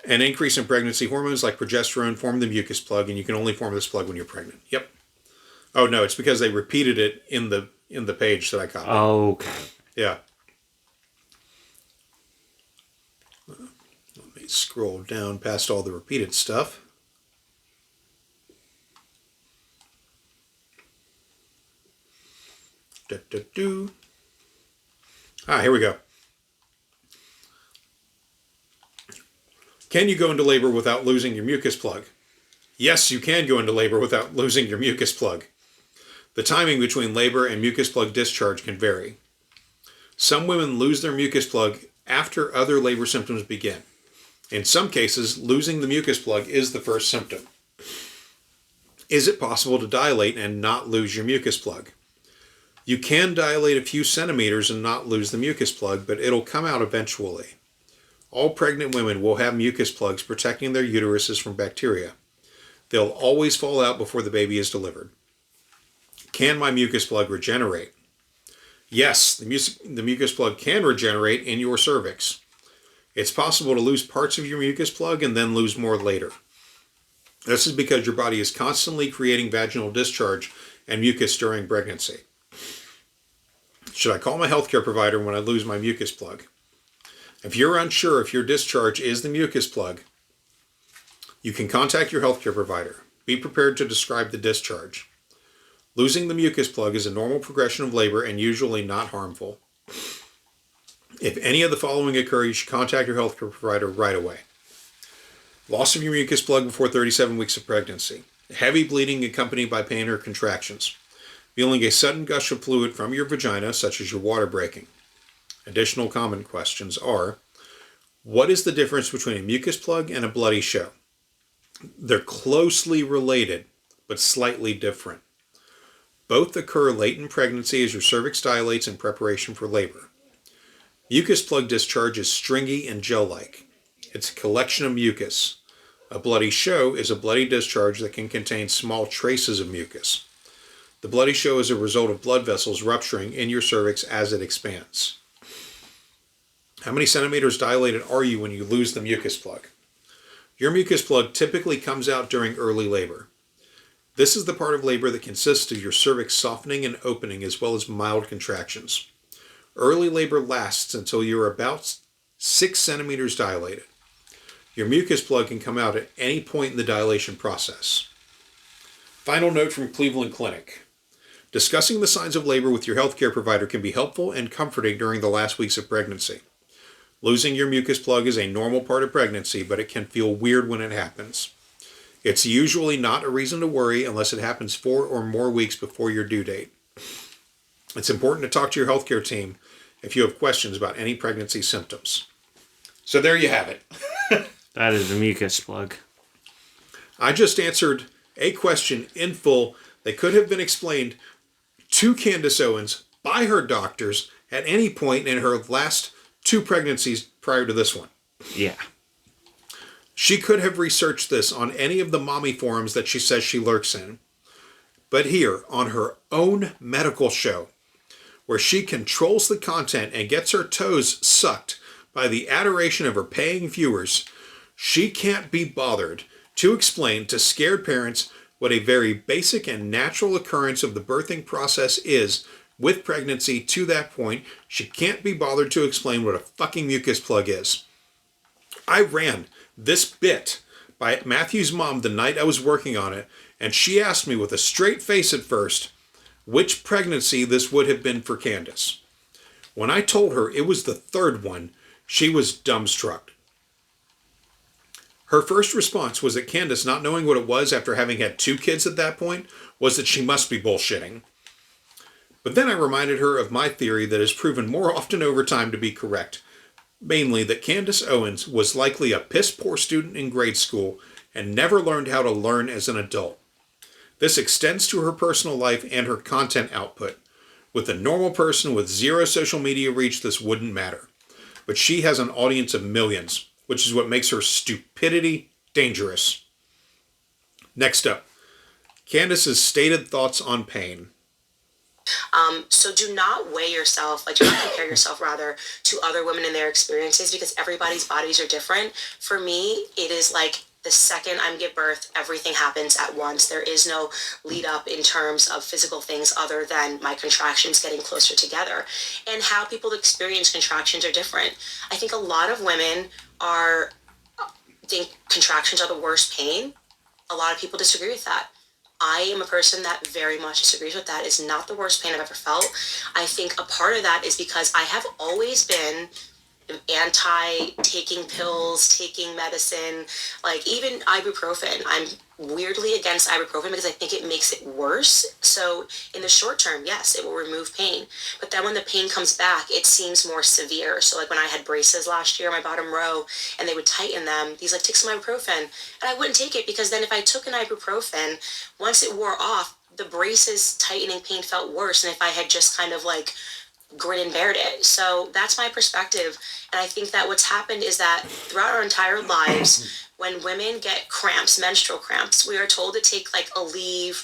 An increase in pregnancy hormones like progesterone form the mucus plug, and you can only form this plug when you're pregnant. Yep. Oh no, it's because they repeated it in the page that I copied. Oh, okay. Yeah. Let me scroll down past all the repeated stuff. Here we go. Can you go into labor without losing your mucus plug? Yes, you can go into labor without losing your mucus plug. The timing between labor and mucus plug discharge can vary. Some women lose their mucus plug after other labor symptoms begin. In some cases, losing the mucus plug is the first symptom. Is it possible to dilate and not lose your mucus plug? You can dilate a few centimeters and not lose the mucus plug, but it'll come out eventually. All pregnant women will have mucus plugs protecting their uteruses from bacteria. They'll always fall out before the baby is delivered. Can my mucus plug regenerate? Yes, the mucus plug can regenerate in your cervix. It's possible to lose parts of your mucus plug and then lose more later. This is because your body is constantly creating vaginal discharge and mucus during pregnancy. Should I call my healthcare provider when I lose my mucus plug? If you're unsure if your discharge is the mucus plug, you can contact your healthcare provider. Be prepared to describe the discharge. Losing the mucus plug is a normal progression of labor and usually not harmful. If any of the following occur, you should contact your healthcare provider right away. Loss of your mucus plug before 37 weeks of pregnancy. Heavy bleeding accompanied by pain or contractions. Feeling a sudden gush of fluid from your vagina, such as your water breaking. Additional common questions are, what is the difference between a mucus plug and a bloody show? They're closely related, but slightly different. Both occur late in pregnancy as your cervix dilates in preparation for labor. Mucus plug discharge is stringy and gel-like. It's a collection of mucus. A bloody show is a bloody discharge that can contain small traces of mucus. The bloody show is a result of blood vessels rupturing in your cervix as it expands. How many centimeters dilated are you when you lose the mucus plug? Your mucus plug typically comes out during early labor. This is the part of labor that consists of your cervix softening and opening as well as mild contractions. Early labor lasts until you're about 6 centimeters dilated. Your mucus plug can come out at any point in the dilation process. Final note from Cleveland Clinic. Discussing the signs of labor with your healthcare provider can be helpful and comforting during the last weeks of pregnancy. Losing your mucus plug is a normal part of pregnancy, but it can feel weird when it happens. It's usually not a reason to worry unless it happens 4 or more weeks before your due date. It's important to talk to your healthcare team if you have questions about any pregnancy symptoms. So there you have it. That is a mucus plug. I just answered a question in full that could have been explained to Candace Owens by her doctors at any point in her last 2 pregnancies prior to this one. Yeah. She could have researched this on any of the mommy forums that she says she lurks in. But here, on her own medical show, where she controls the content and gets her toes sucked by the adoration of her paying viewers, she can't be bothered to explain to scared parents what a very basic and natural occurrence of the birthing process is with pregnancy to that point. She can't be bothered to explain what a fucking mucus plug is. I ran this bit by Matthew's mom the night I was working on it, and she asked me with a straight face at first which pregnancy this would have been for Candace. When I told her it was the 3rd one, she was dumbstruck. Her first response was that Candace, not knowing what it was after having had 2 kids at that point, was that she must be bullshitting. But then I reminded her of my theory that has proven more often over time to be correct. Mainly that Candace Owens was likely a piss-poor student in grade school and never learned how to learn as an adult. This extends to her personal life and her content output. With a normal person with 0 social media reach, this wouldn't matter. But she has an audience of millions, which is what makes her stupidity dangerous. Next up, Candace's stated thoughts on pain. So do not weigh yourself, do not compare yourself rather to other women and their experiences, because everybody's bodies are different. For me, it is like the second I give birth, everything happens at once. There is no lead up in terms of physical things other than my contractions getting closer together. And how people experience contractions are different. I think a lot of women think contractions are the worst pain. A lot of people disagree with that. I am a person that very much disagrees with that. It's not the worst pain I've ever felt. I think a part of that is because I have always been anti-taking pills, taking medicine, even ibuprofen. I'm weirdly against ibuprofen because I think it makes it worse. So in the short term, yes, it will remove pain. But then when the pain comes back, it seems more severe. So when I had braces last year, my bottom row, and they would tighten them, he's like, take some ibuprofen. And I wouldn't take it because then if I took an ibuprofen, once it wore off, the braces tightening pain felt worse than if I had just kind of grin and bared it. So that's my perspective. And I think that what's happened is that throughout our entire lives, when women get cramps, menstrual cramps, we are told to take Aleve,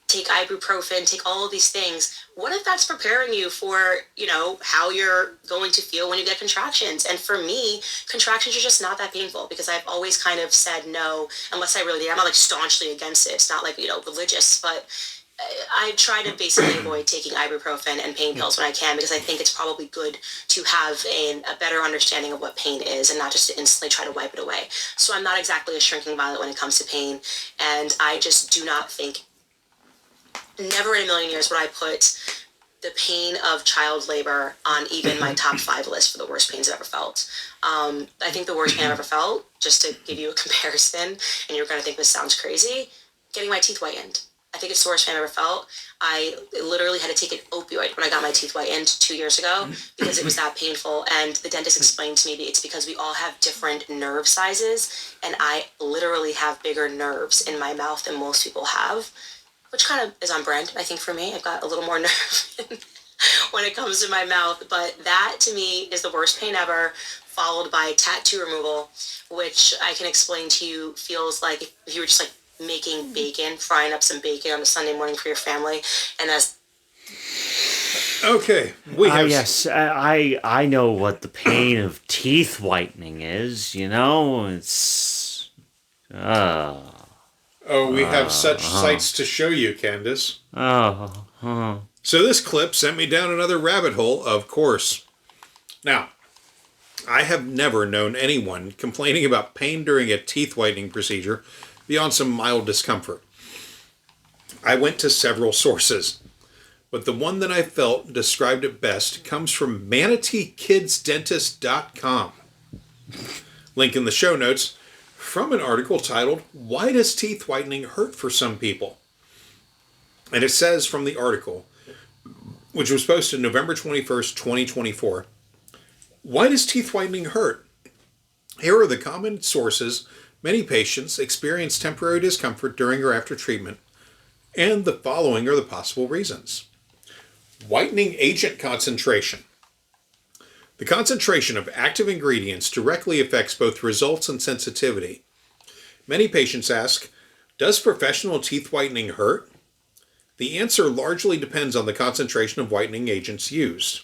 take ibuprofen, take all of these things. What if that's preparing you for, how you're going to feel when you get contractions? And for me, contractions are just not that painful because I've always kind of said no, unless I really did. I'm not staunchly against it. It's not religious, but I try to basically avoid taking ibuprofen and pain pills when I can because I think it's probably good to have a better understanding of what pain is and not just to instantly try to wipe it away. So I'm not exactly a shrinking violet when it comes to pain, and I just do not think, never in a million years would I put the pain of child labor on even my top 5 list for the worst pains I've ever felt. I think the worst pain I've ever felt, just to give you a comparison, and you're going to think this sounds crazy, getting my teeth whitened. I think it's the worst pain I've ever felt. I literally had to take an opioid when I got my teeth whitened 2 years ago because it was that painful. And the dentist explained to me that it's because we all have different nerve sizes, and I literally have bigger nerves in my mouth than most people have, which kind of is on brand, I think, for me. I've got a little more nerve when it comes to my mouth. But that, to me, is the worst pain ever, followed by tattoo removal, which I can explain to you feels like if you were just making bacon, frying up some bacon on a Sunday morning for your family, and as Okay, we have... Yes, I know what the pain of teeth whitening is, you know? It's... Oh, we have such sights to show you, Candace. So this clip sent me down another rabbit hole, of course. Now, I have never known anyone complaining about pain during a teeth whitening procedure beyond some mild discomfort. I went to several sources, but the one that I felt described it best comes from manateekidsdentist.com. Link in the show notes from an article titled, "Why Does Teeth Whitening Hurt for Some People?" And it says from the article, which was posted November 21st, 2024, why does teeth whitening hurt? Here are the common sources many patients experience temporary discomfort during or after treatment, and the following are the possible reasons. Whitening agent concentration. The concentration of active ingredients directly affects both results and sensitivity. Many patients ask, does professional teeth whitening hurt? The answer largely depends on the concentration of whitening agents used.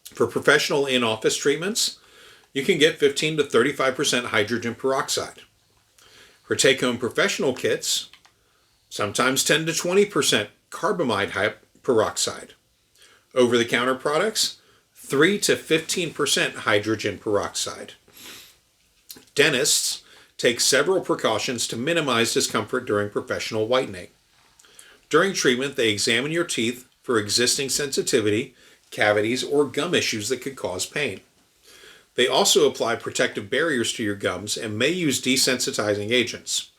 For professional in-office treatments, you can get 15 to 35% hydrogen peroxide. For take-home professional kits, sometimes 10 to 20% carbamide peroxide. Over-the-counter products, 3 to 15% hydrogen peroxide. Dentists take several precautions to minimize discomfort during professional whitening. During treatment, they examine your teeth for existing sensitivity, cavities, or gum issues that could cause pain. They also apply protective barriers to your gums and may use desensitizing agents.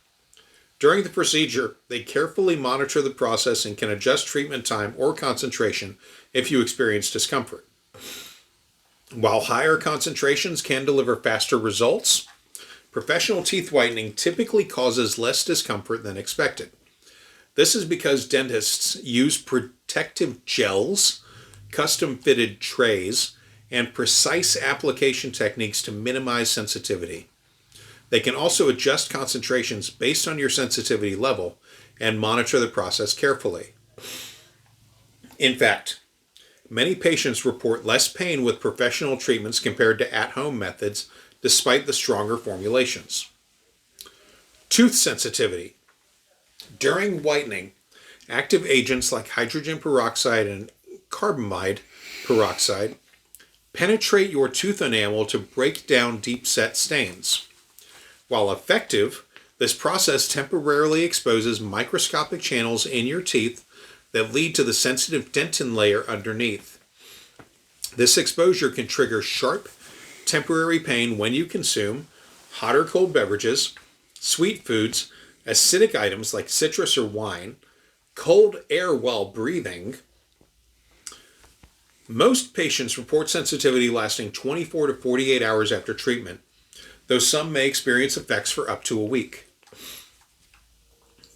During the procedure, they carefully monitor the process and can adjust treatment time or concentration if you experience discomfort. While higher concentrations can deliver faster results, professional teeth whitening typically causes less discomfort than expected. This is because dentists use protective gels, custom-fitted trays, and precise application techniques to minimize sensitivity. They can also adjust concentrations based on your sensitivity level and monitor the process carefully. In fact, many patients report less pain with professional treatments compared to at-home methods, despite the stronger formulations. Tooth sensitivity. During whitening, active agents like hydrogen peroxide and carbamide peroxide penetrate your tooth enamel to break down deep-set stains. While effective, this process temporarily exposes microscopic channels in your teeth that lead to the sensitive dentin layer underneath. This exposure can trigger sharp, temporary pain when you consume hot or cold beverages, sweet foods, acidic items like citrus or wine, cold air while breathing. Most patients report sensitivity lasting 24 to 48 hours after treatment, though some may experience effects for up to a week.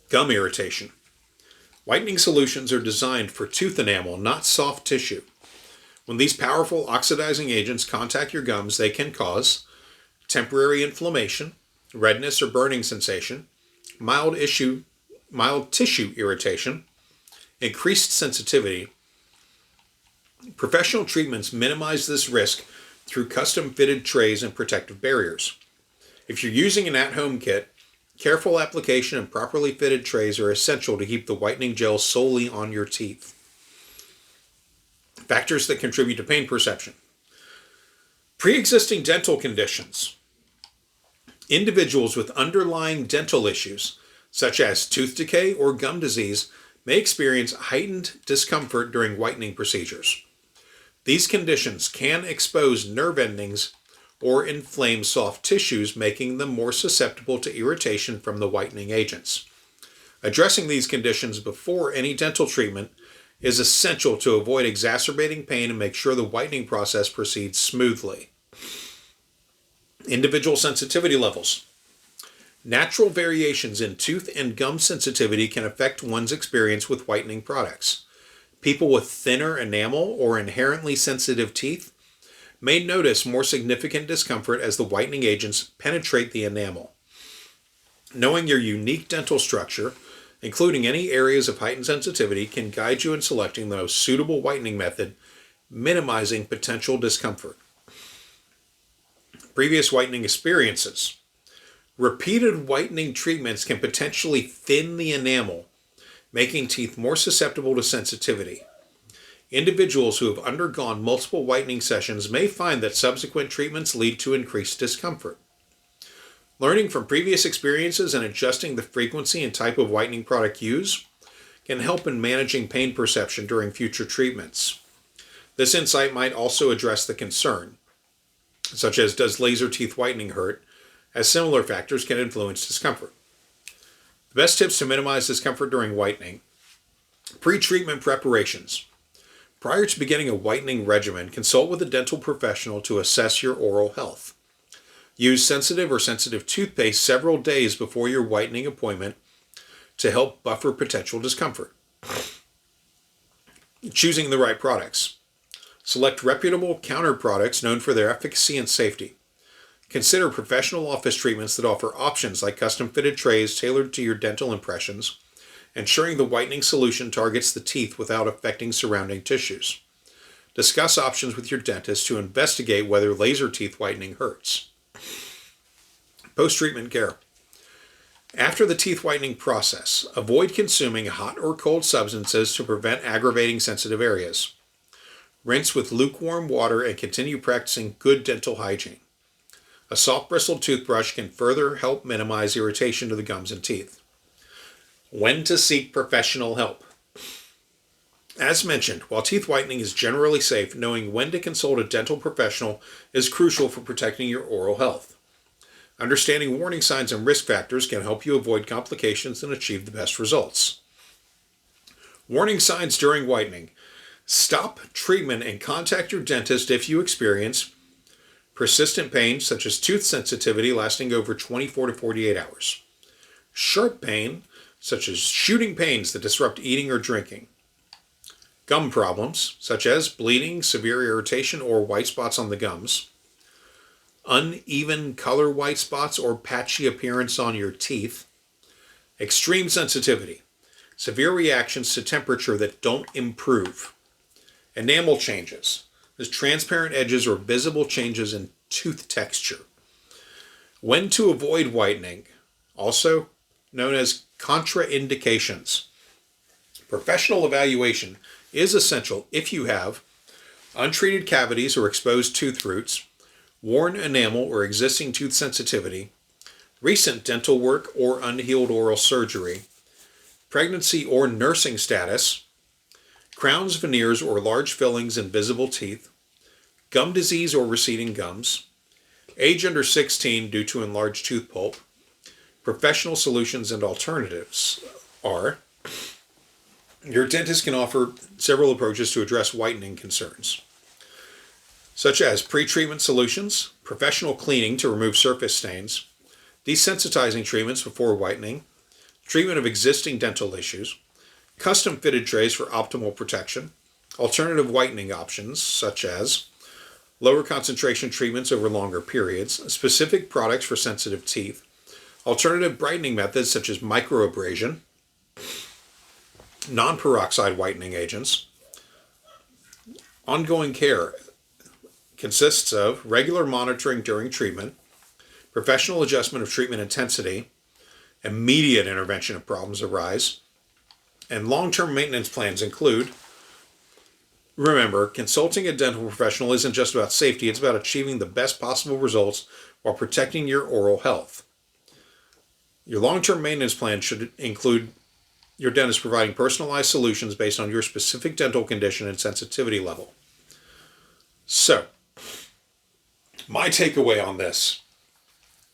Gum irritation. Whitening solutions are designed for tooth enamel, not soft tissue. When these powerful oxidizing agents contact your gums, they can cause temporary inflammation, redness or burning sensation, mild tissue irritation, increased sensitivity. Professional treatments minimize this risk through custom-fitted trays and protective barriers. If you're using an at-home kit, careful application and properly fitted trays are essential to keep the whitening gel solely on your teeth. Factors that contribute to pain perception. Pre-existing dental conditions. Individuals with underlying dental issues, such as tooth decay or gum disease, may experience heightened discomfort during whitening procedures. These conditions can expose nerve endings or inflame soft tissues, making them more susceptible to irritation from the whitening agents. Addressing these conditions before any dental treatment is essential to avoid exacerbating pain and make sure the whitening process proceeds smoothly. Individual sensitivity levels. Natural variations in tooth and gum sensitivity can affect one's experience with whitening products. People with thinner enamel or inherently sensitive teeth may notice more significant discomfort as the whitening agents penetrate the enamel. Knowing your unique dental structure including any areas of heightened sensitivity, can guide you in selecting the most suitable whitening method, minimizing potential discomfort. Previous whitening experiences. Repeated whitening treatments can potentially thin the enamel, making teeth more susceptible to sensitivity. Individuals who have undergone multiple whitening sessions may find that subsequent treatments lead to increased discomfort. Learning from previous experiences and adjusting the frequency and type of whitening product used can help in managing pain perception during future treatments. This insight might also address the concern, such as does laser teeth whitening hurt, as similar factors can influence discomfort. The best tips to minimize discomfort during whitening. Pre-treatment preparations. Prior to beginning a whitening regimen, consult with a dental professional to assess your oral health. Use sensitive or sensitive toothpaste several days before your whitening appointment to help buffer potential discomfort. Choosing the right products. Select reputable counter products known for their efficacy and safety. Consider professional office treatments that offer options like custom-fitted trays tailored to your dental impressions, ensuring the whitening solution targets the teeth without affecting surrounding tissues. Discuss options with your dentist to investigate whether laser teeth whitening hurts. Post-treatment care. After the teeth whitening process, avoid consuming hot or cold substances to prevent aggravating sensitive areas. Rinse with lukewarm water and continue practicing good dental hygiene. A soft bristled toothbrush can further help minimize irritation to the gums and teeth. When to seek professional help. As mentioned, while teeth whitening is generally safe, knowing when to consult a dental professional is crucial for protecting your oral health. Understanding warning signs and risk factors can help you avoid complications and achieve the best results. Warning signs during whitening. Stop treatment and contact your dentist if you experience persistent pain, such as tooth sensitivity lasting over 24 to 48 hours. Sharp pain, such as shooting pains that disrupt eating or drinking. Gum problems, such as bleeding, severe irritation, or white spots on the gums. Uneven color white spots or patchy appearance on your teeth. Extreme sensitivity, severe reactions to temperature that don't improve. Enamel changes, as transparent edges or visible changes in tooth texture. When to avoid whitening, also known as contraindications. Professional evaluation is essential if you have untreated cavities or exposed tooth roots, worn enamel or existing tooth sensitivity, recent dental work or unhealed oral surgery, pregnancy or nursing status, crowns, veneers, or large fillings in visible teeth, gum disease or receding gums, age under 16 due to enlarged tooth pulp. Professional solutions and alternatives are: your dentist can offer several approaches to address whitening concerns, such as pre-treatment solutions, professional cleaning to remove surface stains, desensitizing treatments before whitening, treatment of existing dental issues, custom-fitted trays for optimal protection, alternative whitening options such as lower concentration treatments over longer periods, specific products for sensitive teeth, alternative brightening methods such as microabrasion, non-peroxide whitening agents. Ongoing care consists of regular monitoring during treatment, professional adjustment of treatment intensity, immediate intervention if problems arise, and long-term maintenance plans include: remember, consulting a dental professional isn't just about safety, it's about achieving the best possible results while protecting your oral health. Your long-term maintenance plan should include your dentist providing personalized solutions based on your specific dental condition and sensitivity level. So, my takeaway on this,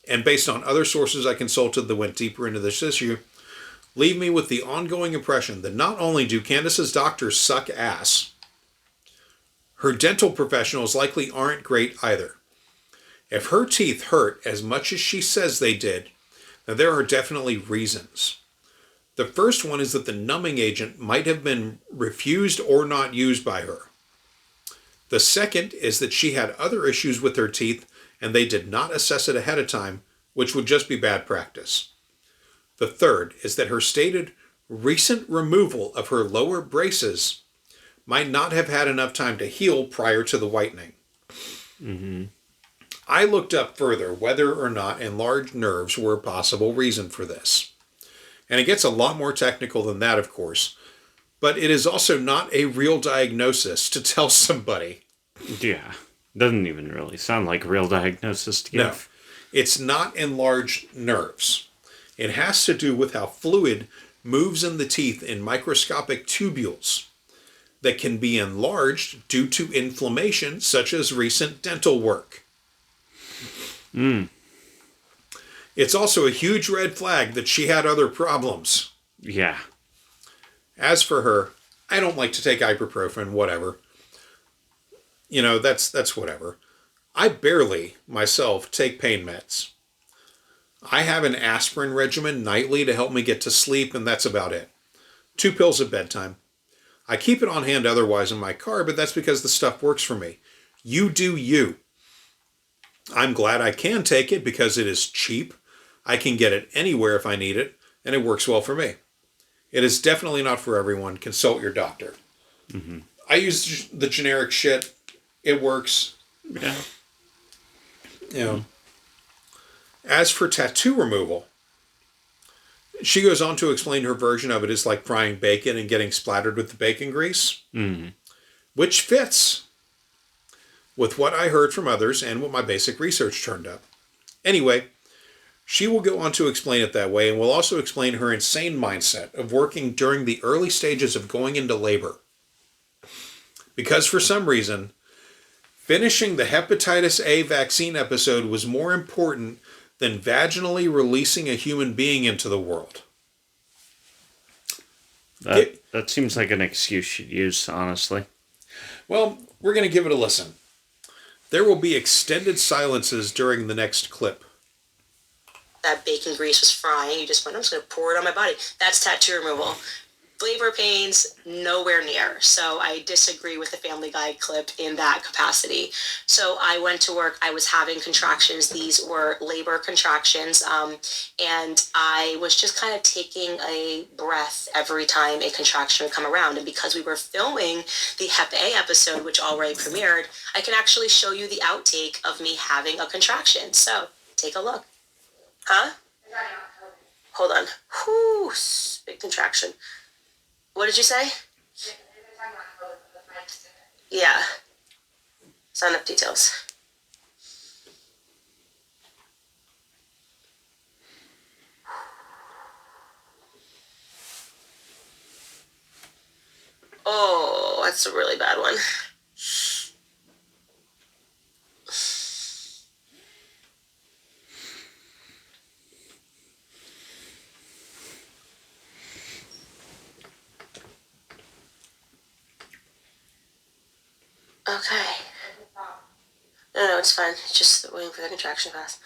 and based on other sources I consulted that went deeper into this issue, leave me with the ongoing impression that not only do Candace's doctors suck ass, her dental professionals likely aren't great either. If her teeth hurt as much as she says they did, then there are definitely reasons. The first one is that the numbing agent might have been refused or not used by her. The second is that she had other issues with her teeth and they did not assess it ahead of time, which would just be bad practice. The third is that her stated recent removal of her lower braces might not have had enough time to heal prior to the whitening. I looked up further whether or not enlarged nerves were a possible reason for this. And it gets a lot more technical than that, of course. But it is also not a real diagnosis to tell somebody. Yeah. Doesn't even really sound like a real diagnosis to give. No. It's not enlarged nerves. It has to do with how fluid moves in the teeth in microscopic tubules that can be enlarged due to inflammation, such as recent dental work. It's also a huge red flag that she had other problems. Yeah. As for her, I don't like to take ibuprofen, whatever. You know, that's whatever. I barely, myself, take pain meds. I have an aspirin regimen nightly to help me get to sleep, and that's about it. 2 pills at bedtime. I keep it on hand otherwise in my car, but that's because the stuff works for me. You do you. I'm glad I can take it because it is cheap. I can get it anywhere if I need it, and it works well for me. It is definitely not for everyone. Consult your doctor. I use the generic shit. It works. Yeah. You know. As for tattoo removal, she goes on to explain her version of it is like frying bacon and getting splattered with the bacon grease, which fits with what I heard from others and what my basic research turned up. Anyway, she will go on to explain it that way, and will also explain her insane mindset of working during the early stages of going into labor. Because for some reason, finishing the hepatitis A vaccine episode was more important than vaginally releasing a human being into the world. That seems like an excuse she'd use, honestly. Well, we're going to give it a listen. There will be extended silences during the next clip. That bacon grease was frying. You just went, I'm just going to pour it on my body. That's tattoo removal. Labor pains, nowhere near. So I disagree with the Family Guy clip in that capacity. So I went to work. I was having contractions. These were labor contractions. And I was just kind of taking a breath every time a contraction would come around. And because we were filming the Hep A episode, which already premiered, I can actually show you the outtake of me having a contraction. So take a look. Huh? Hold on. Whew, big contraction. What did you say? Yeah. It's not enough details. Oh, that's a really bad one. Okay. No, it's fine. It's just waiting for the contraction pass.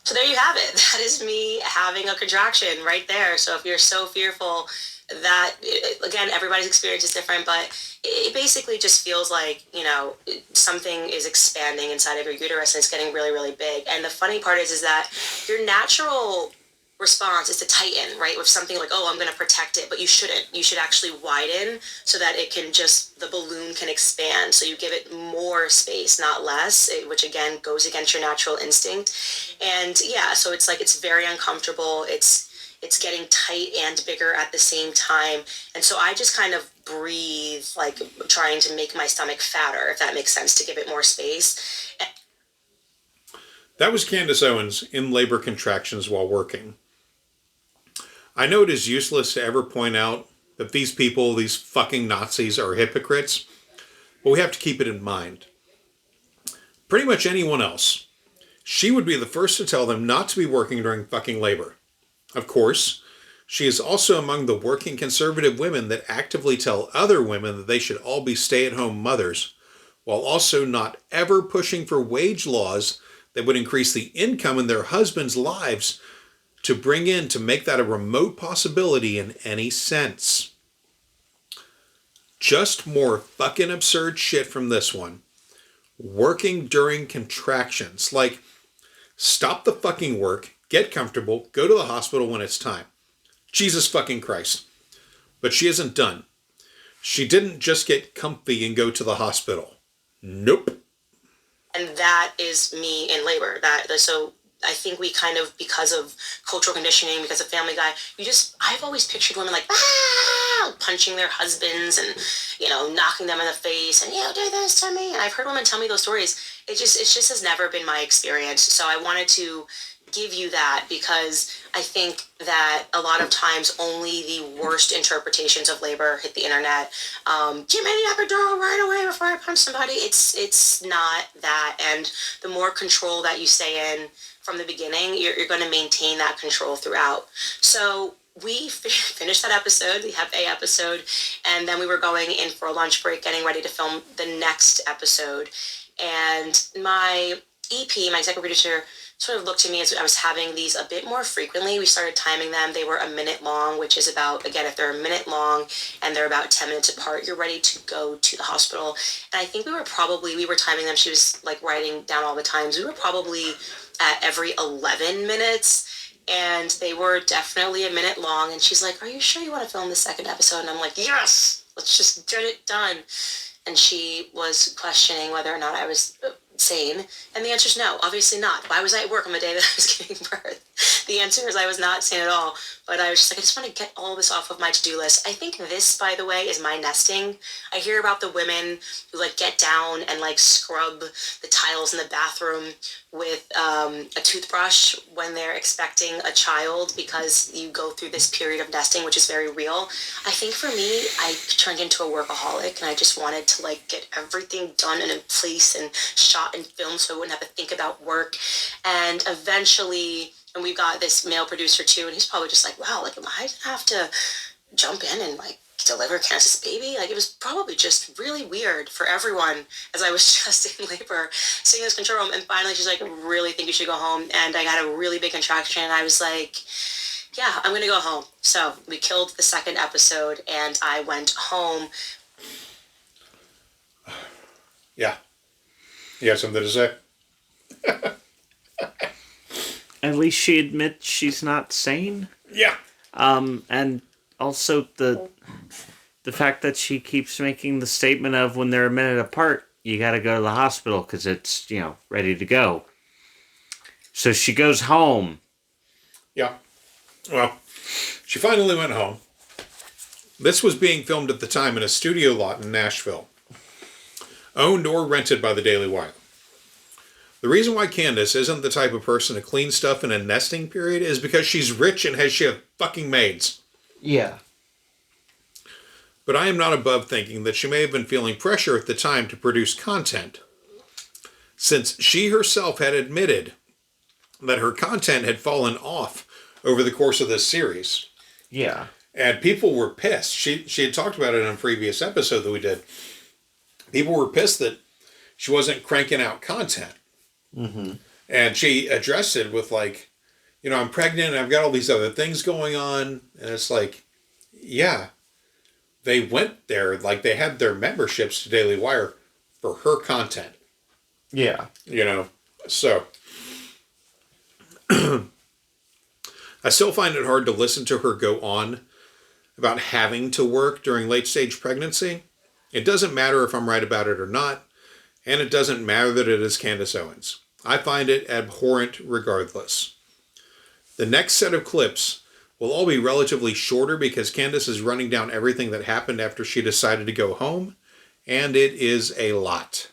So there you have it. That is me having a contraction right there. So if you're so fearful that, again, everybody's experience is different, but it basically just feels like, you know, something is expanding inside of your uterus and it's getting really, really big. And the funny part is that your natural response is to tighten, right? With something like, oh, I'm going to protect it, but you shouldn't. You should actually widen so that it can just, the balloon can expand. So you give it more space, not less, which again goes against your natural instinct. And yeah, so it's like, it's very uncomfortable. It's getting tight and bigger at the same time. And so I just kind of breathe, like trying to make my stomach fatter, if that makes sense, to give it more space. That was Candace Owens in labor contractions while working. I know it is useless to ever point out that these people, these fucking Nazis, are hypocrites, but we have to keep it in mind. Pretty much anyone else, she would be the first to tell them not to be working during fucking labor. Of course, she is also among the working conservative women that actively tell other women that they should all be stay-at-home mothers, while also not ever pushing for wage laws that would increase the income in their husbands' lives to bring in to make that a remote possibility in any sense. Just more fucking absurd shit from this one. Working during contractions. Like, stop the fucking work, get comfortable, go to the hospital when it's time. Jesus fucking Christ. But she isn't done. She didn't just get comfy and go to the hospital. Nope. And that is me in labor. So I think we kind of, because of cultural conditioning, because of Family Guy, I've always pictured women like, punching their husbands and, knocking them in the face and, do this to me. And I've heard women tell me those stories. It just has never been my experience. So I wanted to give you that because I think that a lot of times only the worst interpretations of labor hit the internet. Give me the epidural right away before I punch somebody. It's not that. And the more control that you stay in from the beginning, you're going to maintain that control throughout. So we finished that episode. We have a episode, and then we were going in for a lunch break, getting ready to film the next episode. And my EP, my executive producer, sort of looked at me as I was having these a bit more frequently. We started timing them. They were a minute long, which is about, again, if they're a minute long and they're about 10 minutes apart, you're ready to go to the hospital. And I think we were timing them. She was like writing down all the times. We were probably at every 11 minutes, and they were definitely a minute long. And she's like, are you sure you want to film the second episode? And I'm like, yes, let's just get it done. And she was questioning whether or not I was sane, and the answer is no, obviously not. Why was I at work on the day that I was giving birth? The answer is I was not sane at all, but I was just like, I just want to get all this off of my to-do list. I think this, by the way, is my nesting. I hear about the women who like get down and like scrub the tiles in the bathroom with a toothbrush when they're expecting a child because you go through this period of nesting, which is very real. I think for me, I turned into a workaholic, and I just wanted to like get everything done and in place and shot and filmed so I wouldn't have to think about work. And eventually, and we've got this male producer too, and he's probably just like, wow, like, am I gonna have to jump in and like deliver Candace's baby? Like, it was probably just really weird for everyone as I was just in labor, sitting in this control room. And finally she's like, I really think you should go home. And I got a really big contraction, and I was like, yeah, I'm gonna go home. So we killed the second episode, and I went home. Yeah. You have something to say? At least she admits she's not sane. Yeah. And also the fact that she keeps making the statement of when they're a minute apart, you got to go to the hospital because it's, ready to go. So she goes home. Yeah. Well, she finally went home. This was being filmed at the time in a studio lot in Nashville, owned or rented by the Daily Wire. The reason why Candace isn't the type of person to clean stuff in a nesting period is because she's rich and she has fucking maids. Yeah. But I am not above thinking that she may have been feeling pressure at the time to produce content, since she herself had admitted that her content had fallen off over the course of this series. Yeah. And people were pissed. She had talked about it in a previous episode that we did. People were pissed that she wasn't cranking out content. Mm-hmm. And she addressed it with like, I'm pregnant and I've got all these other things going on. And it's like, yeah, they went there, like they had their memberships to Daily Wire for her content. Yeah. So I still find it hard to listen to her go on about having to work during late stage pregnancy. It doesn't matter if I'm right about it or not. And it doesn't matter that it is Candace Owens. I find it abhorrent regardless. The next set of clips will all be relatively shorter because Candace is running down everything that happened after she decided to go home, and it is a lot.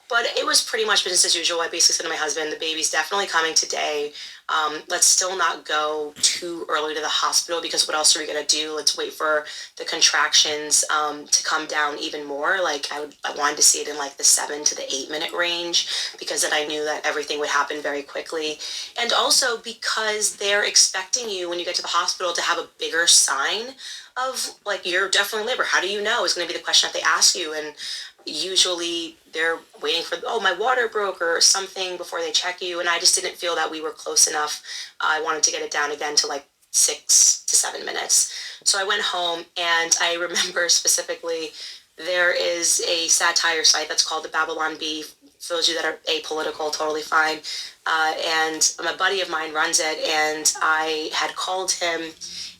But it was pretty much business as usual. I basically said to my husband, the baby's definitely coming today. Let's still not go too early to the hospital because what else are we going to do? Let's wait for the contractions to come down even more. Like I wanted to see it in like the 7 to the 8 minute range because then I knew that everything would happen very quickly. And also because they're expecting you when you get to the hospital to have a bigger sign of like, you're definitely in labor. How do you know is going to be the question that they ask you. And usually they're waiting for, my water broke or something before they check you. And I just didn't feel that we were close enough. I wanted to get it down again to like 6 to 7 minutes. So I went home, and I remember specifically there is a satire site that's called the Babylon Bee For those of you that are apolitical, totally fine. And a buddy of mine runs it, and I had called him.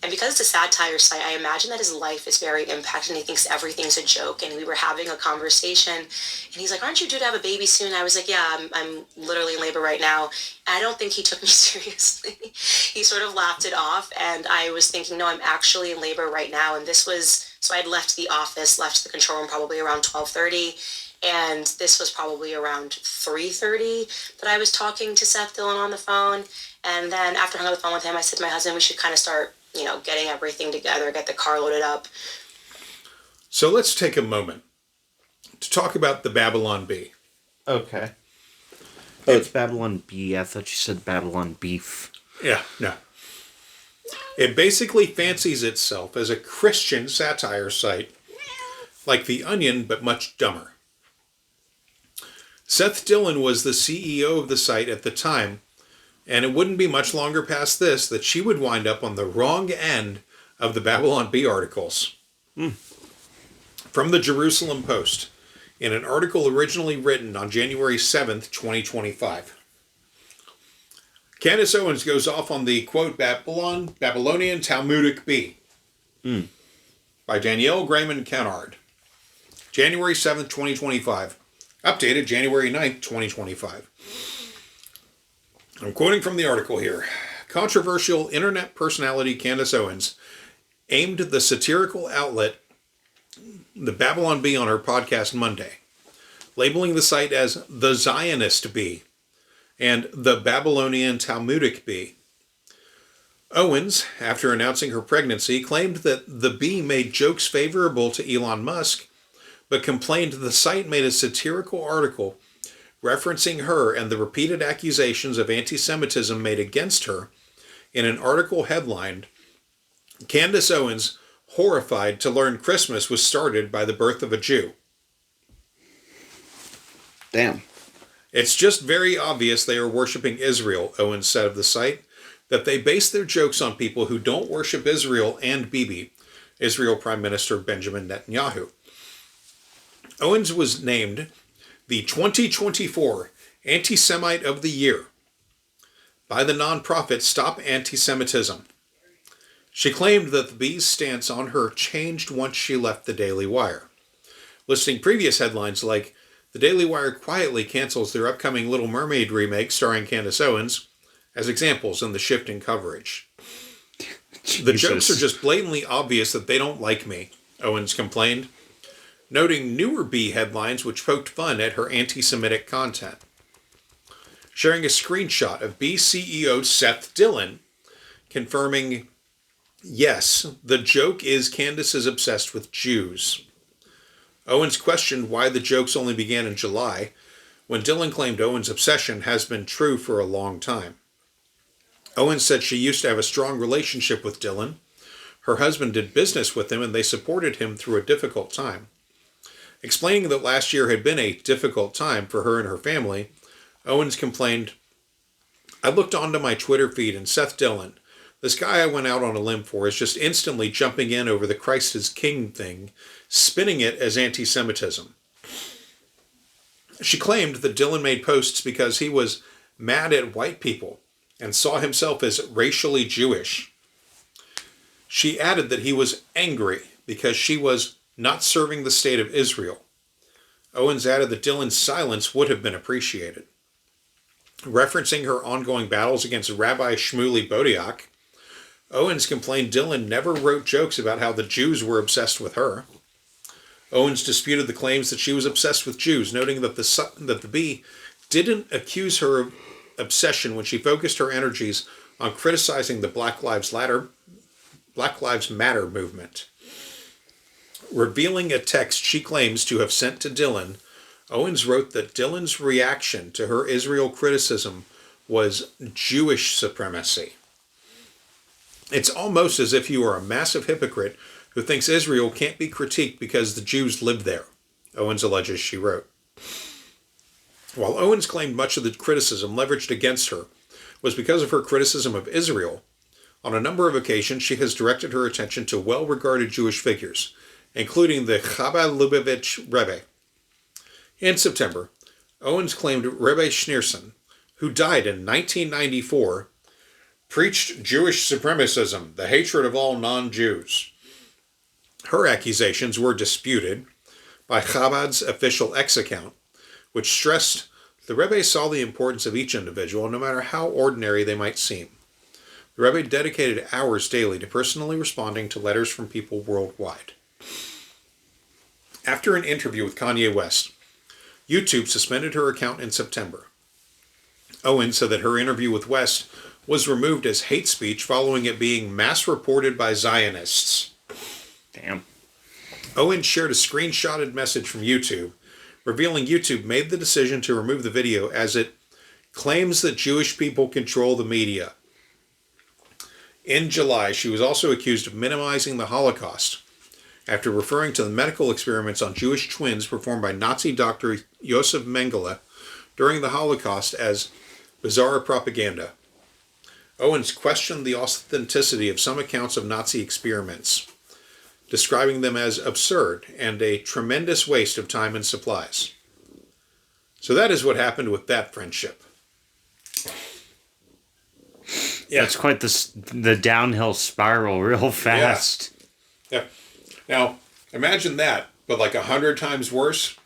And because it's a satire site, I imagine that his life is very impacted, and he thinks everything's a joke. And we were having a conversation, and he's like, "Aren't you due to have a baby soon?" I was like, "Yeah, I'm literally in labor right now." And I don't think he took me seriously. He sort of laughed it off, and I was thinking, no, I'm actually in labor right now. And this was, so I had left the office, left the control room probably around 12:30. And this was probably around 3:30 that I was talking to Seth Dillon on the phone. And then after I hung up the phone with him, I said to my husband, we should kind of start, getting everything together, get the car loaded up. So let's take a moment to talk about the Babylon Bee. Okay. Oh, it's Babylon Bee. I thought you said Babylon Beef. Yeah, no. It basically fancies itself as a Christian satire site, like The Onion, but much dumber. Seth Dillon was the CEO of the site at the time, and it wouldn't be much longer past this that she would wind up on the wrong end of the Babylon Bee articles. From the Jerusalem Post, in an article originally written on January 7th, 2025. Candace Owens goes off on the, quote, Babylonian Talmudic Bee by Danielle Grayman Kennard. January 7th, 2025. Updated January 9th, 2025. I'm quoting from the article here. Controversial internet personality Candace Owens aimed the satirical outlet the Babylon Bee on her podcast Monday, labeling the site as the Zionist Bee and the Babylonian Talmudic Bee. Owens, after announcing her pregnancy, claimed that the bee made jokes favorable to Elon Musk, but complained the site made a satirical article referencing her and the repeated accusations of anti-Semitism made against her in an article headlined, Candace Owens horrified to learn Christmas was started by the birth of a Jew. Damn. It's just very obvious they are worshiping Israel, Owens said of the site, that they base their jokes on people who don't worship Israel and Bibi, Israel Prime Minister Benjamin Netanyahu. Owens was named the 2024 Anti-Semite of the Year by the nonprofit Stop Anti-Semitism. She claimed that the Bee's stance on her changed once she left the Daily Wire, listing previous headlines like, the Daily Wire quietly cancels their upcoming Little Mermaid remake starring Candace Owens as examples in the shift in coverage. The jokes are just blatantly obvious that they don't like me, Owens complained, noting newer Bee headlines which poked fun at her anti-Semitic content. Sharing a screenshot of Bee CEO Seth Dillon confirming, yes, the joke is Candace is obsessed with Jews. Owens questioned why the jokes only began in July, when Dillon claimed Owens' obsession has been true for a long time. Owens said she used to have a strong relationship with Dillon. Her husband did business with him and they supported him through a difficult time. Explaining that last year had been a difficult time for her and her family, Owens complained, I looked onto my Twitter feed and Seth Dillon, this guy I went out on a limb for, is just instantly jumping in over the Christ is King thing, spinning it as anti-Semitism. She claimed that Dillon made posts because he was mad at white people and saw himself as racially Jewish. She added that he was angry because she was not serving the state of Israel. Owens added that Dillon's silence would have been appreciated. Referencing her ongoing battles against Rabbi Shmuley Bodiak, Owens complained Dillon never wrote jokes about how the Jews were obsessed with her. Owens disputed the claims that she was obsessed with Jews, noting that the Bee didn't accuse her of obsession when she focused her energies on criticizing the Black Lives Matter movement. Revealing a text she claims to have sent to Dillon, Owens wrote that Dillon's reaction to her Israel criticism was Jewish supremacy. It's almost as if you are a massive hypocrite who thinks Israel can't be critiqued because the Jews live there, Owens alleges she wrote. While Owens claimed much of the criticism leveraged against her was because of her criticism of Israel, on a number of occasions she has directed her attention to well-regarded Jewish figures, including the Chabad Lubavitch Rebbe. In September, Owens claimed Rebbe Schneerson, who died in 1994, preached Jewish supremacism, the hatred of all non-Jews. Her accusations were disputed by Chabad's official X account, which stressed the Rebbe saw the importance of each individual, no matter how ordinary they might seem. The Rebbe dedicated hours daily to personally responding to letters from people worldwide. After an interview with Kanye West, YouTube suspended her account in September. Owens said that her interview with West was removed as hate speech following it being mass reported by Zionists. Damn. Owens shared a screenshotted message from YouTube, revealing YouTube made the decision to remove the video as it claims that Jewish people control the media. In July, she was also accused of minimizing the Holocaust after referring to the medical experiments on Jewish twins performed by Nazi doctor Yosef Mengele during the Holocaust as bizarre propaganda. Owens questioned the authenticity of some accounts of Nazi experiments, describing them as absurd and a tremendous waste of time and supplies. So that is what happened with that friendship. Yeah. That's quite the downhill spiral real fast. Yeah. Now, imagine that, but like 100 times worse,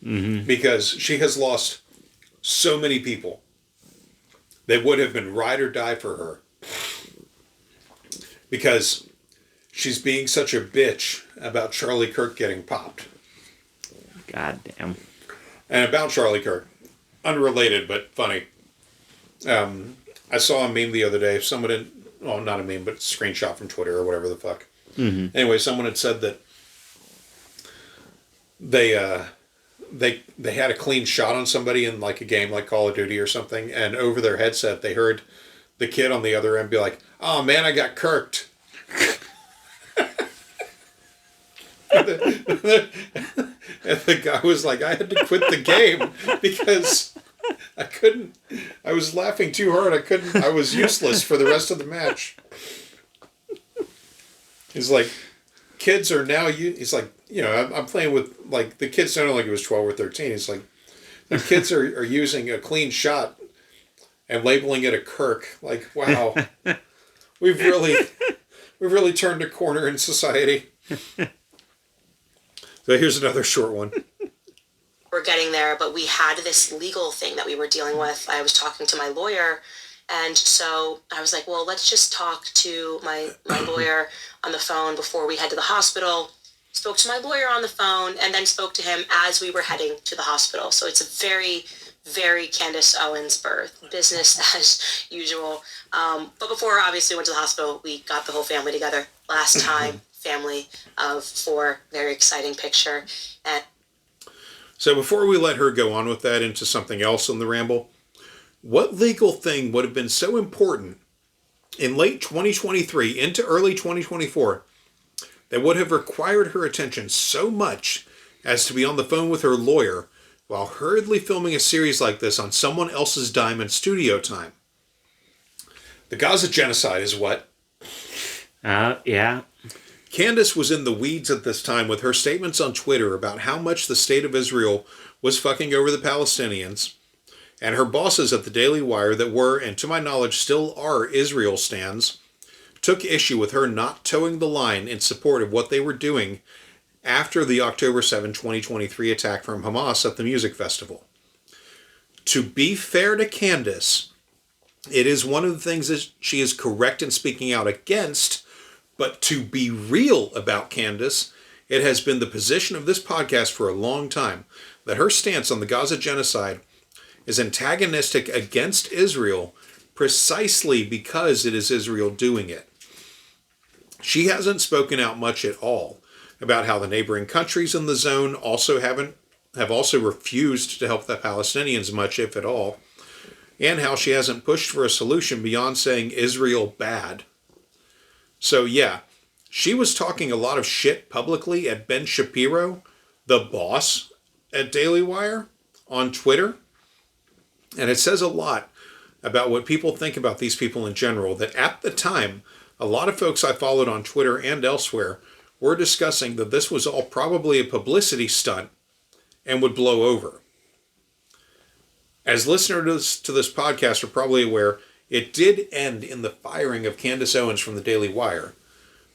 because she has lost so many people that would have been ride or die for her. Because she's being such a bitch about Charlie Kirk getting popped. God damn. And about Charlie Kirk, unrelated but funny. I saw a meme the other day. Someone had, well, not a meme, but a screenshot from Twitter or whatever the fuck. Anyway, someone had said that they had a clean shot on somebody in like a game like Call of Duty or something, and over their headset they heard the kid on the other end be like, "Oh man, I got kirked." And the guy was like, "I had to quit the game because I couldn't. I was laughing too hard. I was useless for the rest of the match." He's like, kids are now. He's like, I'm playing with like the kids sounded like he was 12 or 13. He's like, the kids are using a clean shot and labeling it a Kirk. Like, wow, we've really turned a corner in society. So here's another short one. We're getting there, but we had this legal thing that we were dealing with. I was talking to my lawyer, and so I was like, well, let's just talk to my lawyer on the phone before we head to the hospital. Spoke to my lawyer on the phone, and then spoke to him as we were heading to the hospital. So it's a very, very Candace Owens birth, business as usual. But before obviously went to the hospital, we got the whole family together. Last time, family of 4, very exciting picture. And so before we let her go on with that into something else in the ramble, what legal thing would have been so important in late 2023 into early 2024 that would have required her attention so much as to be on the phone with her lawyer while hurriedly filming a series like this on someone else's dime and studio time? The Gaza genocide is what? Yeah. Candace was in the weeds at this time with her statements on Twitter about how much the state of Israel was fucking over the Palestinians, and her bosses at the Daily Wire that were, and to my knowledge still are, Israel stans, took issue with her not towing the line in support of what they were doing after the October 7, 2023 attack from Hamas at the music festival. To be fair to Candace, it is one of the things that she is correct in speaking out against, but to be real about Candace, it has been the position of this podcast for a long time that her stance on the Gaza genocide is antagonistic against Israel precisely because it is Israel doing it. She hasn't spoken out much at all about how the neighboring countries in the zone have also refused to help the Palestinians much, if at all, and how she hasn't pushed for a solution beyond saying Israel bad. So yeah, she was talking a lot of shit publicly at Ben Shapiro, the boss at Daily Wire, on Twitter. And it says a lot about what people think about these people in general, that at the time, a lot of folks I followed on Twitter and elsewhere were discussing that this was all probably a publicity stunt and would blow over. As listeners to this podcast are probably aware, it did end in the firing of Candace Owens from the Daily Wire.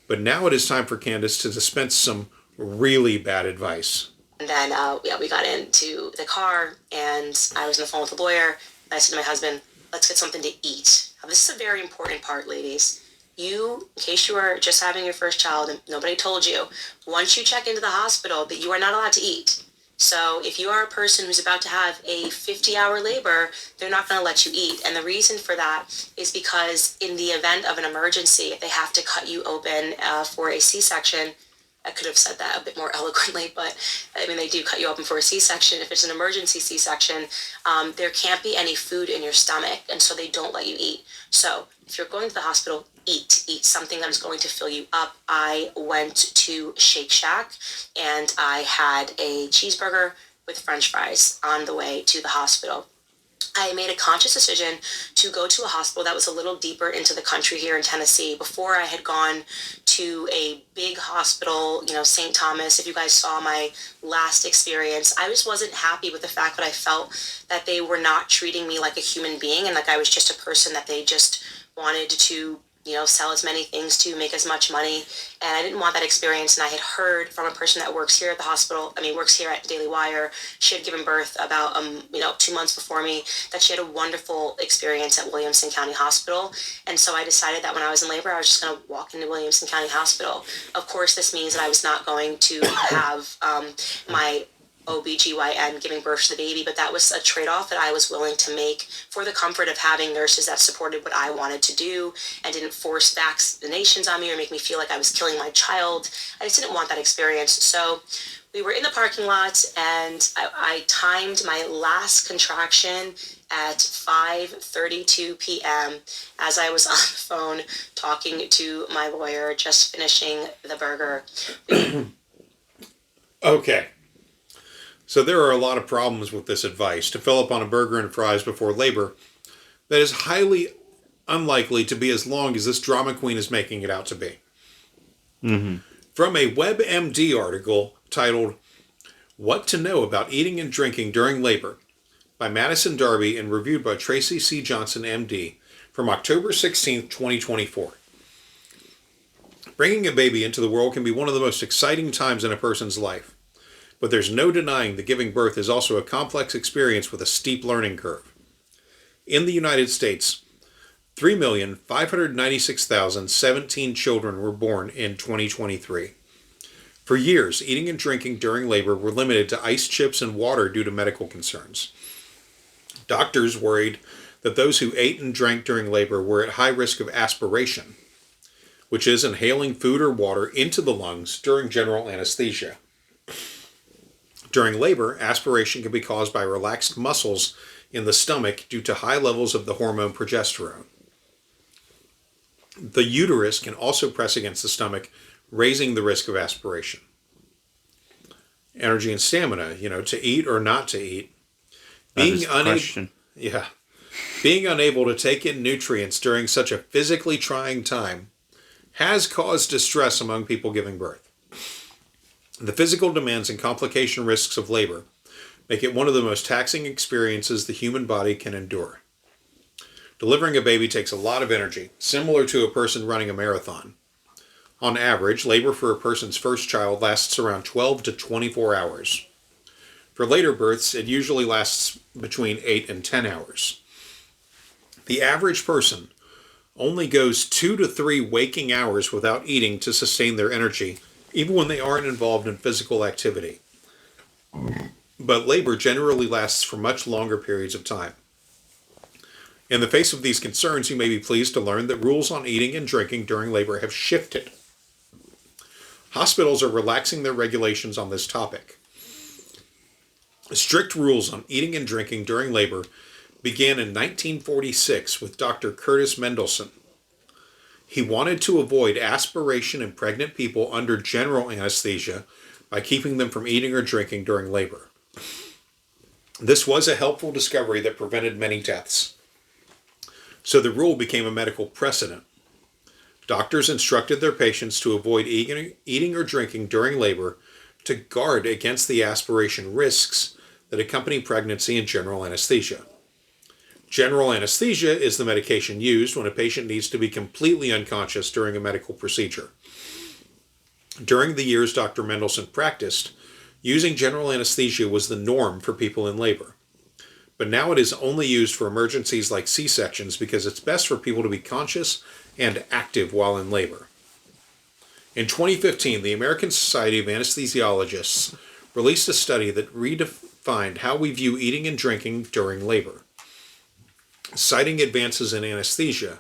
But now it is time for Candace to dispense some really bad advice. And then, we got into the car, and I was on the phone with the lawyer. I said to my husband, let's get something to eat. Now, this is a very important part, ladies. You, in case you are just having your first child and nobody told you, once you check into the hospital, that you are not allowed to eat. So if you are a person who's about to have a 50-hour labor, they're not going to let you eat. And the reason for that is because in the event of an emergency, if they have to cut you open for a C-section, I could have said that a bit more eloquently, but I mean, they do cut you open for a C-section. If it's an emergency C-section, there can't be any food in your stomach, and so they don't let you eat. So if you're going to the hospital, eat something that is going to fill you up. I went to Shake Shack, and I had a cheeseburger with French fries on the way to the hospital. I made a conscious decision to go to a hospital that was a little deeper into the country here in Tennessee. Before, I had gone to a big hospital, St. Thomas. If you guys saw my last experience, I just wasn't happy with the fact that I felt that they were not treating me like a human being and like I was just a person that they just wanted to sell as many things to, make as much money. And I didn't want that experience. And I had heard from a person that works here at the hospital, works here at Daily Wire. She had given birth about, 2 months before me, that she had a wonderful experience at Williamson County Hospital. And so I decided that when I was in labor, I was just going to walk into Williamson County Hospital. Of course, this means that I was not going to have my OBGYN giving birth to the baby, but that was a trade-off that I was willing to make for the comfort of having nurses that supported what I wanted to do and didn't force vaccinations on me or make me feel like I was killing my child. I just didn't want that experience. So we were in the parking lot, and I timed my last contraction at 5:32 p.m. as I was on the phone talking to my lawyer, just finishing the burger. Okay. So there are a lot of problems with this advice. To fill up on a burger and fries before labor, that is highly unlikely to be as long as this drama queen is making it out to be. Mm-hmm. From a WebMD article titled, What to Know About Eating and Drinking During Labor, by Madison Darby and reviewed by Tracy C. Johnson, MD, from October 16, 2024. Bringing a baby into the world can be one of the most exciting times in a person's life. But there's no denying that giving birth is also a complex experience with a steep learning curve. In the United States, 3,596,017 children were born in 2023. For years, eating and drinking during labor were limited to ice chips and water due to medical concerns. Doctors worried that those who ate and drank during labor were at high risk of aspiration, which is inhaling food or water into the lungs during general anesthesia. During labor, aspiration can be caused by relaxed muscles in the stomach due to high levels of the hormone progesterone. The uterus can also press against the stomach, raising the risk of aspiration. Energy and stamina, to eat or not to eat. Being unable to take in nutrients during such a physically trying time has caused distress among people giving birth. The physical demands and complication risks of labor make it one of the most taxing experiences the human body can endure. Delivering a baby takes a lot of energy, similar to a person running a marathon. On average, labor for a person's first child lasts around 12 to 24 hours. For later births, it usually lasts between 8 and 10 hours. The average person only goes 2 to 3 waking hours without eating to sustain their energy, even when they aren't involved in physical activity. But labor generally lasts for much longer periods of time. In the face of these concerns, you may be pleased to learn that rules on eating and drinking during labor have shifted. Hospitals are relaxing their regulations on this topic. Strict rules on eating and drinking during labor began in 1946 with Dr. Curtis Mendelson. He wanted to avoid aspiration in pregnant people under general anesthesia by keeping them from eating or drinking during labor. This was a helpful discovery that prevented many deaths. So the rule became a medical precedent. Doctors instructed their patients to avoid eating or drinking during labor to guard against the aspiration risks that accompany pregnancy and general anesthesia. General anesthesia is the medication used when a patient needs to be completely unconscious during a medical procedure. During the years Dr. Mendelsohn practiced, using general anesthesia was the norm for people in labor. But now it is only used for emergencies like C-sections because it's best for people to be conscious and active while in labor. In 2015, the American Society of Anesthesiologists released a study that redefined how we view eating and drinking during labor. Citing advances in anesthesia,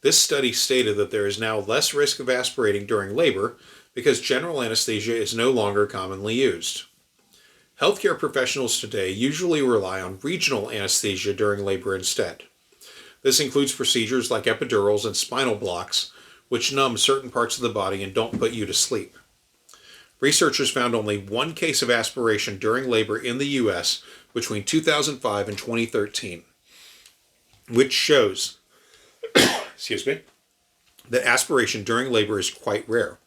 this study stated that there is now less risk of aspirating during labor because general anesthesia is no longer commonly used. Healthcare professionals today usually rely on regional anesthesia during labor instead. This includes procedures like epidurals and spinal blocks, which numb certain parts of the body and don't put you to sleep. Researchers found only one case of aspiration during labor in the U.S. between 2005 and 2013, which shows that aspiration during labor is quite rare.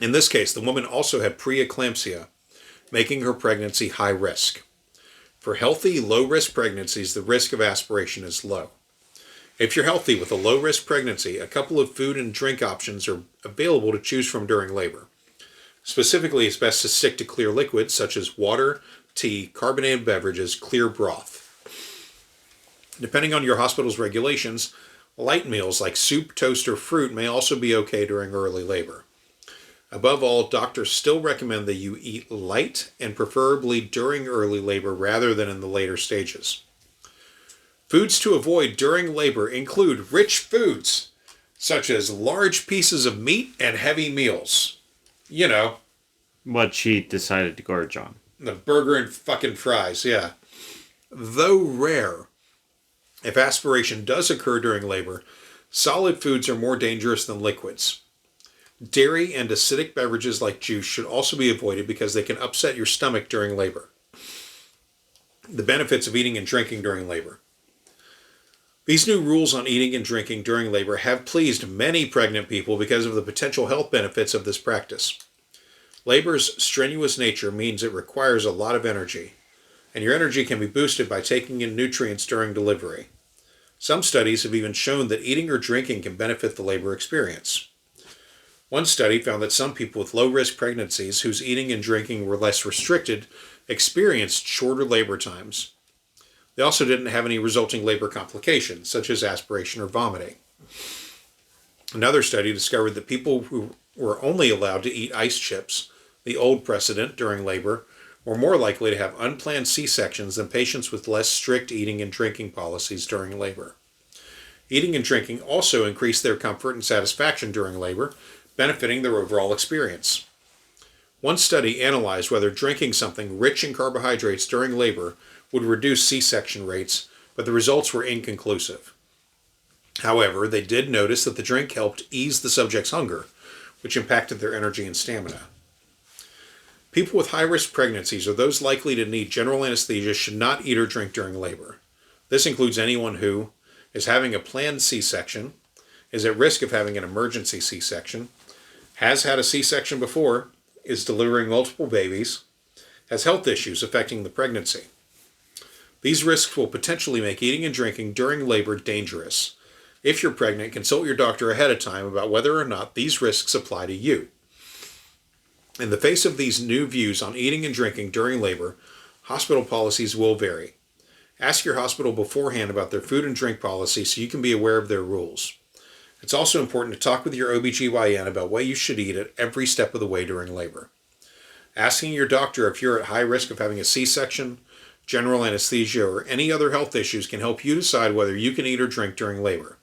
In this case, the woman also had preeclampsia, making her pregnancy high risk. For healthy, low-risk pregnancies, the risk of aspiration is low. If you're healthy with a low-risk pregnancy, a couple of food and drink options are available to choose from during labor. Specifically, it's best to stick to clear liquids such as water, tea, carbonated beverages, clear broth. Depending on your hospital's regulations, light meals like soup, toast, or fruit may also be okay during early labor. Above all, doctors still recommend that you eat light and preferably during early labor rather than in the later stages. Foods to avoid during labor include rich foods, such as large pieces of meat and heavy meals. You know. What she decided to gorge on. The burger and fucking fries, yeah. Though rare, if aspiration does occur during labor, solid foods are more dangerous than liquids. Dairy and acidic beverages like juice should also be avoided because they can upset your stomach during labor. The benefits of eating and drinking during labor. These new rules on eating and drinking during labor have pleased many pregnant people because of the potential health benefits of this practice. Labor's strenuous nature means it requires a lot of energy, and your energy can be boosted by taking in nutrients during delivery. Some studies have even shown that eating or drinking can benefit the labor experience. One study found that some people with low-risk pregnancies whose eating and drinking were less restricted experienced shorter labor times. They also didn't have any resulting labor complications, such as aspiration or vomiting. Another study discovered that people who were only allowed to eat ice chips, the old precedent during labor, were more likely to have unplanned C-sections than patients with less strict eating and drinking policies during labor. Eating and drinking also increased their comfort and satisfaction during labor, benefiting their overall experience. One study analyzed whether drinking something rich in carbohydrates during labor would reduce C-section rates, but the results were inconclusive. However, they did notice that the drink helped ease the subject's hunger, which impacted their energy and stamina. People with high-risk pregnancies or those likely to need general anesthesia should not eat or drink during labor. This includes anyone who is having a planned C-section, is at risk of having an emergency C-section, has had a C-section before, is delivering multiple babies, has health issues affecting the pregnancy. These risks will potentially make eating and drinking during labor dangerous. If you're pregnant, consult your doctor ahead of time about whether or not these risks apply to you. In the face of these new views on eating and drinking during labor, hospital policies will vary. Ask your hospital beforehand about their food and drink policy so you can be aware of their rules. It's also important to talk with your OBGYN about what you should eat at every step of the way during labor. Asking your doctor if you're at high risk of having a C-section, general anesthesia, or any other health issues can help you decide whether you can eat or drink during labor.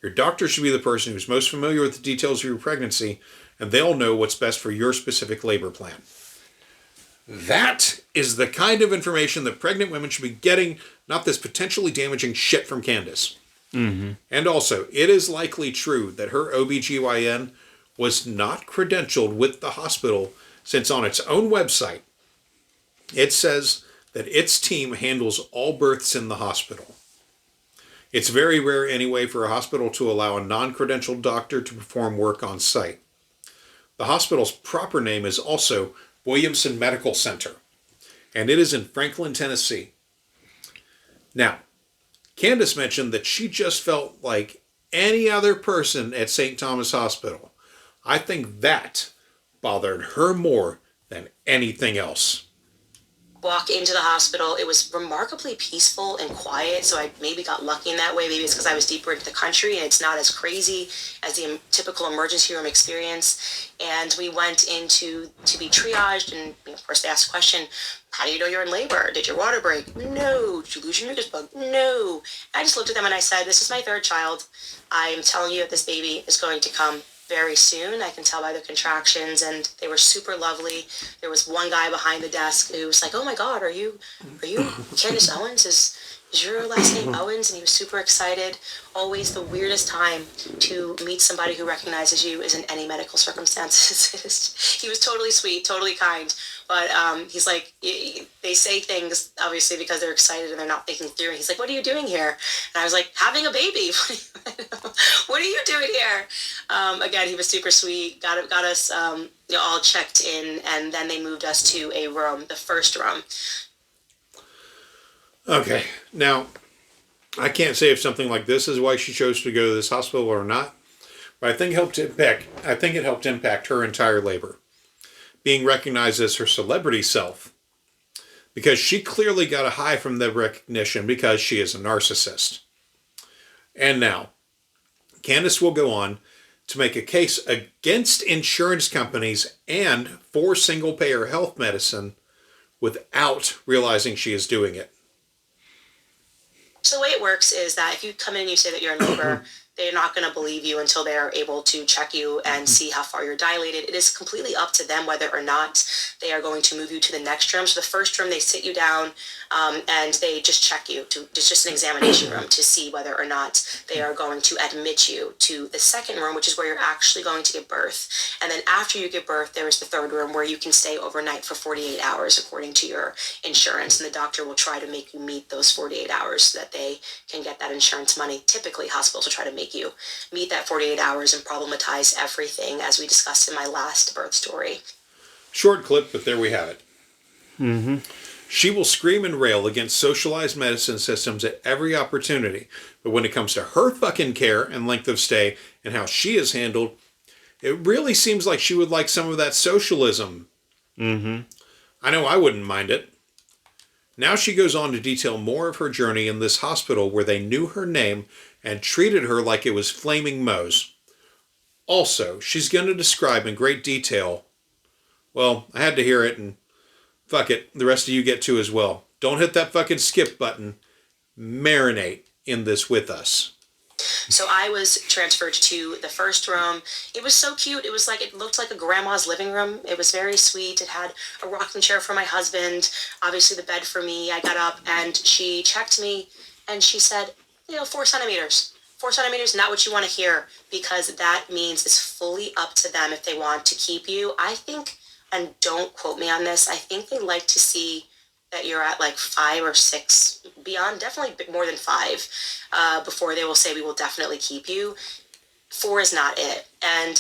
Your doctor should be the person who's most familiar with the details of your pregnancy, and they'll know what's best for your specific labor plan. That is the kind of information that pregnant women should be getting, not this potentially damaging shit from Candace. Mm-hmm. And also, it is likely true that her OBGYN was not credentialed with the hospital, since on its own website, it says that its team handles all births in the hospital. It's very rare anyway for a hospital to allow a non-credentialed doctor to perform work on site. The hospital's proper name is also Williamson Medical Center, and it is in Franklin, Tennessee. Now, Candace mentioned that she just felt like any other person at St. Thomas Hospital. I think that bothered her more than anything else. Walk into the hospital. It was remarkably peaceful and quiet, so I maybe got lucky in that way. Maybe it's because I was deeper into the country and it's not as crazy as the typical emergency room experience. And we went into to be triaged, and of course they asked the question, how do you know you're in labor? Did your water break? No. Did you lose your mucus plug? No. I just looked at them and I said, this is my third child. I'm telling you that this baby is going to come very soon. I can tell by the contractions, and they were super lovely. There was one guy behind the desk who was like, oh my God, are you Candace Owens? Is your last name Owens? And he was super excited. Always the weirdest time to meet somebody who recognizes you is in any medical circumstances. He was totally sweet, totally kind. But he's like, they say things, obviously, because they're excited and they're not thinking through. And he's like, what are you doing here? And I was like, having a baby. What are you doing here? Again, he was super sweet, got us all checked in, and then they moved us to a room, the first room. Okay, now, I can't say if something like this is why she chose to go to this hospital or not, but I think it helped impact her entire labor, being recognized as her celebrity self, because she clearly got a high from the recognition because she is a narcissist. And now, Candace will go on to make a case against insurance companies and for single-payer health medicine without realizing she is doing it. So the way it works is that if you come in and you say that you're in labor, they're not going to believe you until they're able to check you and see how far you're dilated. It is completely up to them whether or not they are going to move you to the next room. So the first room, they sit you down and they just check you. It's just an examination room to see whether or not they are going to admit you to the second room, which is where you're actually going to give birth. And then after you give birth, there is the third room where you can stay overnight for 48 hours according to your insurance. And the doctor will try to make you meet those 48 hours so that they can get that insurance money. Typically, hospitals will try to make you meet that 48 hours and problematize everything, as we discussed in my last birth story. Short clip, but there we have it. Mm-hmm. She will scream and rail against socialized medicine systems at every opportunity, but when it comes to her fucking care and length of stay and how she is handled, it really seems like she would like some of that socialism. Mm-hmm. I know I wouldn't mind it. Now she goes on to detail more of her journey in this hospital where they knew her name and treated her like it was Flaming Moe's. Also, she's going to describe in great detail, well, I had to hear it, and fuck it, the rest of you get to as well. Don't hit that fucking skip button. Marinate in this with us. So I was transferred to the first room. It was so cute. It looked like a grandma's living room. It was very sweet. It had a rocking chair for my husband, obviously the bed for me. I got up and she checked me and she said, 4 centimeters. 4 centimeters, not what you want to hear, because that means it's fully up to them if they want to keep you. I think, and don't quote me on this, I think they like to see that you're at like 5 or 6, beyond, definitely more than 5, before they will say we will definitely keep you. 4 is not it.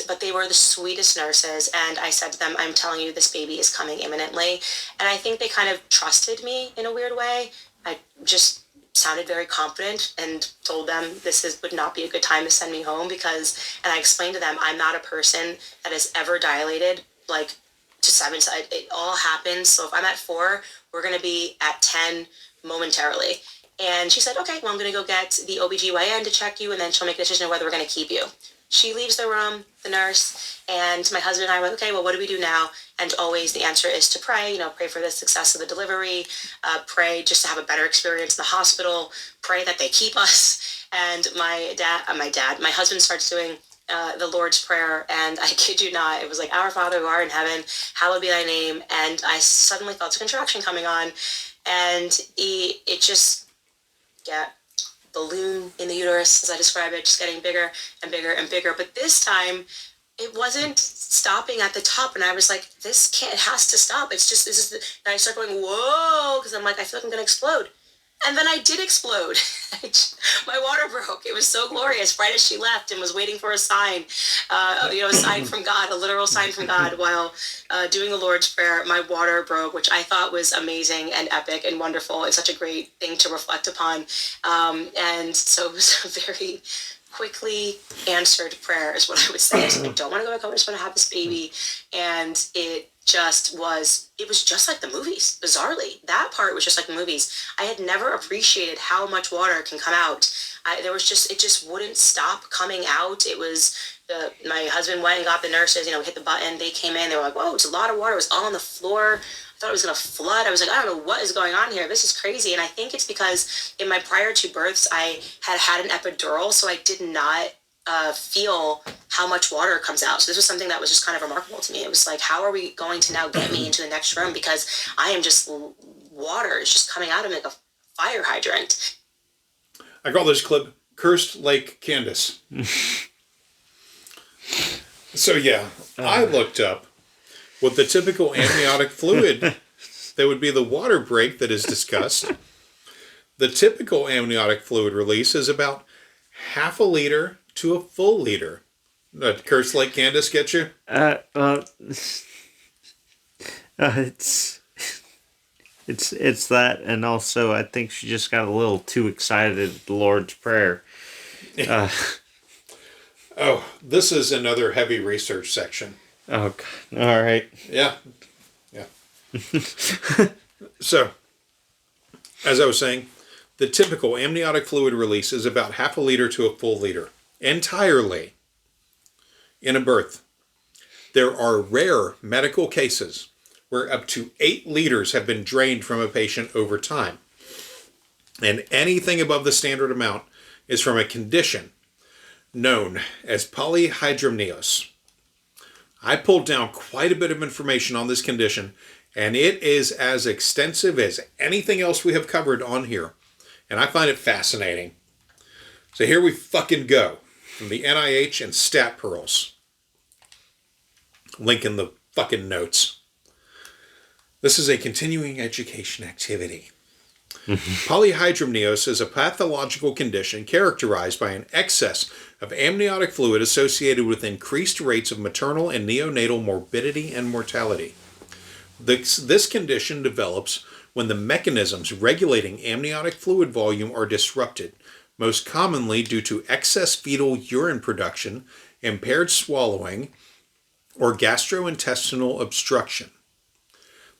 But they were the sweetest nurses, and I said to them, I'm telling you, this baby is coming imminently. And I think they kind of trusted me in a weird way. I just sounded very confident and told them would not be a good time to send me home and I explained to them, I'm not a person that has ever dilated like to 7. So it all happens. So if I'm at 4, we're going to be at 10 momentarily. And she said, okay, well, I'm going to go get the OBGYN to check you, and then she'll make a decision of whether we're going to keep you. She leaves the room, the nurse, and my husband and I went, okay, well, what do we do now? And always the answer is to pray, pray for the success of the delivery, pray just to have a better experience in the hospital, pray that they keep us. And my husband starts doing the Lord's Prayer, and I kid you not, it was like, Our Father who art in heaven, hallowed be thy name. And I suddenly felt a contraction coming on, and it just balloon in the uterus, as I describe it, just getting bigger and bigger and bigger. But this time, it wasn't stopping at the top, and I was like, it has to stop. It's just, and I start going, whoa, because I'm like, I feel like I'm going to explode. And then I did explode. My water broke. It was so glorious. Right as she left and was waiting for a sign, a sign from God, a literal sign from God, while doing the Lord's Prayer, my water broke, which I thought was amazing and epic and wonderful and such a great thing to reflect upon. And so it was a very quickly answered prayer is what I would say. I said, I don't want to go back home. I just want to have this baby. And it was just like the movies, bizarrely. That part was just like the movies. I had never appreciated how much water can come out. It just wouldn't stop coming out. It was, my husband went and got the nurses, hit the button. They came in, they were like, whoa, it's a lot of water. It was all on the floor. I thought it was going to flood. I was like, I don't know what is going on here. This is crazy. And I think it's because in my prior 2 births, I had an epidural, so I did not feel how much water comes out. So this was something that was just kind of remarkable to me. It was like, how are we going to now get me into the next room? Because I am just, water is just coming out of me like a fire hydrant. I call this clip Cursed Lake Candace. So yeah, I looked up what the typical amniotic fluid that would be the water break that is discussed. The typical amniotic fluid release is about half a liter to a full liter. Cursed Lake Candace get you? It's that, and also I think she just got a little too excited at the Lord's Prayer. Oh, this is another heavy research section. Oh, God. All right. Yeah. So, as I was saying, the typical amniotic fluid release is about half a liter to a full liter, entirely, in a birth. There are rare medical cases where up to 8 liters have been drained from a patient over time. And anything above the standard amount is from a condition known as Poly-hy-dram-nios. I pulled down quite a bit of information on this condition, and it is as extensive as anything else we have covered on here. And I find it fascinating. So here we fucking go. From the NIH and Stat Pearls. Link in the fucking notes. This is a continuing education activity. Poly-hy-dram-nios is a pathological condition characterized by an excess of amniotic fluid associated with increased rates of maternal and neonatal morbidity and mortality. This condition develops when the mechanisms regulating amniotic fluid volume are disrupted, most commonly due to excess fetal urine production, impaired swallowing, or gastrointestinal obstruction.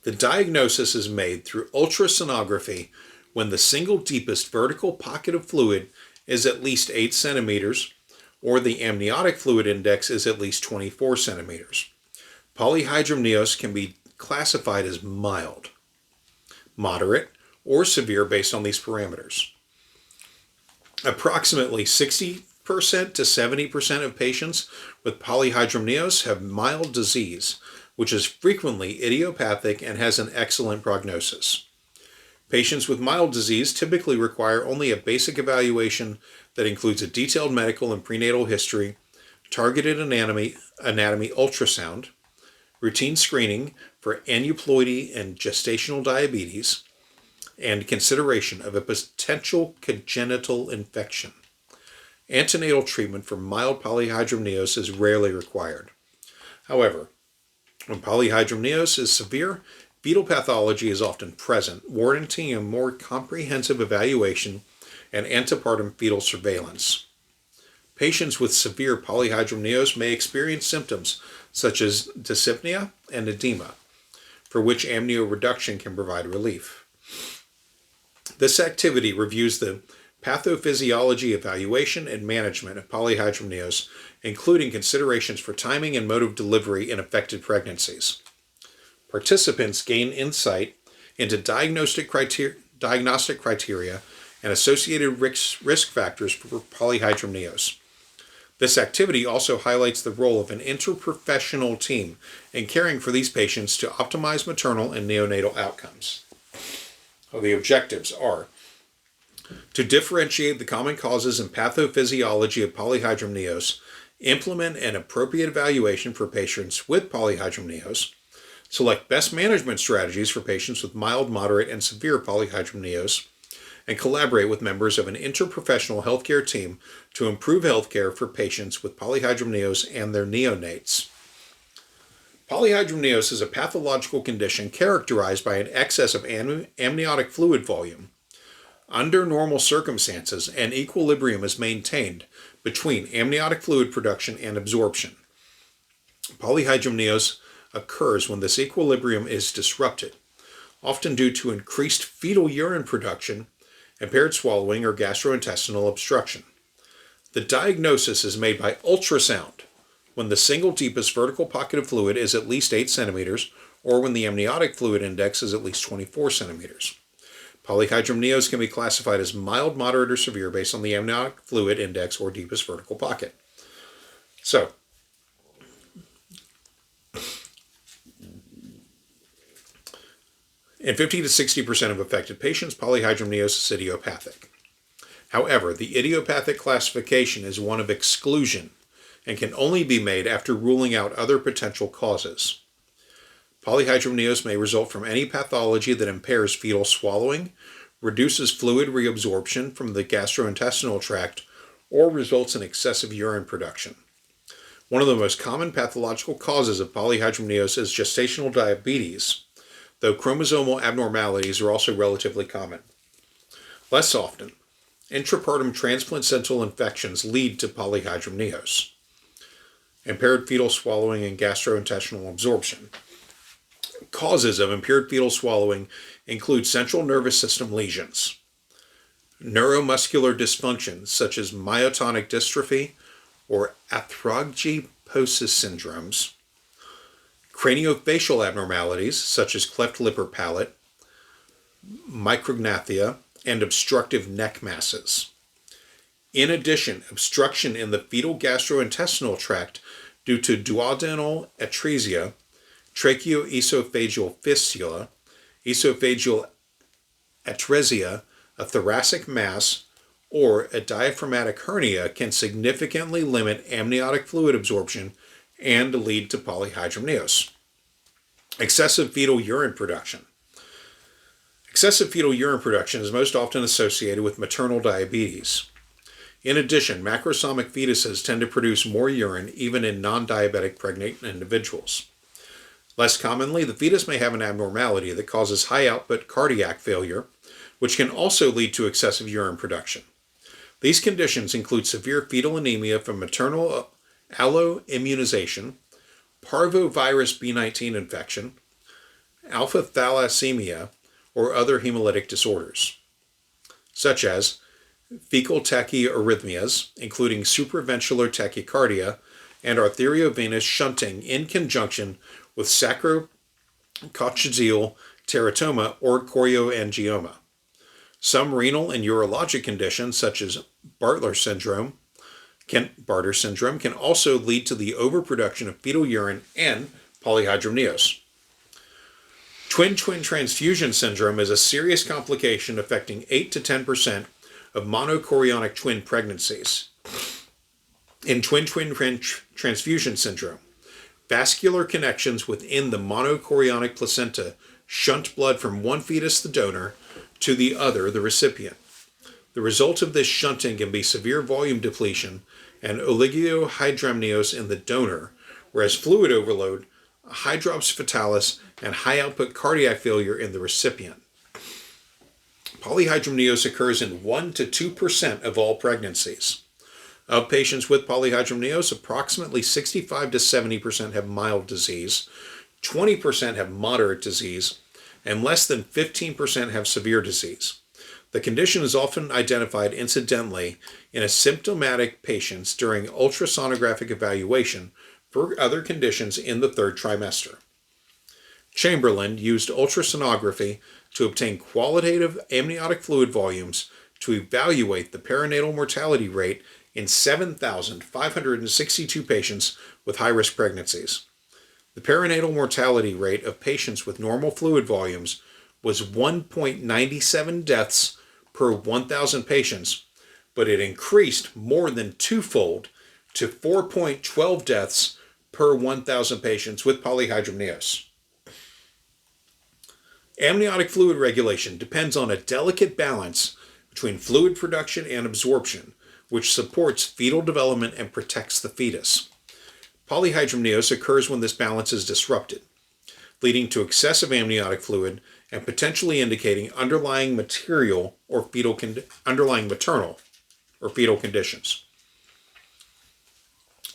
The diagnosis is made through ultrasonography when the single deepest vertical pocket of fluid is at least 8 centimeters, or the amniotic fluid index is at least 24 centimeters. Poly-hy-dram-nios can be classified as mild, moderate, or severe based on these parameters. Approximately 60% to 70% of patients with poly-hy-dram-nios have mild disease, which is frequently idiopathic and has an excellent prognosis. Patients with mild disease typically require only a basic evaluation that includes a detailed medical and prenatal history, targeted anatomy ultrasound, routine screening for aneuploidy and gestational diabetes, and consideration of a potential congenital infection. Antenatal treatment for mild poly-hy-dram-nios is rarely required. However, when poly-hy-dram-nios is severe, fetal pathology is often present, warranting a more comprehensive evaluation and antepartum fetal surveillance. Patients with severe poly-hy-dram-nios may experience symptoms such as dyspnea and edema, for which amnioreduction can provide relief. This activity reviews the pathophysiology, evaluation, and management of poly-hy-dram-nios, including considerations for timing and mode of delivery in affected pregnancies. Participants gain insight into diagnostic criteria and associated risk factors for poly-hy-dram-nios. This activity also highlights the role of an interprofessional team in caring for these patients to optimize maternal and neonatal outcomes. The objectives are to differentiate the common causes and pathophysiology of poly-hy-dram-nios, implement an appropriate evaluation for patients with poly-hy-dram-nios, select best management strategies for patients with mild, moderate, and severe poly-hy-dram-nios, and collaborate with members of an interprofessional healthcare team to improve healthcare for patients with poly-hy-dram-nios and their neonates. Poly-hy-dram-nios is a pathological condition characterized by an excess of amniotic fluid volume. Under normal circumstances, an equilibrium is maintained between amniotic fluid production and absorption. Poly-hy-dram-nios occurs when this equilibrium is disrupted, often due to increased fetal urine production, impaired swallowing, or gastrointestinal obstruction. The diagnosis is made by ultrasound when the single deepest vertical pocket of fluid is at least 8 centimeters, or when the amniotic fluid index is at least 24 centimeters. Poly-hy-dram-nios can be classified as mild, moderate, or severe based on the amniotic fluid index or deepest vertical pocket. So, in 50 to 60% of affected patients, poly-hy-dram-nios is idiopathic. However, the idiopathic classification is one of exclusion and can only be made after ruling out other potential causes. Poly-hy-dram-nios may result from any pathology that impairs fetal swallowing, reduces fluid reabsorption from the gastrointestinal tract, or results in excessive urine production. One of the most common pathological causes of poly-hy-dram-nios is gestational diabetes, though chromosomal abnormalities are also relatively common. Less often, intrapartum transplacental infections lead to poly-hy-dram-nios. Impaired fetal swallowing and gastrointestinal absorption. Causes of impaired fetal swallowing include central nervous system lesions, neuromuscular dysfunction such as myotonic dystrophy or arthralgia syndromes, craniofacial abnormalities such as cleft lip or palate, micrognathia, and obstructive neck masses. In addition, obstruction in the fetal gastrointestinal tract due to duodenal atresia, tracheoesophageal fistula, esophageal atresia, a thoracic mass, or a diaphragmatic hernia can significantly limit amniotic fluid absorption and lead to poly-hy-dram-nios. Excessive fetal urine production. Excessive fetal urine production is most often associated with maternal diabetes. In addition, macrosomic fetuses tend to produce more urine even in non-diabetic pregnant individuals. Less commonly, the fetus may have an abnormality that causes high-output cardiac failure, which can also lead to excessive urine production. These conditions include severe fetal anemia from maternal alloimmunization, parvovirus B19 infection, alpha thalassemia, or other hemolytic disorders, such as fecal tachyarrhythmias, including supraventricular tachycardia, and arteriovenous shunting in conjunction with sacrococcygeal teratoma or chorioangioma. Some renal and urologic conditions, such as Bartter syndrome, can also lead to the overproduction of fetal urine and poly-hy-dram-nios. Twin-twin transfusion syndrome is a serious complication affecting 8 to 10% of monochorionic twin pregnancies. In twin-twin transfusion syndrome, vascular connections within the monochorionic placenta shunt blood from one fetus, the donor, to the other, the recipient. The result of this shunting can be severe volume depletion and oligohydramnios in the donor, whereas fluid overload, hydrops fetalis, and high-output cardiac failure in the recipient. Poly-hy-dram-nios occurs in 1 to 2% of all pregnancies. Of patients with poly-hy-dram-nios, approximately 65 to 70% have mild disease, 20% have moderate disease, and less than 15% have severe disease. The condition is often identified incidentally in asymptomatic patients during ultrasonographic evaluation for other conditions in the third trimester. Chamberlain used ultrasonography to obtain qualitative amniotic fluid volumes to evaluate the perinatal mortality rate in 7,562 patients with high-risk pregnancies. The perinatal mortality rate of patients with normal fluid volumes was 1.97 deaths per 1,000 patients, but it increased more than twofold to 4.12 deaths per 1,000 patients with poly-hy-dram-nios. Amniotic fluid regulation depends on a delicate balance between fluid production and absorption, which supports fetal development and protects the fetus. Poly-hy-dram-nios occurs when this balance is disrupted, leading to excessive amniotic fluid and potentially indicating underlying maternal or fetal conditions.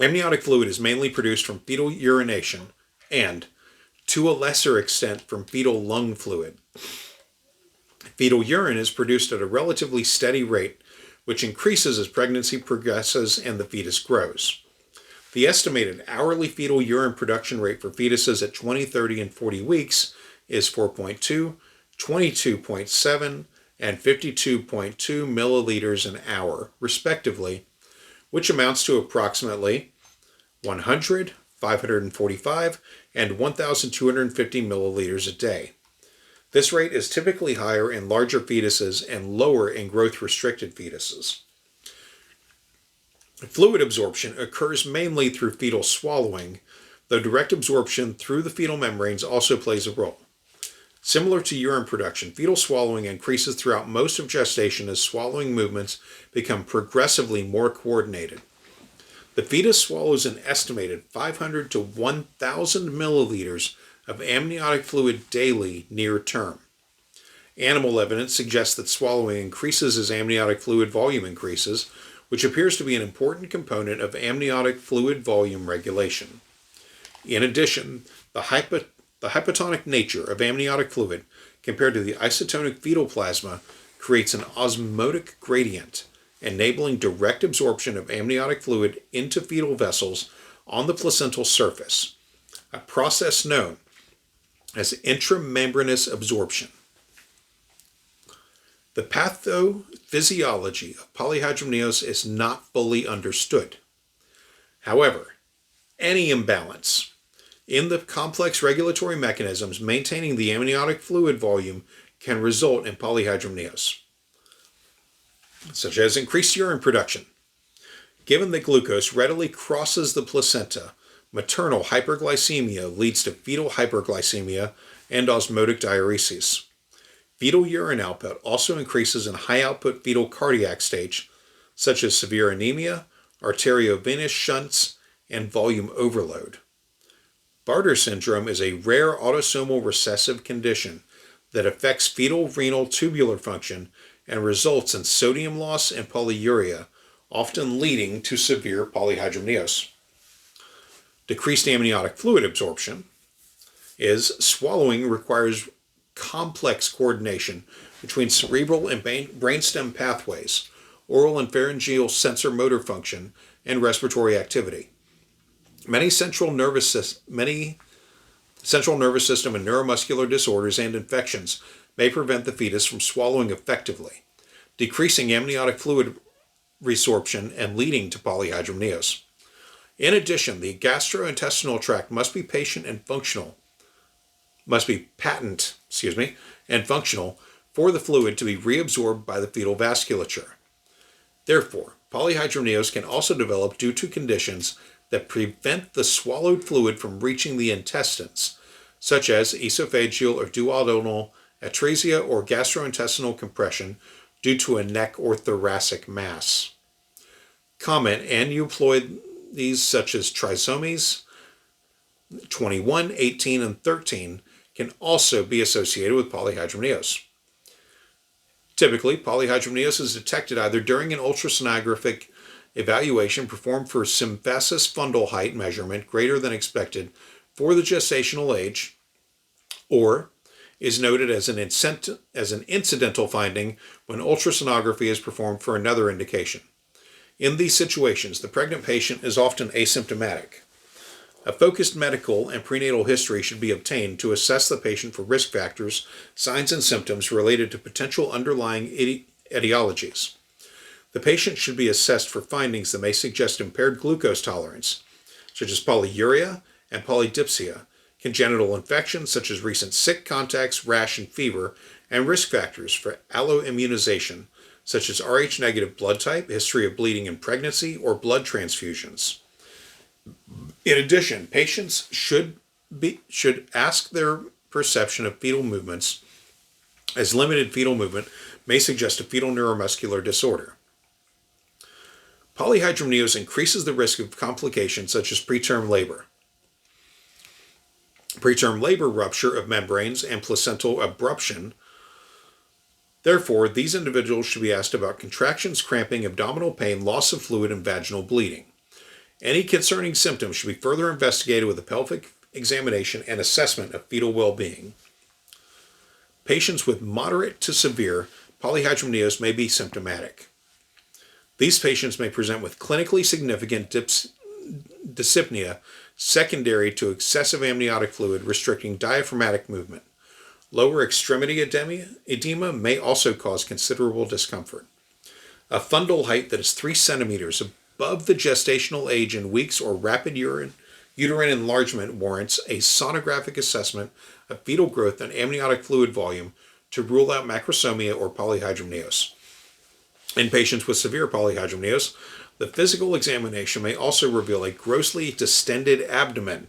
Amniotic fluid is mainly produced from fetal urination and, to a lesser extent, from fetal lung fluid. Fetal urine is produced at a relatively steady rate, which increases as pregnancy progresses and the fetus grows. The estimated hourly fetal urine production rate for fetuses at 20, 30, and 40 weeks is 4.2, 22.7, and 52.2 milliliters an hour, respectively, which amounts to approximately 100, 545, and 1,250 milliliters a day. This rate is typically higher in larger fetuses and lower in growth-restricted fetuses. Fluid absorption occurs mainly through fetal swallowing, though direct absorption through the fetal membranes also plays a role. Similar to urine production, fetal swallowing increases throughout most of gestation as swallowing movements become progressively more coordinated. The fetus swallows an estimated 500 to 1,000 milliliters of amniotic fluid daily near term. Animal evidence suggests that swallowing increases as amniotic fluid volume increases, which appears to be an important component of amniotic fluid volume regulation. In addition, the hypotonic nature of amniotic fluid compared to the isotonic fetal plasma creates an osmotic gradient, enabling direct absorption of amniotic fluid into fetal vessels on the placental surface, a process known as intramembranous absorption. The pathophysiology of poly-hy-dram-nios is not fully understood. However, any imbalance in the complex regulatory mechanisms maintaining the amniotic fluid volume can result in poly-hy-dram-nios, such as increased urine production. Given that glucose readily crosses the placenta, maternal hyperglycemia leads to fetal hyperglycemia and osmotic diuresis. Fetal urine output also increases in high-output fetal cardiac stage, such as severe anemia, arteriovenous shunts, and volume overload. Bartter syndrome is a rare autosomal recessive condition that affects fetal renal tubular function and results in sodium loss and polyuria, often leading to severe poly-hy-dram-nios. Decreased amniotic fluid absorption is swallowing requires complex coordination between cerebral and brainstem pathways, oral and pharyngeal sensor motor function, and respiratory activity. Many central nervous system and neuromuscular disorders and infections may prevent the fetus from swallowing effectively, decreasing amniotic fluid resorption and leading to poly-hy-dram-nios. In addition, the gastrointestinal tract must be patent and functional for the fluid to be reabsorbed by the fetal vasculature. Therefore, poly-hy-dram-nios can also develop due to conditions that prevent the swallowed fluid from reaching the intestines, such as esophageal or duodenal atresia or gastrointestinal compression due to a neck or thoracic mass. Common aneuploidies such as trisomies 21, 18, and 13 can also be associated with poly-hy-dram-nios. Typically, poly-hy-dram-nios is detected either during an ultrasonographic evaluation performed for symphysis fundal height measurement greater than expected for the gestational age, or is noted as an incidental finding when ultrasonography is performed for another indication. In these situations, the pregnant patient is often asymptomatic. A focused medical and prenatal history should be obtained to assess the patient for risk factors, signs, and symptoms related to potential underlying etiologies. The patient should be assessed for findings that may suggest impaired glucose tolerance, such as polyuria and polydipsia, congenital infections such as recent sick contacts, rash, and fever, and risk factors for alloimmunization, such as Rh-negative blood type, history of bleeding in pregnancy, or blood transfusions. In addition, patients should ask their perception of fetal movements as limited fetal movement may suggest a fetal neuromuscular disorder. Poly-hy-dram-nios increases the risk of complications such as preterm labor. Preterm labor rupture of membranes and placental abruption. Therefore, these individuals should be asked about contractions, cramping, abdominal pain, loss of fluid, and vaginal bleeding. Any concerning symptoms should be further investigated with a pelvic examination and assessment of fetal well-being. Patients with moderate to severe poly-hy-dram-nios may be symptomatic. These patients may present with clinically significant dyspnea secondary to excessive amniotic fluid restricting diaphragmatic movement. Lower extremity edema may also cause considerable discomfort. A fundal height that is 3 centimeters above the gestational age in weeks or rapid uterine enlargement warrants a sonographic assessment of fetal growth and amniotic fluid volume to rule out macrosomia or poly-hy-dram-nios. In patients with severe poly-hy-dram-nios, the physical examination may also reveal a grossly distended abdomen,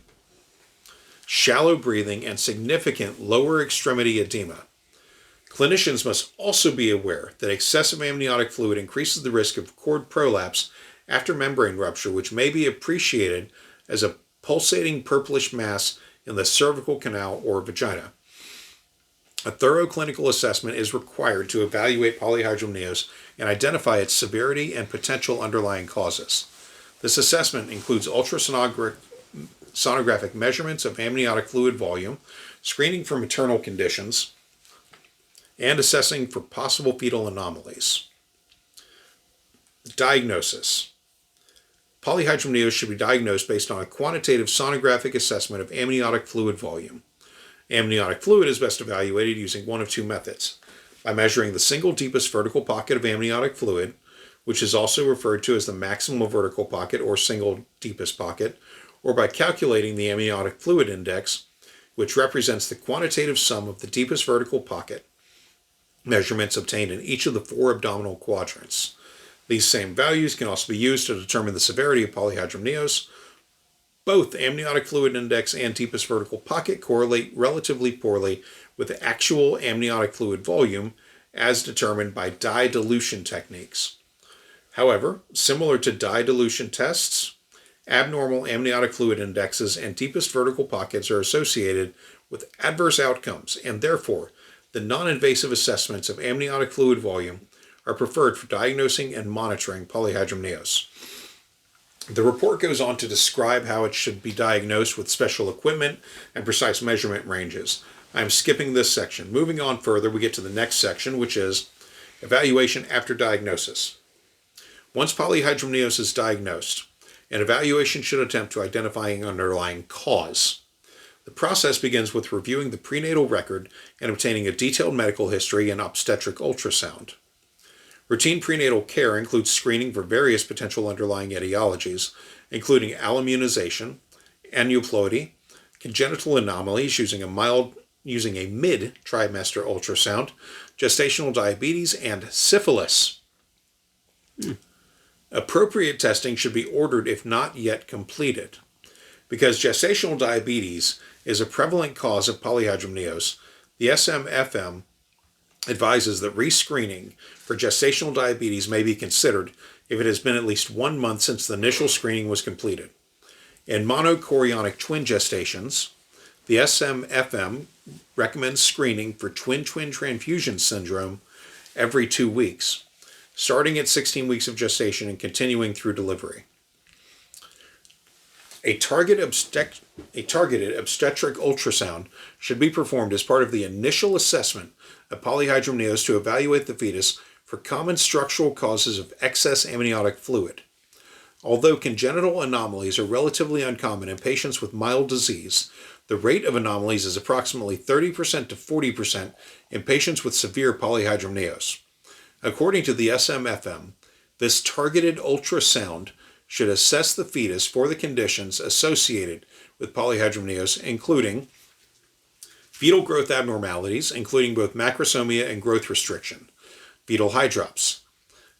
shallow breathing, and significant lower extremity edema. Clinicians must also be aware that excessive amniotic fluid increases the risk of cord prolapse after membrane rupture, which may be appreciated as a pulsating purplish mass in the cervical canal or vagina. A thorough clinical assessment is required to evaluate poly-hy-dram-nios and identify its severity and potential underlying causes. This assessment includes ultrasonographic measurements of amniotic fluid volume, screening for maternal conditions, and assessing for possible fetal anomalies. Diagnosis. Poly-hy-dram-nios should be diagnosed based on a quantitative sonographic assessment of amniotic fluid volume. Amniotic fluid is best evaluated using one of two methods: by measuring the single deepest vertical pocket of amniotic fluid, which is also referred to as the maximal vertical pocket or single deepest pocket, or by calculating the amniotic fluid index, which represents the quantitative sum of the deepest vertical pocket measurements obtained in each of the 4 abdominal quadrants. These same values can also be used to determine the severity of poly-hy-dram-nios. Both amniotic fluid index and deepest vertical pocket correlate relatively poorly with the actual amniotic fluid volume as determined by dye dilution techniques. However, similar to dye dilution tests, abnormal amniotic fluid indexes and deepest vertical pockets are associated with adverse outcomes, and therefore the non-invasive assessments of amniotic fluid volume are preferred for diagnosing and monitoring poly-hy-dram-nios. The report goes on to describe how it should be diagnosed with special equipment and precise measurement ranges. I'm skipping this section. Moving on further, we get to the next section, which is evaluation after diagnosis. Once poly-hy-dram-nios is diagnosed, an evaluation should attempt to identify an underlying cause. The process begins with reviewing the prenatal record and obtaining a detailed medical history and obstetric ultrasound. Routine prenatal care includes screening for various potential underlying etiologies, including alloimmunization, aneuploidy, congenital anomalies using a mid-trimester ultrasound, gestational diabetes, and syphilis. Appropriate testing should be ordered if not yet completed. Because gestational diabetes is a prevalent cause of poly-hy-dram-nios, the SMFM advises that rescreening for gestational diabetes may be considered if it has been at least 1 month since the initial screening was completed. In monochorionic twin gestations, the SMFM recommends screening for twin-twin transfusion syndrome every 2 weeks, starting at 16 weeks of gestation and continuing through delivery. A targeted obstetric ultrasound should be performed as part of the initial assessment of poly-hy-dram-nios to evaluate the fetus for common structural causes of excess amniotic fluid. Although congenital anomalies are relatively uncommon in patients with mild disease, the rate of anomalies is approximately 30% to 40% in patients with severe poly-hy-dram-nios. According to the SMFM, this targeted ultrasound should assess the fetus for the conditions associated with poly-hy-dram-nios, including fetal growth abnormalities, including both macrosomia and growth restriction, fetal hydrops,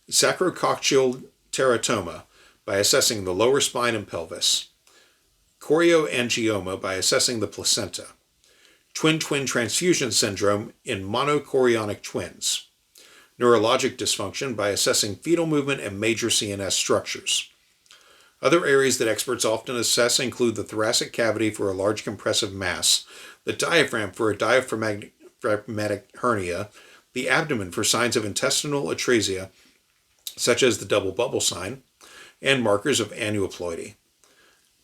sacrococcygeal teratoma by assessing the lower spine and pelvis, chorioangioma by assessing the placenta, twin-twin transfusion syndrome in monochorionic twins, neurologic dysfunction by assessing fetal movement and major CNS structures. Other areas that experts often assess include the thoracic cavity for a large compressive mass, the diaphragm for a diaphragmatic hernia, the abdomen for signs of intestinal atresia, such as the double bubble sign, and markers of aneuploidy.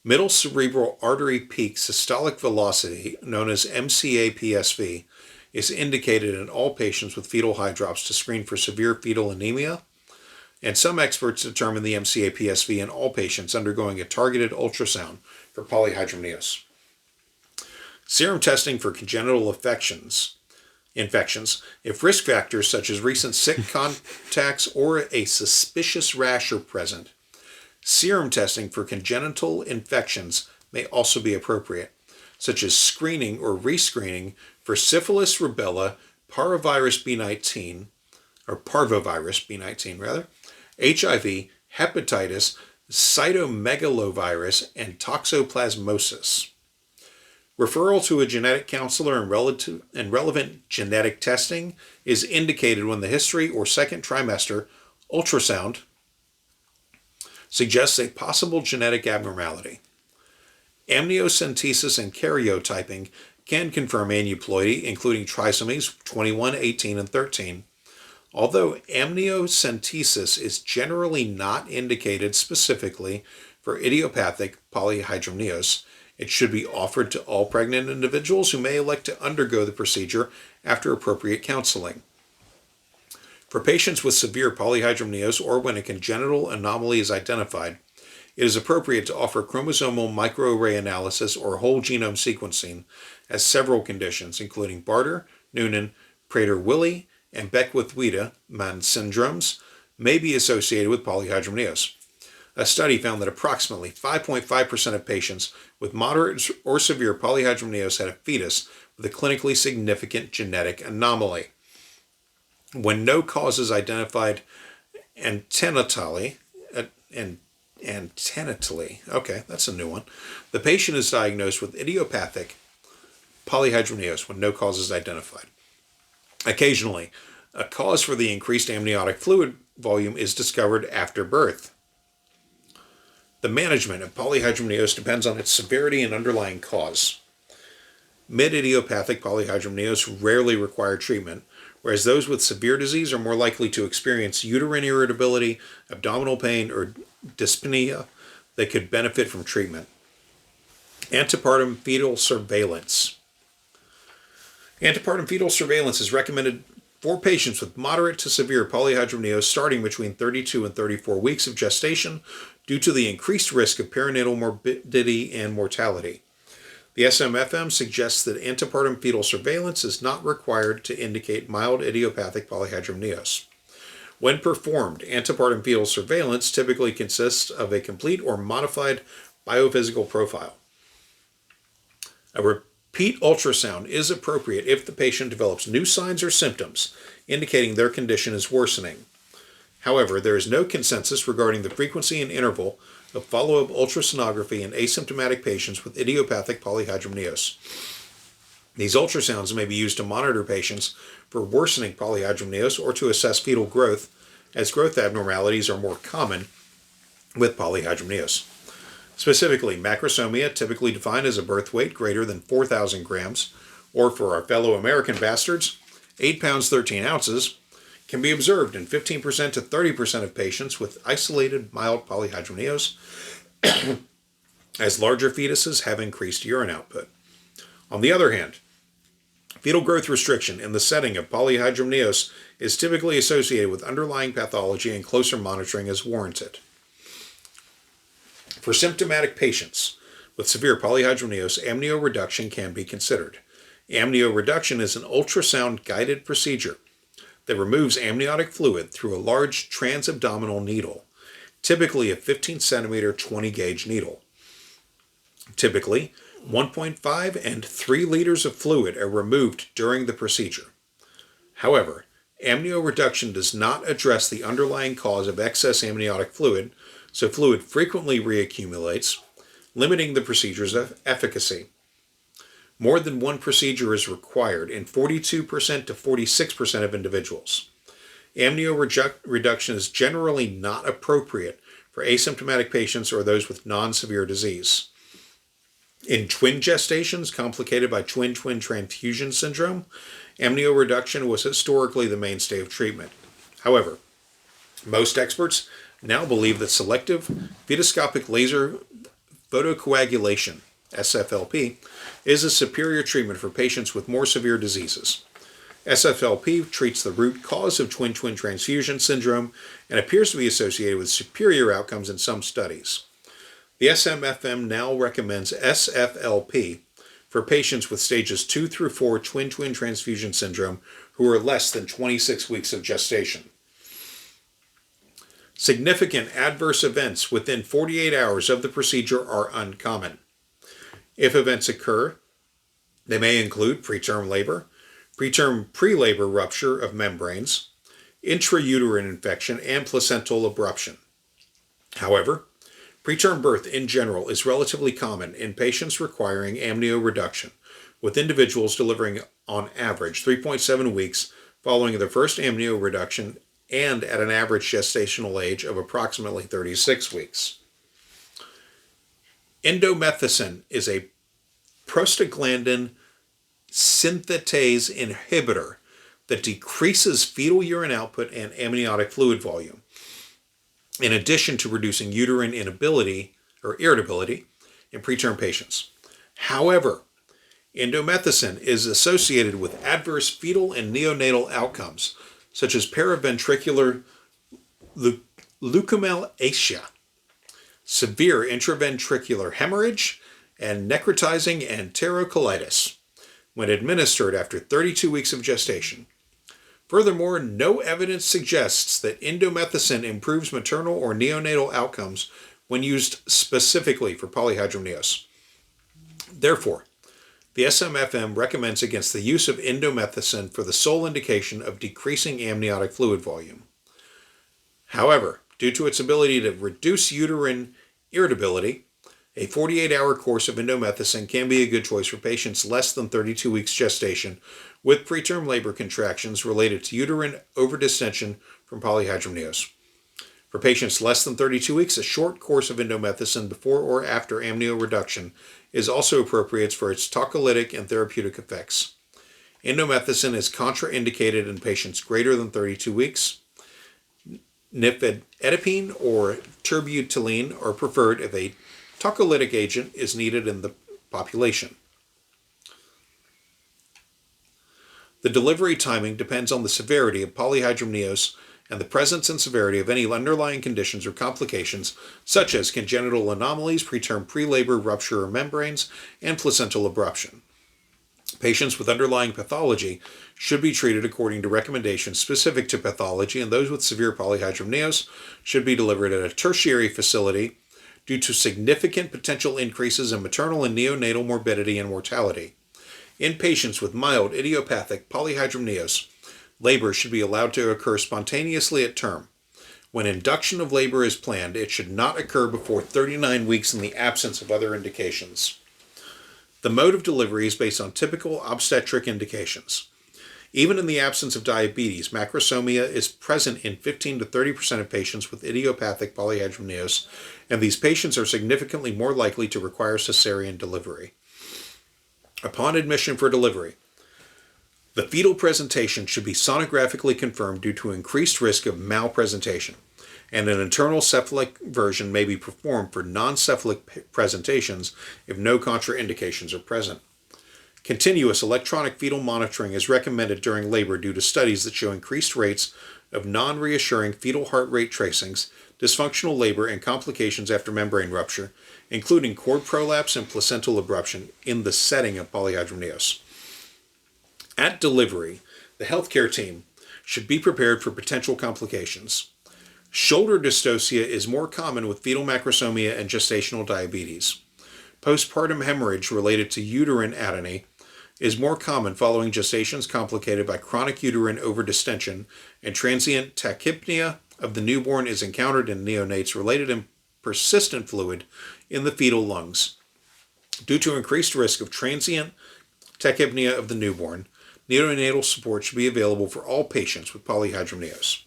Middle cerebral artery peak systolic velocity, known as MCA-PSV, is indicated in all patients with fetal hydrops to screen for severe fetal anemia, and some experts determine the MCA-PSV in all patients undergoing a targeted ultrasound for poly-hy-dram-nios. Serum testing for congenital infections, if risk factors such as recent sick contacts or a suspicious rash are present. Serum testing for congenital infections may also be appropriate, such as screening or rescreening for syphilis, rubella, parvovirus B19, HIV, hepatitis, cytomegalovirus, and toxoplasmosis. Referral to a genetic counselor and relevant genetic testing is indicated when the history or second trimester ultrasound suggests a possible genetic abnormality. Amniocentesis and karyotyping can confirm aneuploidy, including trisomies 21, 18, and 13. Although amniocentesis is generally not indicated specifically for idiopathic poly-hy-dram-nios, it should be offered to all pregnant individuals who may elect to undergo the procedure after appropriate counseling. For patients with severe poly-hy-dram-nios or when a congenital anomaly is identified, it is appropriate to offer chromosomal microarray analysis or whole genome sequencing, as several conditions, including Bartter, Noonan, Prader-Willi, and Beckwith-Wiedemann syndromes, may be associated with poly-hy-dram-nios. A study found that approximately 5.5% of patients with moderate or severe poly-hy-dram-nios had a fetus with a clinically significant genetic anomaly. When no cause is identified antenatally, okay, that's a new one, the patient is diagnosed with idiopathic poly-hy-dram-nios when no cause is identified. Occasionally, a cause for the increased amniotic fluid volume is discovered after birth. The management of poly-hy-dram-nios depends on its severity and underlying cause. Mid-idiopathic poly-hy-dram-nios rarely require treatment, whereas those with severe disease are more likely to experience uterine irritability, abdominal pain, or dyspnea that could benefit from treatment. Antepartum fetal surveillance. Antepartum fetal surveillance is recommended for patients with moderate to severe poly-hy-dram-nios starting between 32 and 34 weeks of gestation due to the increased risk of perinatal morbidity and mortality. The SMFM suggests that antepartum fetal surveillance is not required to indicate mild idiopathic poly-hy-dram-nios. When performed, antepartum fetal surveillance typically consists of a complete or modified biophysical profile. A repeat ultrasound is appropriate if the patient develops new signs or symptoms indicating their condition is worsening. However, there is no consensus regarding the frequency and interval of follow-up ultrasonography in asymptomatic patients with idiopathic poly-hy-dram-nios. These ultrasounds may be used to monitor patients for worsening poly-hy-dram-nios or to assess fetal growth, as growth abnormalities are more common with poly-hy-dram-nios. Specifically, macrosomia, typically defined as a birth weight greater than 4,000 grams, or for our fellow American bastards, 8 pounds 13 ounces, can be observed in 15% to 30% of patients with isolated mild poly-hy-dram-nios, as larger fetuses have increased urine output. On the other hand, fetal growth restriction in the setting of poly-hy-dram-nios is typically associated with underlying pathology and closer monitoring is warranted. For symptomatic patients with severe poly-hy-dram-nios, amnioreduction can be considered. Amnioreduction is an ultrasound-guided procedure that removes amniotic fluid through a large transabdominal needle, typically a 15 centimeter 20 gauge needle. Typically, 1.5 and 3 liters of fluid are removed during the procedure. However, amnioreduction does not address the underlying cause of excess amniotic fluid, so fluid frequently reaccumulates, limiting the procedure's efficacy. More than one procedure is required in 42% to 46% of individuals. Amnio reduction is generally not appropriate for asymptomatic patients or those with non-severe disease. In twin gestations complicated by twin-twin transfusion syndrome, amnio reduction was historically the mainstay of treatment. However, most experts now believe that selective fetoscopic laser photocoagulation, SFLP, is a superior treatment for patients with more severe diseases. SFLP treats the root cause of twin-twin transfusion syndrome and appears to be associated with superior outcomes in some studies. The SMFM now recommends SFLP for patients with stages 2 through 4 twin-twin transfusion syndrome who are less than 26 weeks of gestation. Significant adverse events within 48 hours of the procedure are uncommon. If events occur, they may include preterm labor, preterm pre-labor rupture of membranes, intrauterine infection, and placental abruption. However, preterm birth in general is relatively common in patients requiring amnio reduction, with individuals delivering on average 3.7 weeks following their first amnio reduction and at an average gestational age of approximately 36 weeks. Indomethacin is a prostaglandin synthetase inhibitor that decreases fetal urine output and amniotic fluid volume, in addition to reducing uterine irritability in preterm patients. However, indomethacin is associated with adverse fetal and neonatal outcomes, such as paraventricular leukomalacia, severe intraventricular hemorrhage, and necrotizing enterocolitis when administered after 32 weeks of gestation. Furthermore, no evidence suggests that indomethacin improves maternal or neonatal outcomes when used specifically for poly-hy-dram-nios. Therefore, the SMFM recommends against the use of indomethacin for the sole indication of decreasing amniotic fluid volume. However, due to its ability to reduce uterine irritability, a 48-hour course of indomethacin can be a good choice for patients less than 32 weeks gestation with preterm labor contractions related to uterine overdistension from poly-hy-dram-nios. For patients less than 32 weeks, a short course of indomethacin before or after amnio reduction is also appropriate for its tocolytic and therapeutic effects. Indomethacin is contraindicated in patients greater than 32 weeks. Nifedipine or terbutaline are preferred if a tocolytic agent is needed in the population. The delivery timing depends on the severity of poly-hy-dram-nios and the presence and severity of any underlying conditions or complications, such as congenital anomalies, preterm pre-labor rupture of membranes, and placental abruption. Patients with underlying pathology should be treated according to recommendations specific to pathology, and those with severe poly-hy-dram-nios should be delivered at a tertiary facility due to significant potential increases in maternal and neonatal morbidity and mortality. In patients with mild idiopathic poly-hy-dram-nios, labor should be allowed to occur spontaneously at term. When induction of labor is planned, it should not occur before 39 weeks in the absence of other indications. The mode of delivery is based on typical obstetric indications. Even in the absence of diabetes, macrosomia is present in 15 to 30% of patients with idiopathic poly-hy-dram-nios, and these patients are significantly more likely to require cesarean delivery. Upon admission for delivery, the fetal presentation should be sonographically confirmed due to increased risk of malpresentation, and an internal cephalic version may be performed for non-cephalic presentations if no contraindications are present. Continuous electronic fetal monitoring is recommended during labor due to studies that show increased rates of non-reassuring fetal heart rate tracings, dysfunctional labor, and complications after membrane rupture, including cord prolapse and placental abruption in the setting of poly-hy-dram-nios. At delivery, the healthcare team should be prepared for potential complications. Shoulder dystocia is more common with fetal macrosomia and gestational diabetes. Postpartum hemorrhage related to uterine atony is more common following gestations complicated by chronic uterine overdistension, and transient tachypnea of the newborn is encountered in neonates related to persistent fluid in the fetal lungs. Due to increased risk of transient tachypnea of the newborn, neonatal support should be available for all patients with poly-hy-dram-nios.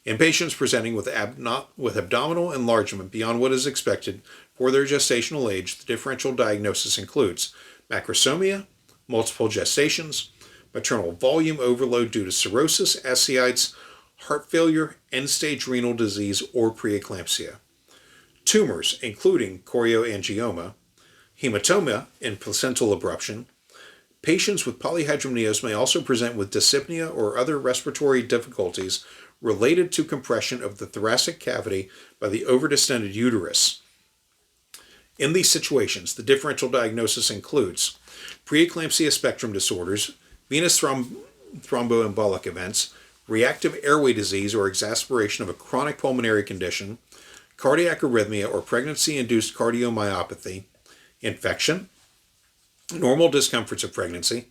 In patients presenting with abdominal enlargement beyond what is expected for their gestational age, the differential diagnosis includes macrosomia, multiple gestations, maternal volume overload due to cirrhosis, ascites, heart failure, end-stage renal disease, or preeclampsia. Tumors, including chorioangioma, hematoma, and placental abruption. Patients with poly-hy-dram-nios may also present with dyspnea or other respiratory difficulties related to compression of the thoracic cavity by the overdistended uterus. In these situations, the differential diagnosis includes preeclampsia spectrum disorders, venous thromboembolic events, reactive airway disease or exacerbation of a chronic pulmonary condition, cardiac arrhythmia or pregnancy-induced cardiomyopathy, infection, normal discomforts of pregnancy.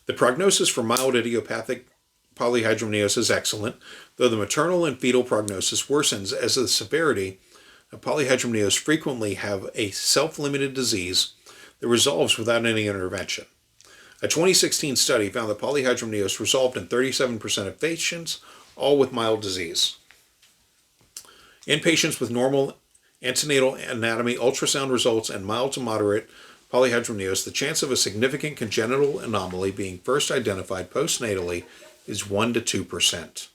The prognosis for mild idiopathic poly-hy-dram-nios is excellent, though the maternal and fetal prognosis worsens as the severity of poly-hy-dram-nios frequently have a self-limited disease that resolves without any intervention. A 2016 study found that poly-hy-dram-nios resolved in 37% of patients, all with mild disease. In patients with normal antenatal anatomy, ultrasound results, and mild to moderate poly-hy-dram-nios, the chance of a significant congenital anomaly being first identified postnatally is 1 to 2%.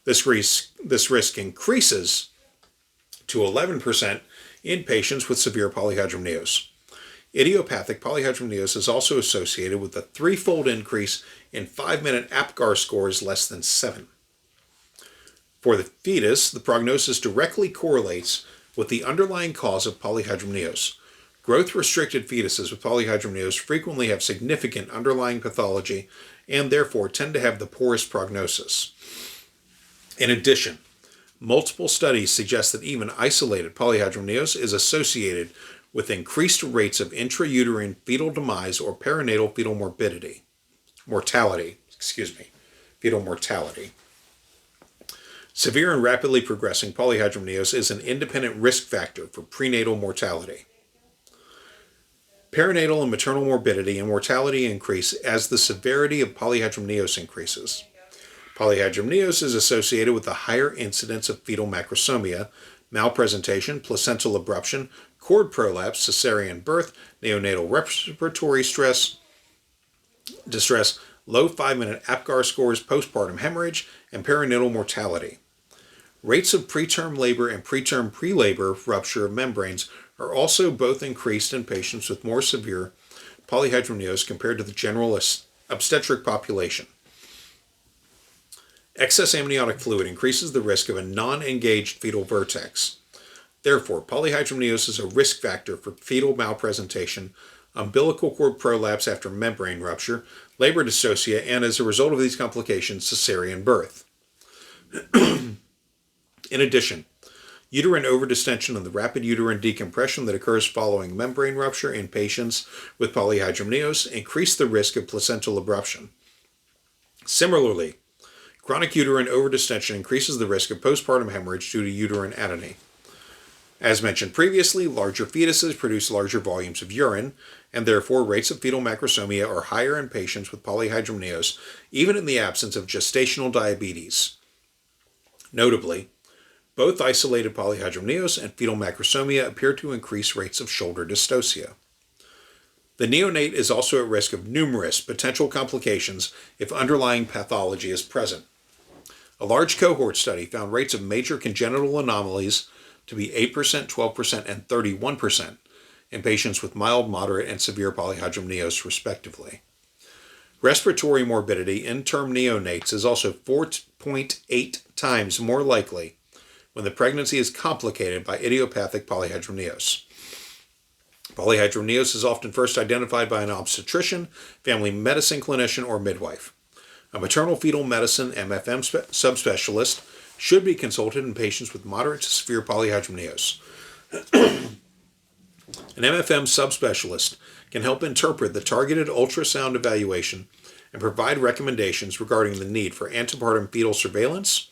This risk increases to 11% in patients with severe poly-hy-dram-nios. Idiopathic poly-hy-dram-nios is also associated with a 3-fold increase in 5-minute APGAR scores less than 7. For the fetus, the prognosis directly correlates with the underlying cause of poly-hy-dram-nios. Growth-restricted fetuses with poly-hy-dram-nios frequently have significant underlying pathology and therefore tend to have the poorest prognosis. In addition, multiple studies suggest that even isolated poly-hy-dram-nios is associated with increased rates of intrauterine fetal demise or perinatal fetal mortality. Severe and rapidly progressing poly-hy-dram-nios is an independent risk factor for prenatal mortality. Perinatal and maternal morbidity and mortality increase as the severity of poly-hy-dram-nios increases. Poly-hy-dram-nios is associated with a higher incidence of fetal macrosomia, malpresentation, placental abruption, cord prolapse, cesarean birth, neonatal respiratory distress, low 5-minute APGAR scores, postpartum hemorrhage, and perinatal mortality. Rates of preterm labor and preterm pre-labor rupture of membranes are also both increased in patients with more severe poly-hy-dram-nios compared to the general obstetric population. Excess amniotic fluid increases the risk of a non-engaged fetal vertex. Therefore, poly-hy-dram-nios is a risk factor for fetal malpresentation, umbilical cord prolapse after membrane rupture, labor dystocia, and as a result of these complications, cesarean birth. In addition, uterine overdistension and the rapid uterine decompression that occurs following membrane rupture in patients with poly-hy-dram-nios increase the risk of placental abruption. Similarly, chronic uterine overdistension increases the risk of postpartum hemorrhage due to uterine atony. As mentioned previously, larger fetuses produce larger volumes of urine, and therefore rates of fetal macrosomia are higher in patients with poly-hy-dram-nios, even in the absence of gestational diabetes. Notably, both isolated poly-hy-dram-nios and fetal macrosomia appear to increase rates of shoulder dystocia. The neonate is also at risk of numerous potential complications if underlying pathology is present. A large cohort study found rates of major congenital anomalies to be 8%, 12%, and 31% in patients with mild, moderate, and severe poly-hy-dram-nios, respectively. Respiratory morbidity in term neonates is also 4.8 times more likely when the pregnancy is complicated by idiopathic poly-hy-dram-nios. Poly-hy-dram-nios is often first identified by an obstetrician, family medicine clinician, or midwife. A maternal fetal medicine MFM subspecialist should be consulted in patients with moderate to severe poly-hy-dram-nios. An MFM subspecialist can help interpret the targeted ultrasound evaluation and provide recommendations regarding the need for antepartum fetal surveillance,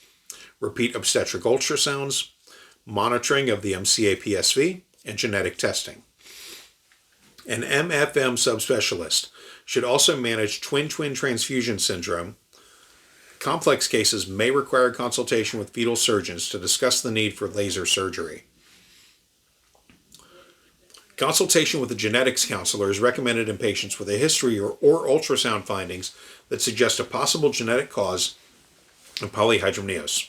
repeat obstetric ultrasounds, monitoring of the MCA-PSV, and genetic testing. An MFM subspecialist should also manage twin-twin transfusion syndrome. Complex cases may require consultation with fetal surgeons to discuss the need for laser surgery. Consultation with a genetics counselor is recommended in patients with a history or ultrasound findings that suggest a possible genetic cause of poly-hy-dram-nios.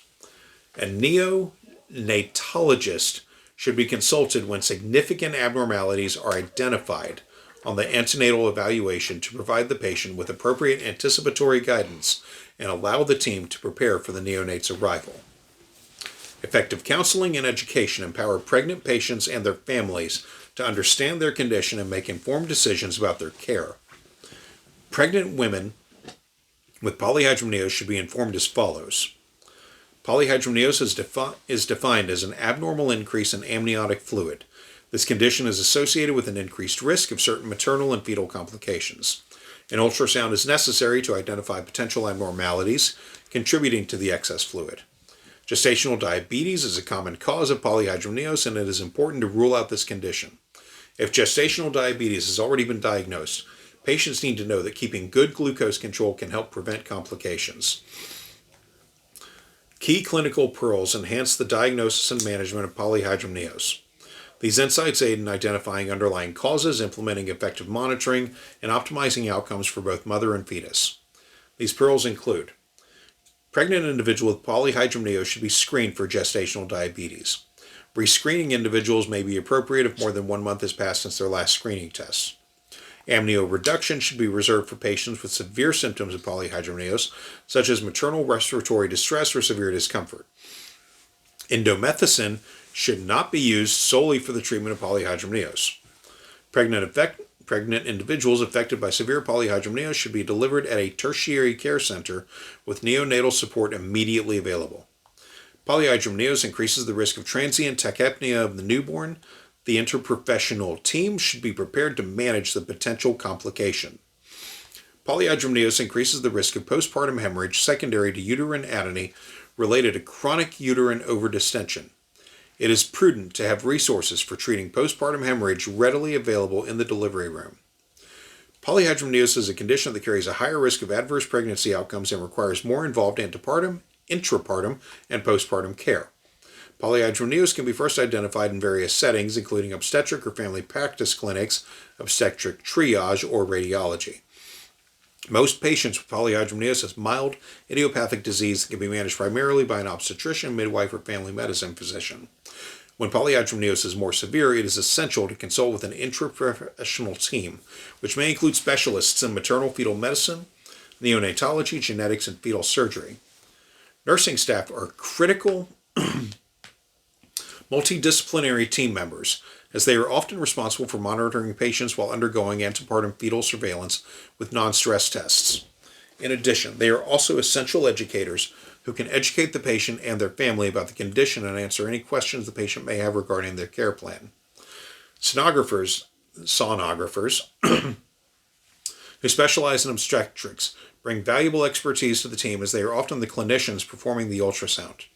A neonatologist should be consulted when significant abnormalities are identified on the antenatal evaluation to provide the patient with appropriate anticipatory guidance and allow the team to prepare for the neonate's arrival. Effective counseling and education empower pregnant patients and their families to understand their condition and make informed decisions about their care. Pregnant women with poly-hy-dram-nios should be informed as follows. Poly-hy-dram-nios is defined as an abnormal increase in amniotic fluid. This condition is associated with an increased risk of certain maternal and fetal complications. An ultrasound is necessary to identify potential abnormalities contributing to the excess fluid. Gestational diabetes is a common cause of poly-hy-dram-nios, and it is important to rule out this condition. If gestational diabetes has already been diagnosed, patients need to know that keeping good glucose control can help prevent complications. Key clinical pearls enhance the diagnosis and management of poly-hy-dram-nios. These insights aid in identifying underlying causes, implementing effective monitoring, and optimizing outcomes for both mother and fetus. These pearls include: pregnant individuals with poly-hy-dram-nios should be screened for gestational diabetes. Rescreening individuals may be appropriate if more than 1 month has passed since their last screening test. Amnio reduction should be reserved for patients with severe symptoms of poly-hy-dram-nios, such as maternal respiratory distress or severe discomfort. Indomethacin should not be used solely for the treatment of poly-hy-dram-nios. Pregnant individuals affected by severe poly-hy-dram-nios should be delivered at a tertiary care center with neonatal support immediately available. Poly-hy-dram-nios increases the risk of transient tachypnea of the newborn. The interprofessional team should be prepared to manage the potential complication. Poly-hy-dram-nios increases the risk of postpartum hemorrhage secondary to uterine atony related to chronic uterine overdistension. It is prudent to have resources for treating postpartum hemorrhage readily available in the delivery room. Poly-hy-dram-nios is a condition that carries a higher risk of adverse pregnancy outcomes and requires more involved antepartum, intrapartum, and postpartum care. Poly-hy-dram-nios can be first identified in various settings, including obstetric or family practice clinics, obstetric triage, or radiology. Most patients with poly-hy-dram-nios have mild idiopathic disease that can be managed primarily by an obstetrician, midwife, or family medicine physician. When poly-hy-dram-nios is more severe, it is essential to consult with an intraprofessional team, which may include specialists in maternal fetal medicine, neonatology, genetics, and fetal surgery. Nursing staff are critical multidisciplinary team members, as they are often responsible for monitoring patients while undergoing antepartum fetal surveillance with non-stress tests. In addition, they are also essential educators who can educate the patient and their family about the condition and answer any questions the patient may have regarding their care plan. Sonographers who specialize in obstetrics bring valuable expertise to the team, as they are often the clinicians performing the ultrasound.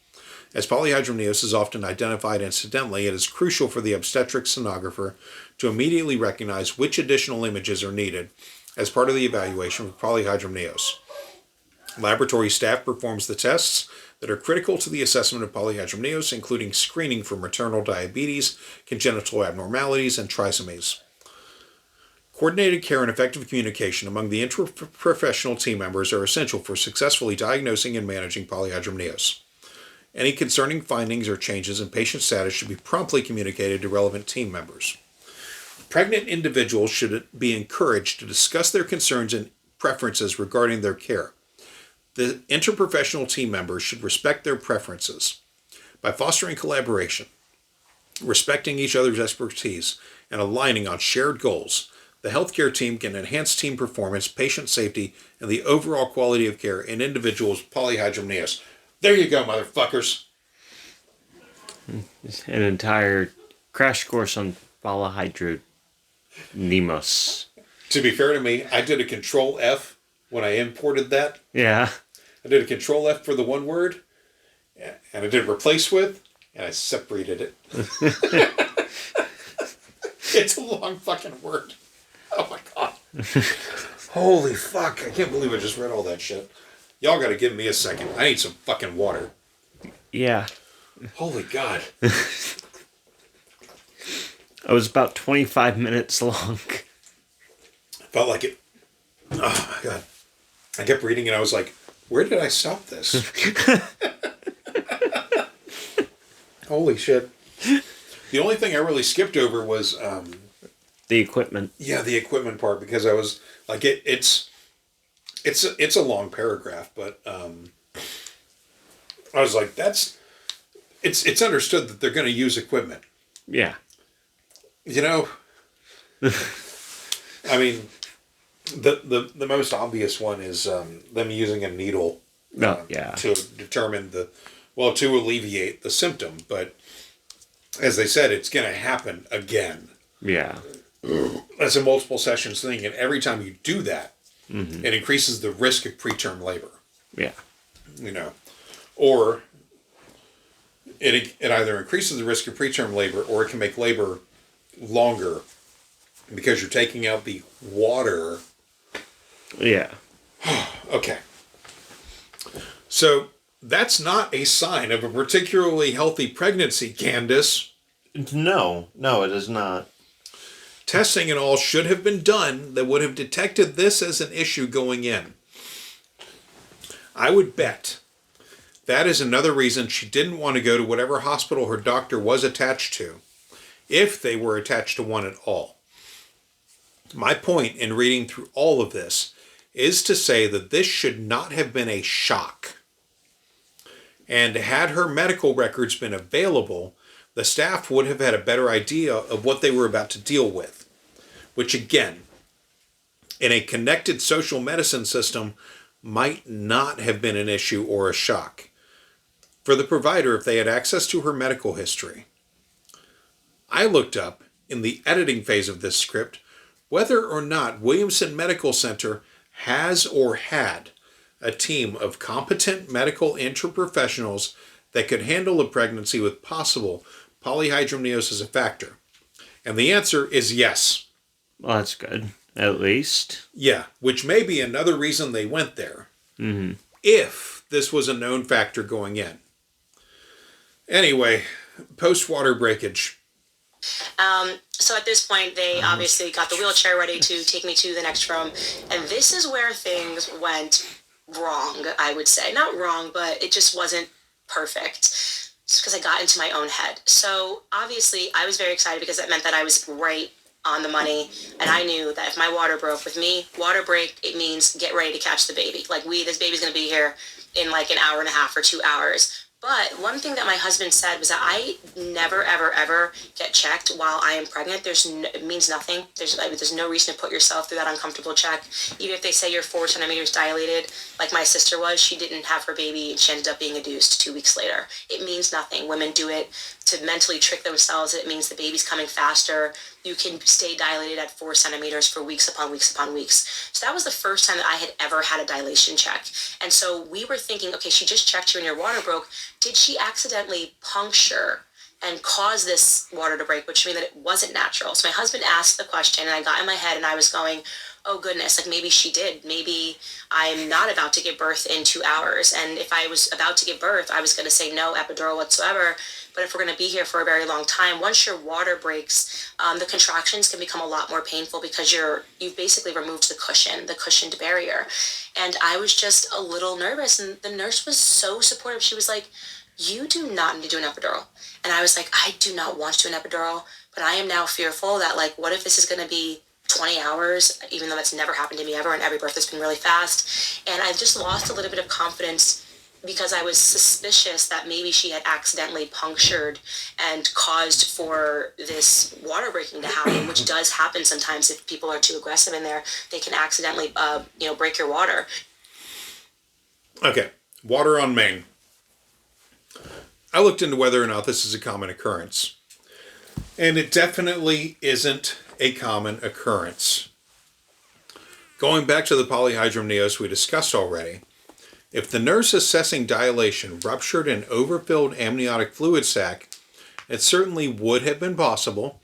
As poly-hy-dram-nios is often identified incidentally, it is crucial for the obstetric sonographer to immediately recognize which additional images are needed as part of the evaluation of poly-hy-dram-nios. Laboratory staff performs the tests that are critical to the assessment of poly-hy-dram-nios, including screening for maternal diabetes, congenital abnormalities, and trisomies. Coordinated care and effective communication among the interprofessional team members are essential for successfully diagnosing and managing poly-hy-dram-nios. Any concerning findings or changes in patient status should be promptly communicated to relevant team members. Pregnant individuals should be encouraged to discuss their concerns and preferences regarding their care. The interprofessional team members should respect their preferences. By fostering collaboration, respecting each other's expertise, and aligning on shared goals, the healthcare team can enhance team performance, patient safety, and the overall quality of care in individuals with poly-hy-dram-nios. There you go, motherfuckers. An entire crash course on poly-hy-dram-nios. To be fair to me, I did a Control F when I imported that. Yeah. I did a Control F for the one word, and I did replace with, and I separated it. It's a long fucking word. Oh my god. Holy fuck, I can't believe I just read all that shit. Y'all gotta give me a second. I need some fucking water. Yeah. Holy God. It was about 25 minutes long. Felt like it. Oh my God. I kept reading and I was like, where did I stop this? Holy shit. The only thing I really skipped over was... the equipment. Yeah, the equipment part, because I was like, it's a long paragraph, but I was like, it's understood that they're going to use equipment. Yeah. You know, I mean, the most obvious one is them using a needle. To determine to alleviate the symptom, but as they said, it's going to happen again. Yeah. That's a multiple sessions thing, and every time you do that, it increases the risk of preterm labor. Yeah. You know, or it either increases the risk of preterm labor, or it can make labor longer because you're taking out the water. Yeah. Okay. So that's not a sign of a particularly healthy pregnancy, Candace. No, it is not. Testing and all should have been done that would have detected this as an issue going in. I would bet that is another reason she didn't want to go to whatever hospital her doctor was attached to, if they were attached to one at all. My point in reading through all of this is to say that this should not have been a shock. And had her medical records been available, the staff would have had a better idea of what they were about to deal with. Which again, in a connected social medicine system, might not have been an issue or a shock for the provider if they had access to her medical history. I looked up, in the editing phase of this script, whether or not Williamson Medical Center has or had a team of competent medical interprofessionals that could handle a pregnancy with possible poly-hy-dram-nios as a factor. And the answer is yes. Well, that's good, at least. Yeah, which may be another reason they went there. Mm-hmm. If this was a known factor going in. Anyway, post-water breakage. So at this point, they obviously got the wheelchair ready to take me to the next room. And this is where things went wrong, I would say. Not wrong, but it just wasn't perfect. It's because I got into my own head. So obviously, I was very excited because that meant that I was right on the money, and I knew that if my water broke, with me, water break, it means get ready to catch the baby. Like, this baby's going to be here in like an hour and a half or 2 hours. But one thing that my husband said was that I never, ever, ever get checked while I am pregnant. It means nothing. There's no reason to put yourself through that uncomfortable check. Even if they say you're 4 centimeters dilated, like my sister was, she didn't have her baby and she ended up being induced 2 weeks later. It means nothing. Women do it to mentally trick themselves. It means the baby's coming faster. You can stay dilated at 4 centimeters for weeks upon weeks upon weeks. So that was the first time that I had ever had a dilation check. And so we were thinking, okay, she just checked you and your water broke. Did she accidentally puncture and cause this water to break, which means that it wasn't natural? So my husband asked the question, and I got in my head, and I was going, oh goodness, like maybe she did. Maybe I'm not about to give birth in 2 hours. And if I was about to give birth, I was going to say no epidural whatsoever. But if we're going to be here for a very long time, once your water breaks, the contractions can become a lot more painful because you've basically removed the cushioned barrier. And I was just a little nervous, and the nurse was so supportive. She was like, you do not need to do an epidural. And I was like, I do not want to do an epidural, but I am now fearful that, like, what if this is going to be 20 hours, even though that's never happened to me ever, and every birth has been really fast. And I just lost a little bit of confidence because I was suspicious that maybe she had accidentally punctured and caused for this water breaking to happen, which does happen sometimes if people are too aggressive in there. They can accidentally, break your water. Okay, water on main. I looked into whether or not this is a common occurrence. And it definitely isn't a common occurrence. Going back to the poly-hy-dram-nios we discussed already, if the nurse assessing dilation ruptured an overfilled amniotic fluid sac, it certainly would have been possible,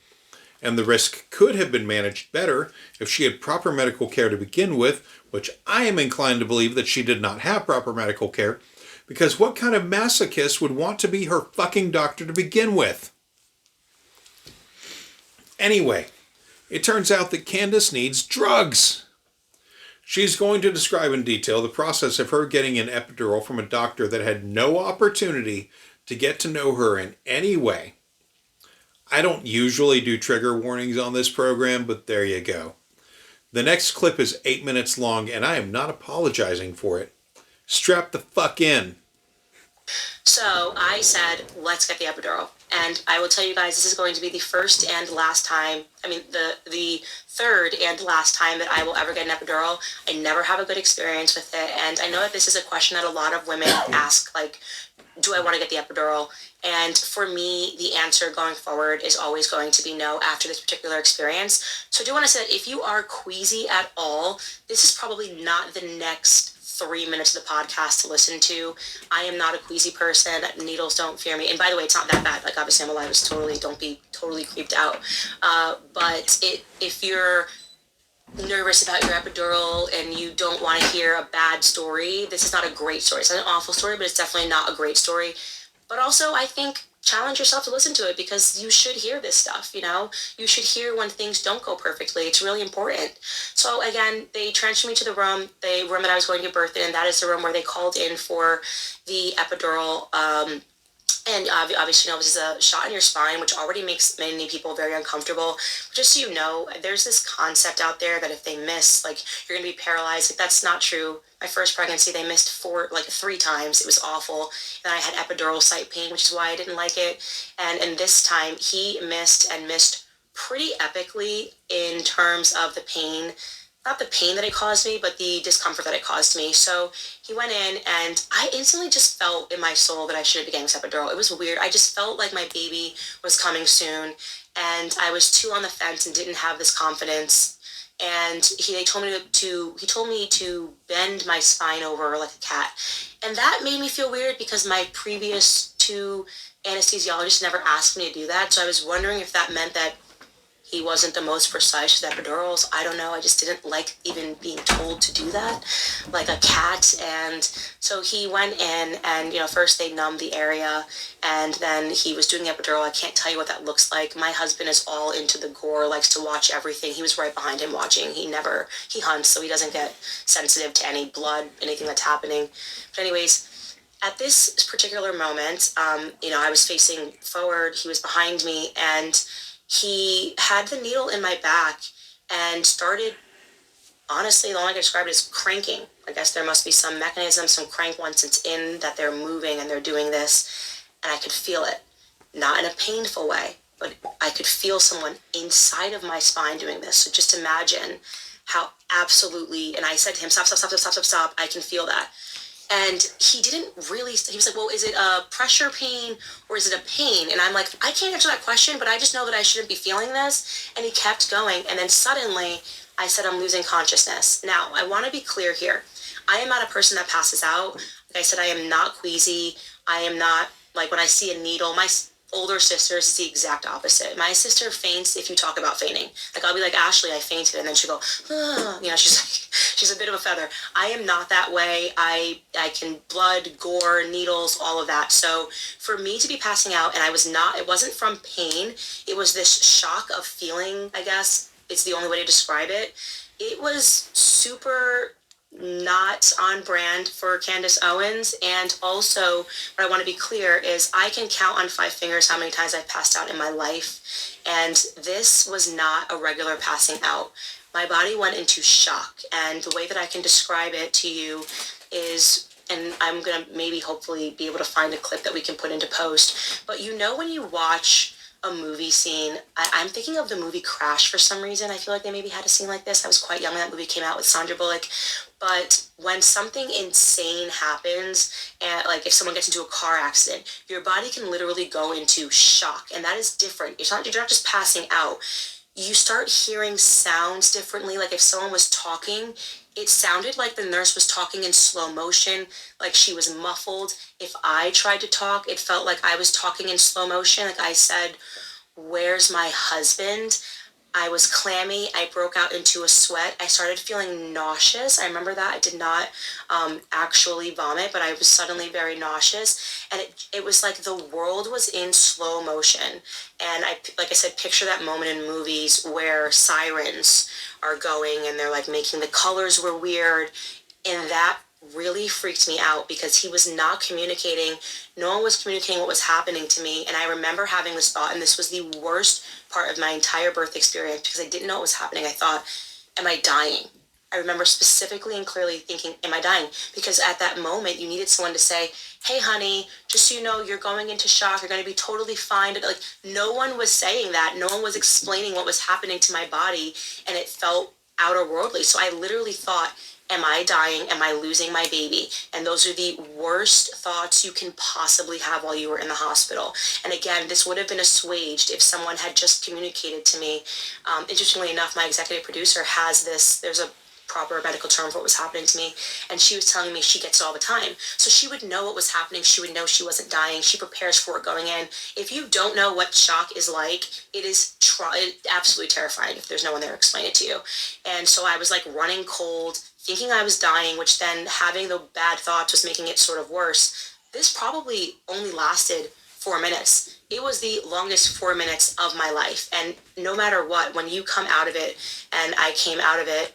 and the risk could have been managed better if she had proper medical care to begin with, which I am inclined to believe that she did not have proper medical care, because what kind of masochist would want to be her fucking doctor to begin with? Anyway, it turns out that Candace needs drugs. She's going to describe in detail the process of her getting an epidural from a doctor that had no opportunity to get to know her in any way. I don't usually do trigger warnings on this program, but there you go. The next clip is 8 minutes long, and I am not apologizing for it. Strap the fuck in. So I said, let's get the epidural. And I will tell you guys, this is going to be the first and last time, the third and last time that I will ever get an epidural. I never have a good experience with it. And I know that this is a question that a lot of women ask, like, do I want to get the epidural? And for me, the answer going forward is always going to be no after this particular experience. So I do want to say that if you are queasy at all, this is probably not the next 3 minutes of the podcast to listen to. I am not a queasy person. Needles don't fear me. And by the way, it's not that bad. Like, obviously, I'm alive. It's don't be totally creeped out. But if you're nervous about your epidural and you don't want to hear a bad story, this is not a great story. It's not an awful story, but it's definitely not a great story. But also, I think, challenge yourself to listen to it, because you should hear this stuff, you know? You should hear when things don't go perfectly. It's really important. So again, they transferred me to the room that I was going to give birth in, and that is the room where they called in for the epidural. And obviously, you know, this is a shot in your spine, which already makes many people very uncomfortable. But just so you know, there's this concept out there that if they miss, like, you're going to be paralyzed. Like, that's not true. My first pregnancy, they missed 3 times. It was awful. And I had epidural site pain, which is why I didn't like it. And this time, he missed pretty epically in terms of the pain. Not the pain that it caused me, but the discomfort that it caused me. So he went in, and I instantly just felt in my soul that I shouldn't be getting this epidural. It was weird. I just felt like my baby was coming soon, and I was too on the fence and didn't have this confidence. And he told me to bend my spine over like a cat, and that made me feel weird because my previous 2 anesthesiologists never asked me to do that. So I was wondering if that meant that he wasn't the most precise with epidurals. I don't know. I just didn't like even being told to do that, like a cat. And so he went in, and, you know, first they numbed the area, and then he was doing the epidural. I can't tell you what that looks like. My husband is all into the gore, likes to watch everything. He was right behind him watching. He hunts, so he doesn't get sensitive to any blood, anything that's happening. But anyways, at this particular moment, you know, I was facing forward. He was behind me, and he had the needle in my back and started, honestly, the only I can describe it is cranking. I guess there must be some mechanism, some crank once it's in, that they're moving and they're doing this. And I could feel it. Not in a painful way, but I could feel someone inside of my spine doing this. So just imagine how absolutely, and I said to him, stop, I can feel that. And he didn't really, he was like, well, is it a pressure pain or is it a pain? And I'm like, I can't answer that question, but I just know that I shouldn't be feeling this. And he kept going. And then suddenly I said, I'm losing consciousness. Now, I want to be clear here. I am not a person that passes out. Like I said, I am not queasy. I am not, like, when I see a needle, my older sisters is the exact opposite. My sister faints if you talk about fainting. Like, I'll be like, Ashley, I fainted, and then she'll go, oh. You know, she's a bit of a feather. I am not that way. I can blood, gore, needles, all of that. So for me to be passing out, and it wasn't from pain, it was this shock of feeling, I guess, it's the only way to describe it. It was super not on brand for Candace Owens. And also, what I want to be clear is I can count on 5 fingers how many times I've passed out in my life. And this was not a regular passing out. My body went into shock. And the way that I can describe it to you is, and I'm going to maybe hopefully be able to find a clip that we can put into post. But you know when you watch a movie scene, I'm thinking of the movie Crash for some reason. I feel like they maybe had a scene like this. I was quite young when that movie came out with Sandra Bullock. But when something insane happens, and like if someone gets into a car accident, your body can literally go into shock. And that is different. You're not just passing out. You start hearing sounds differently. Like if someone was talking, it sounded like the nurse was talking in slow motion, like she was muffled. If I tried to talk, it felt like I was talking in slow motion. Like I said where's my husband? I was clammy. I broke out into a sweat. I started feeling nauseous. I remember that. I did not actually vomit, but I was suddenly very nauseous. And it was like the world was in slow motion. And like I said, picture that moment in movies where sirens are going and they're like making the colors were weird. And that really freaked me out because he was not communicating. No one was communicating what was happening to me. And I remember having this thought, and this was the worst part of my entire birth experience because I didn't know what was happening. I thought, am I dying? I remember specifically and clearly thinking, am I dying? Because at that moment, you needed someone to say, hey, honey, just so you know, you're going into shock. You're going to be totally fine. Like, no one was saying that. No one was explaining what was happening to my body, and it felt outer worldly. So I literally thought, am I dying? Am I losing my baby? And those are the worst thoughts you can possibly have while you were in the hospital. And again, this would have been assuaged if someone had just communicated to me. Interestingly enough, my executive producer has this, there's a proper medical term for what was happening to me, and she was telling me she gets it all the time. So she would know what was happening. She would know she wasn't dying. She prepares for it going in. If you don't know what shock is like, it is absolutely terrifying if there's no one there to explain it to you. And so I was like running cold, thinking I was dying, which then having the bad thoughts was making it sort of worse. This probably only lasted 4 minutes. It was the longest 4 minutes of my life. And no matter what, when you come out of it, and I came out of it,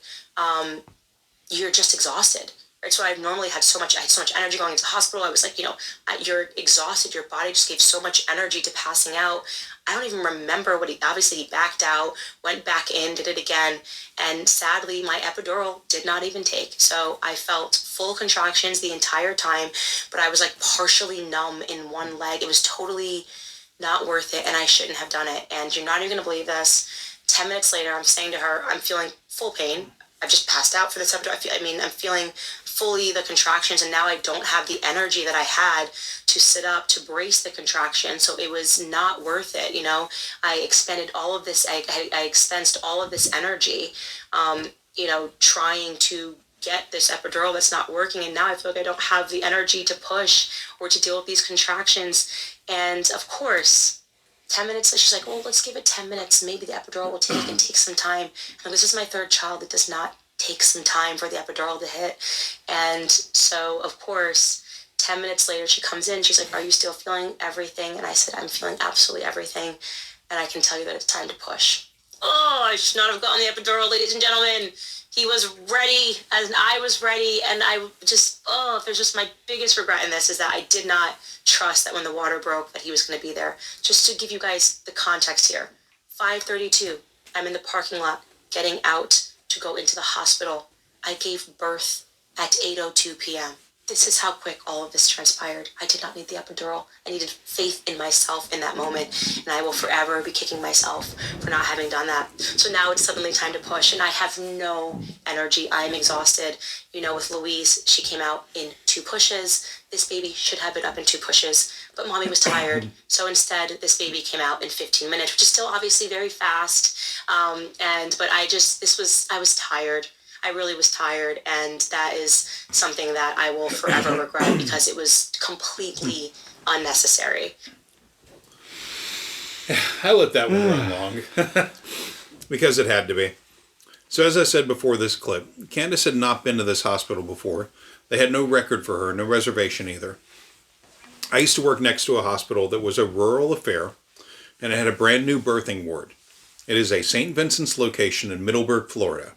you're just exhausted. Right? So I had so much energy going into the hospital. I was like, you're exhausted. Your body just gave so much energy to passing out. I don't even remember what he backed out, went back in, did it again. And sadly, my epidural did not even take. So I felt full contractions the entire time, but I was like partially numb in one leg. It was totally not worth it, and I shouldn't have done it. And you're not even going to believe this. 10 minutes later, I'm saying to her, I'm feeling full pain. I've just passed out for this epidural. I'm feeling fully the contractions, and now I don't have the energy that I had to sit up to brace the contraction. So it was not worth it. I expended all of this. I expensed all of this energy, trying to get this epidural that's not working. And now I feel like I don't have the energy to push or to deal with these contractions. And of course, 10 minutes, she's like, well, let's give it 10 minutes. Maybe the epidural will take some time. And this is my third child. It does not take some time for the epidural to hit. And so, of course, 10 minutes later, she comes in. She's like, are you still feeling everything? And I said, I'm feeling absolutely everything. And I can tell you that it's time to push. Oh, I should not have gotten the epidural, ladies and gentlemen. He was ready, and I was ready, and if there's just my biggest regret in this is that I did not trust that when the water broke that he was going to be there. Just to give you guys the context here, 5:32, I'm in the parking lot getting out to go into the hospital. I gave birth at 8:02 p.m. This is how quick all of this transpired. I did not need the epidural. I needed faith in myself in that moment, and I will forever be kicking myself for not having done that. So now it's suddenly time to push, and I have no energy. I am exhausted. With Louise, she came out in 2 pushes. This baby should have been up in 2 pushes, but mommy was tired. So instead, this baby came out in 15 minutes, which is still obviously very fast. But I was tired. I really was tired, and that is something that I will forever regret because it was completely unnecessary. I let that one run long because it had to be. So as I said before this clip, Candace had not been to this hospital before. They had no record for her, no reservation either. I used to work next to a hospital that was a rural affair, and it had a brand new birthing ward. It is a St. Vincent's location in Middleburg, Florida.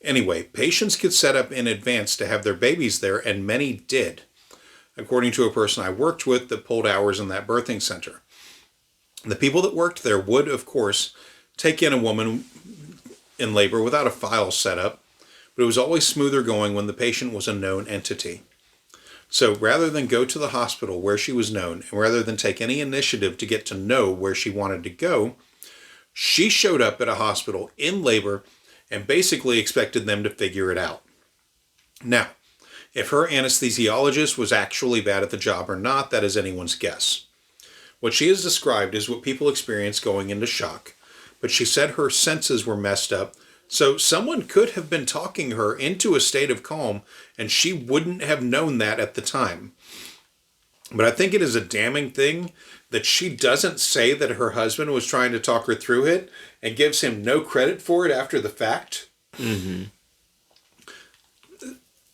Anyway, patients could set up in advance to have their babies there, and many did, according to a person I worked with that pulled hours in that birthing center. The people that worked there would, of course, take in a woman in labor without a file set up, but it was always smoother going when the patient was a known entity. So rather than go to the hospital where she was known, and rather than take any initiative to get to know where she wanted to go, she showed up at a hospital in labor and basically expected them to figure it out. Now, if her anesthesiologist was actually bad at the job or not, that is anyone's guess. What she has described is what people experience going into shock, but she said her senses were messed up, so someone could have been talking her into a state of calm, and she wouldn't have known that at the time. But I think it is a damning thing that she doesn't say that her husband was trying to talk her through it and gives him no credit for it after the fact. Mm-hmm.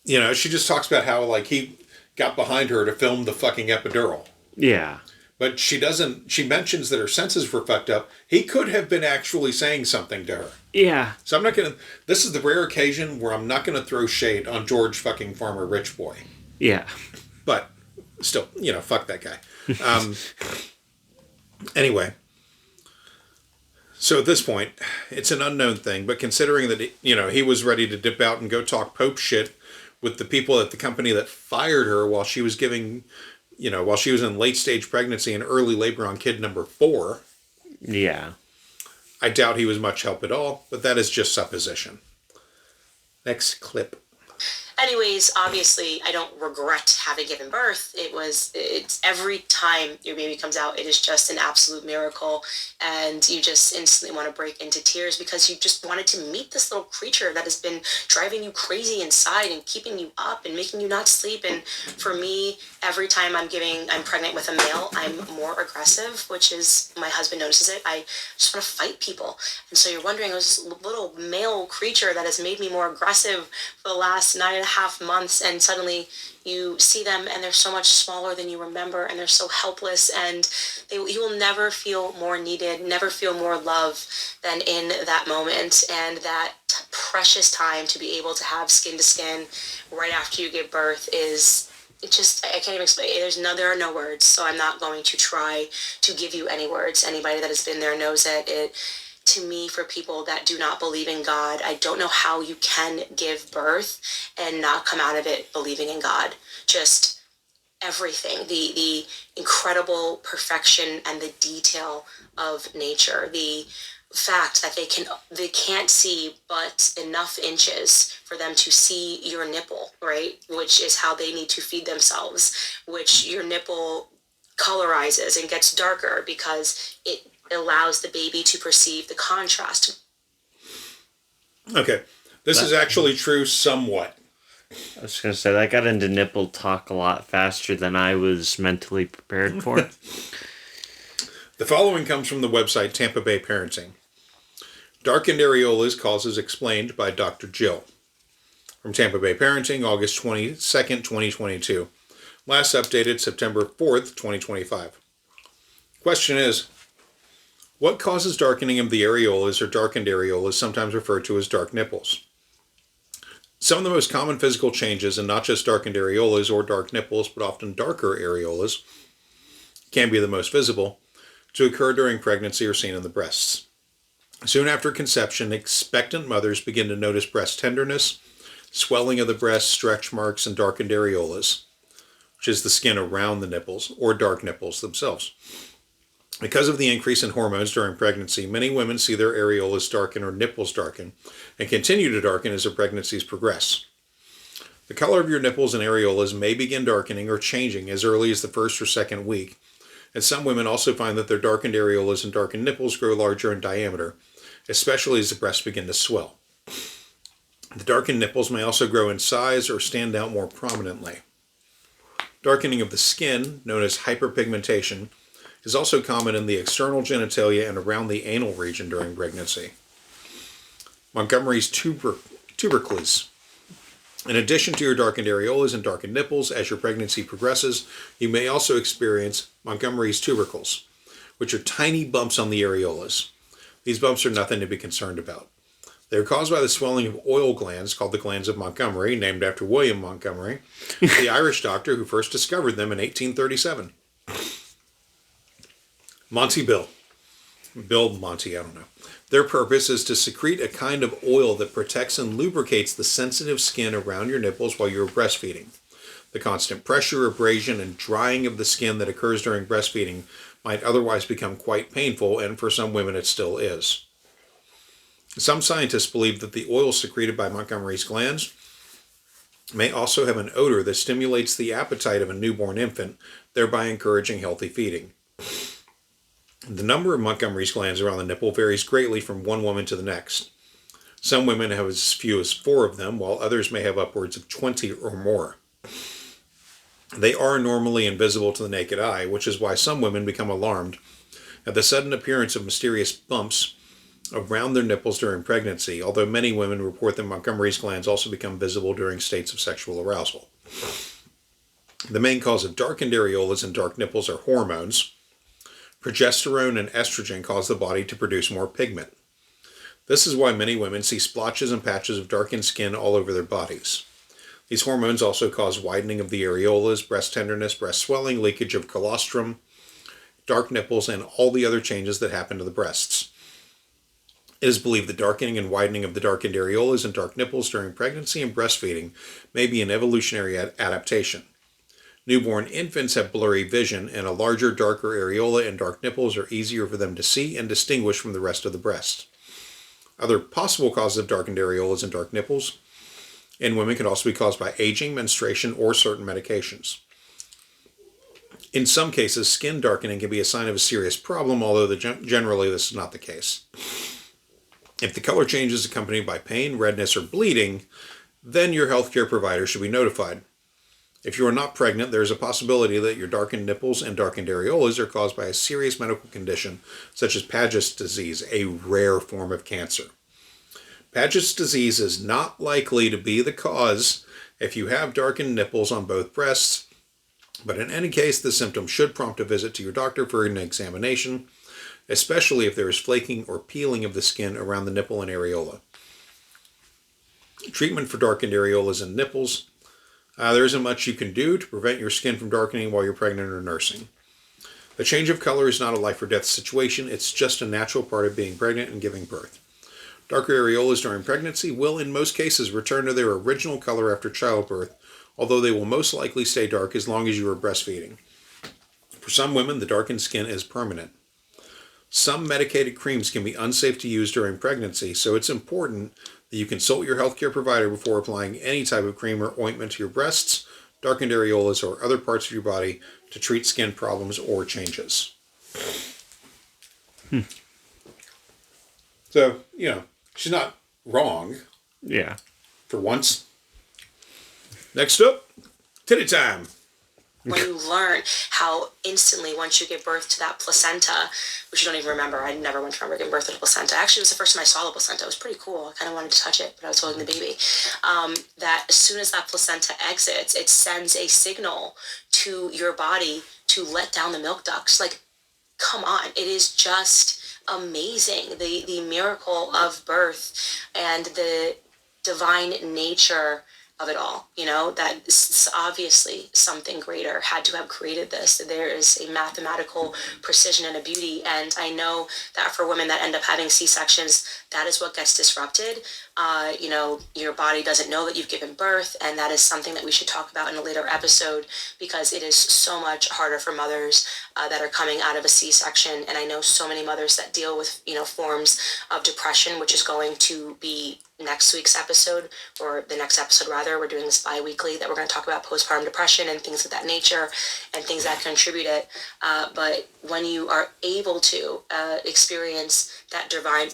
You know, she just talks about how, like, he got behind her to film the fucking epidural. Yeah. But she mentions that her senses were fucked up. He could have been actually saying something to her. Yeah. So I'm not going to, this is the rare occasion where I'm not going to throw shade on George fucking Farmer Rich Boy. Yeah. But still, you know, fuck that guy. Anyway. So at this point, it's an unknown thing, but considering that, you know, he was ready to dip out and go talk Pope shit with the people at the company that fired her while she was giving, you know, while she was in late stage pregnancy and early labor on kid number 4. Yeah. I doubt he was much help at all, but that is just supposition. Next clip. Anyways, obviously, I don't regret having given birth. It's every time your baby comes out, it is just an absolute miracle. And you just instantly want to break into tears because you just wanted to meet this little creature that has been driving you crazy inside and keeping you up and making you not sleep. And for me, every time I'm pregnant with a male, I'm more aggressive, which is, my husband notices it. I just want to fight people. And so you're wondering, this little male creature that has made me more aggressive for the last 9.5 months, and suddenly you see them and they're so much smaller than you remember, and they're so helpless, and you will never feel more needed, never feel more love than in that moment. And that precious time to be able to have skin to skin right after you give birth is, it just, I can't even explain. There are no words, so I'm not going to try to give you any words. Anybody that has been there knows that to me, for people that do not believe in God, I don't know how you can give birth and not come out of it believing in God. Just everything, the incredible perfection and the detail of nature, the fact that they can't see but enough inches for them to see your nipple, right? Which is how they need to feed themselves, which your nipple colorizes and gets darker because it allows the baby to perceive the contrast. Okay. This is actually true somewhat. I was going to say, that got into nipple talk a lot faster than I was mentally prepared for. The following comes from the website Tampa Bay Parenting. Darkened areolas causes explained by Dr. Jill. From Tampa Bay Parenting, August 22nd, 2022. Last updated September 4th, 2025. Question is, what causes darkening of the areolas, or darkened areolas, sometimes referred to as dark nipples? Some of the most common physical changes, and not just darkened areolas or dark nipples, but often darker areolas, can be the most visible, to occur during pregnancy or seen in the breasts. Soon after conception, expectant mothers begin to notice breast tenderness, swelling of the breast, stretch marks, and darkened areolas, which is the skin around the nipples, or dark nipples themselves. Because of the increase in hormones during pregnancy, many women see their areolas darken or nipples darken and continue to darken as their pregnancies progress. The color of your nipples and areolas may begin darkening or changing as early as the first or second week, and some women also find that their darkened areolas and darkened nipples grow larger in diameter, especially as the breasts begin to swell. The darkened nipples may also grow in size or stand out more prominently. Darkening of the skin, known as hyperpigmentation, is also common in the external genitalia and around the anal region during pregnancy. Montgomery's tubercles. In addition to your darkened areolas and darkened nipples, as your pregnancy progresses, you may also experience Montgomery's tubercles, which are tiny bumps on the areolas. These bumps are nothing to be concerned about. They are caused by the swelling of oil glands called the glands of Montgomery, named after William Montgomery, the Irish doctor who first discovered them in 1837. Bill Monty, I don't know. Their purpose is to secrete a kind of oil that protects and lubricates the sensitive skin around your nipples while you're breastfeeding. The constant pressure, abrasion, and drying of the skin that occurs during breastfeeding might otherwise become quite painful, and for some women it still is. Some scientists believe that the oil secreted by Montgomery's glands may also have an odor that stimulates the appetite of a newborn infant, thereby encouraging healthy feeding. The number of Montgomery's glands around the nipple varies greatly from one woman to the next. Some women have as few as 4 of them, while others may have upwards of 20 or more. They are normally invisible to the naked eye, which is why some women become alarmed at the sudden appearance of mysterious bumps around their nipples during pregnancy, although many women report that Montgomery's glands also become visible during states of sexual arousal. The main cause of darkened areolas and dark nipples are hormones. Progesterone and estrogen cause the body to produce more pigment. This is why many women see splotches and patches of darkened skin all over their bodies. These hormones also cause widening of the areolas, breast tenderness, breast swelling, leakage of colostrum, dark nipples, and all the other changes that happen to the breasts. It is believed that darkening and widening of the darkened areolas and dark nipples during pregnancy and breastfeeding may be an evolutionary adaptation. Newborn infants have blurry vision, and a larger, darker areola and dark nipples are easier for them to see and distinguish from the rest of the breast. Other possible causes of darkened areolas and dark nipples in women can also be caused by aging, menstruation, or certain medications. In some cases, skin darkening can be a sign of a serious problem, although generally this is not the case. If the color change is accompanied by pain, redness, or bleeding, then your healthcare provider should be notified. If you are not pregnant, there is a possibility that your darkened nipples and darkened areolas are caused by a serious medical condition, such as Paget's disease, a rare form of cancer. Paget's disease is not likely to be the cause if you have darkened nipples on both breasts, but in any case, the symptom should prompt a visit to your doctor for an examination, especially if there is flaking or peeling of the skin around the nipple and areola. Treatment for darkened areolas and nipples. There isn't much you can do to prevent your skin from darkening while you're pregnant or nursing. The change of color is not a life or death situation, it's just a natural part of being pregnant and giving birth. Darker areolas during pregnancy will in most cases return to their original color after childbirth, although they will most likely stay dark as long as you are breastfeeding. For some women, the darkened skin is permanent. Some medicated creams can be unsafe to use during pregnancy, so it's important that you consult your healthcare provider before applying any type of cream or ointment to your breasts, darkened areolas, or other parts of your body to treat skin problems or changes. So, she's not wrong. Yeah. For once. Next up, titty time. When you learn how instantly, once you give birth to that placenta, which you don't even remember, I never once remember giving birth to the placenta. Actually, it was the first time I saw the placenta. It was pretty cool. I kind of wanted to touch it, but I was holding the baby. That as soon as that placenta exits, it sends a signal to your body to let down the milk ducts. Like, come on. It is just amazing. The miracle of birth and the divine nature of it all, that obviously something greater had to have created this. There is a mathematical precision and a beauty, and I know that for women that end up having C-sections, that is what gets disrupted. Your body doesn't know that you've given birth, and that is something that we should talk about in a later episode, because it is so much harder for mothers that are coming out of a C-section, and I know so many mothers that deal with, forms of depression, which is going to be next week's episode, or the next episode rather. We're doing this bi-weekly, that we're going to talk about postpartum depression and things of that nature and things that contribute it. But when you are able to experience that divine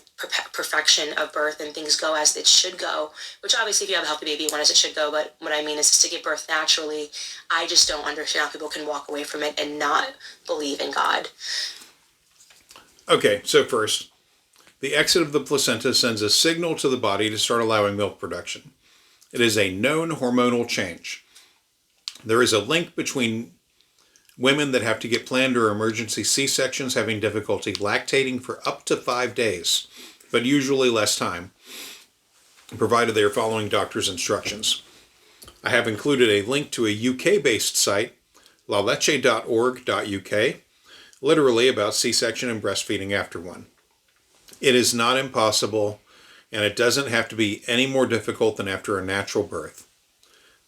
perfection of birth and things go as it should go, which obviously if you have a healthy baby, when as it should go, but what I mean is to give birth naturally, I just don't understand how people can walk away from it and not believe in God. Okay, so first, the exit of the placenta sends a signal to the body to start allowing milk production. It is a known hormonal change. There is a link between women that have to get planned or emergency C-sections having difficulty lactating for up to 5 days, but usually less time, provided they are following doctor's instructions. I have included a link to a UK-based site, LaLeche.org.uk, literally about C-section and breastfeeding after one. It is not impossible, and it doesn't have to be any more difficult than after a natural birth.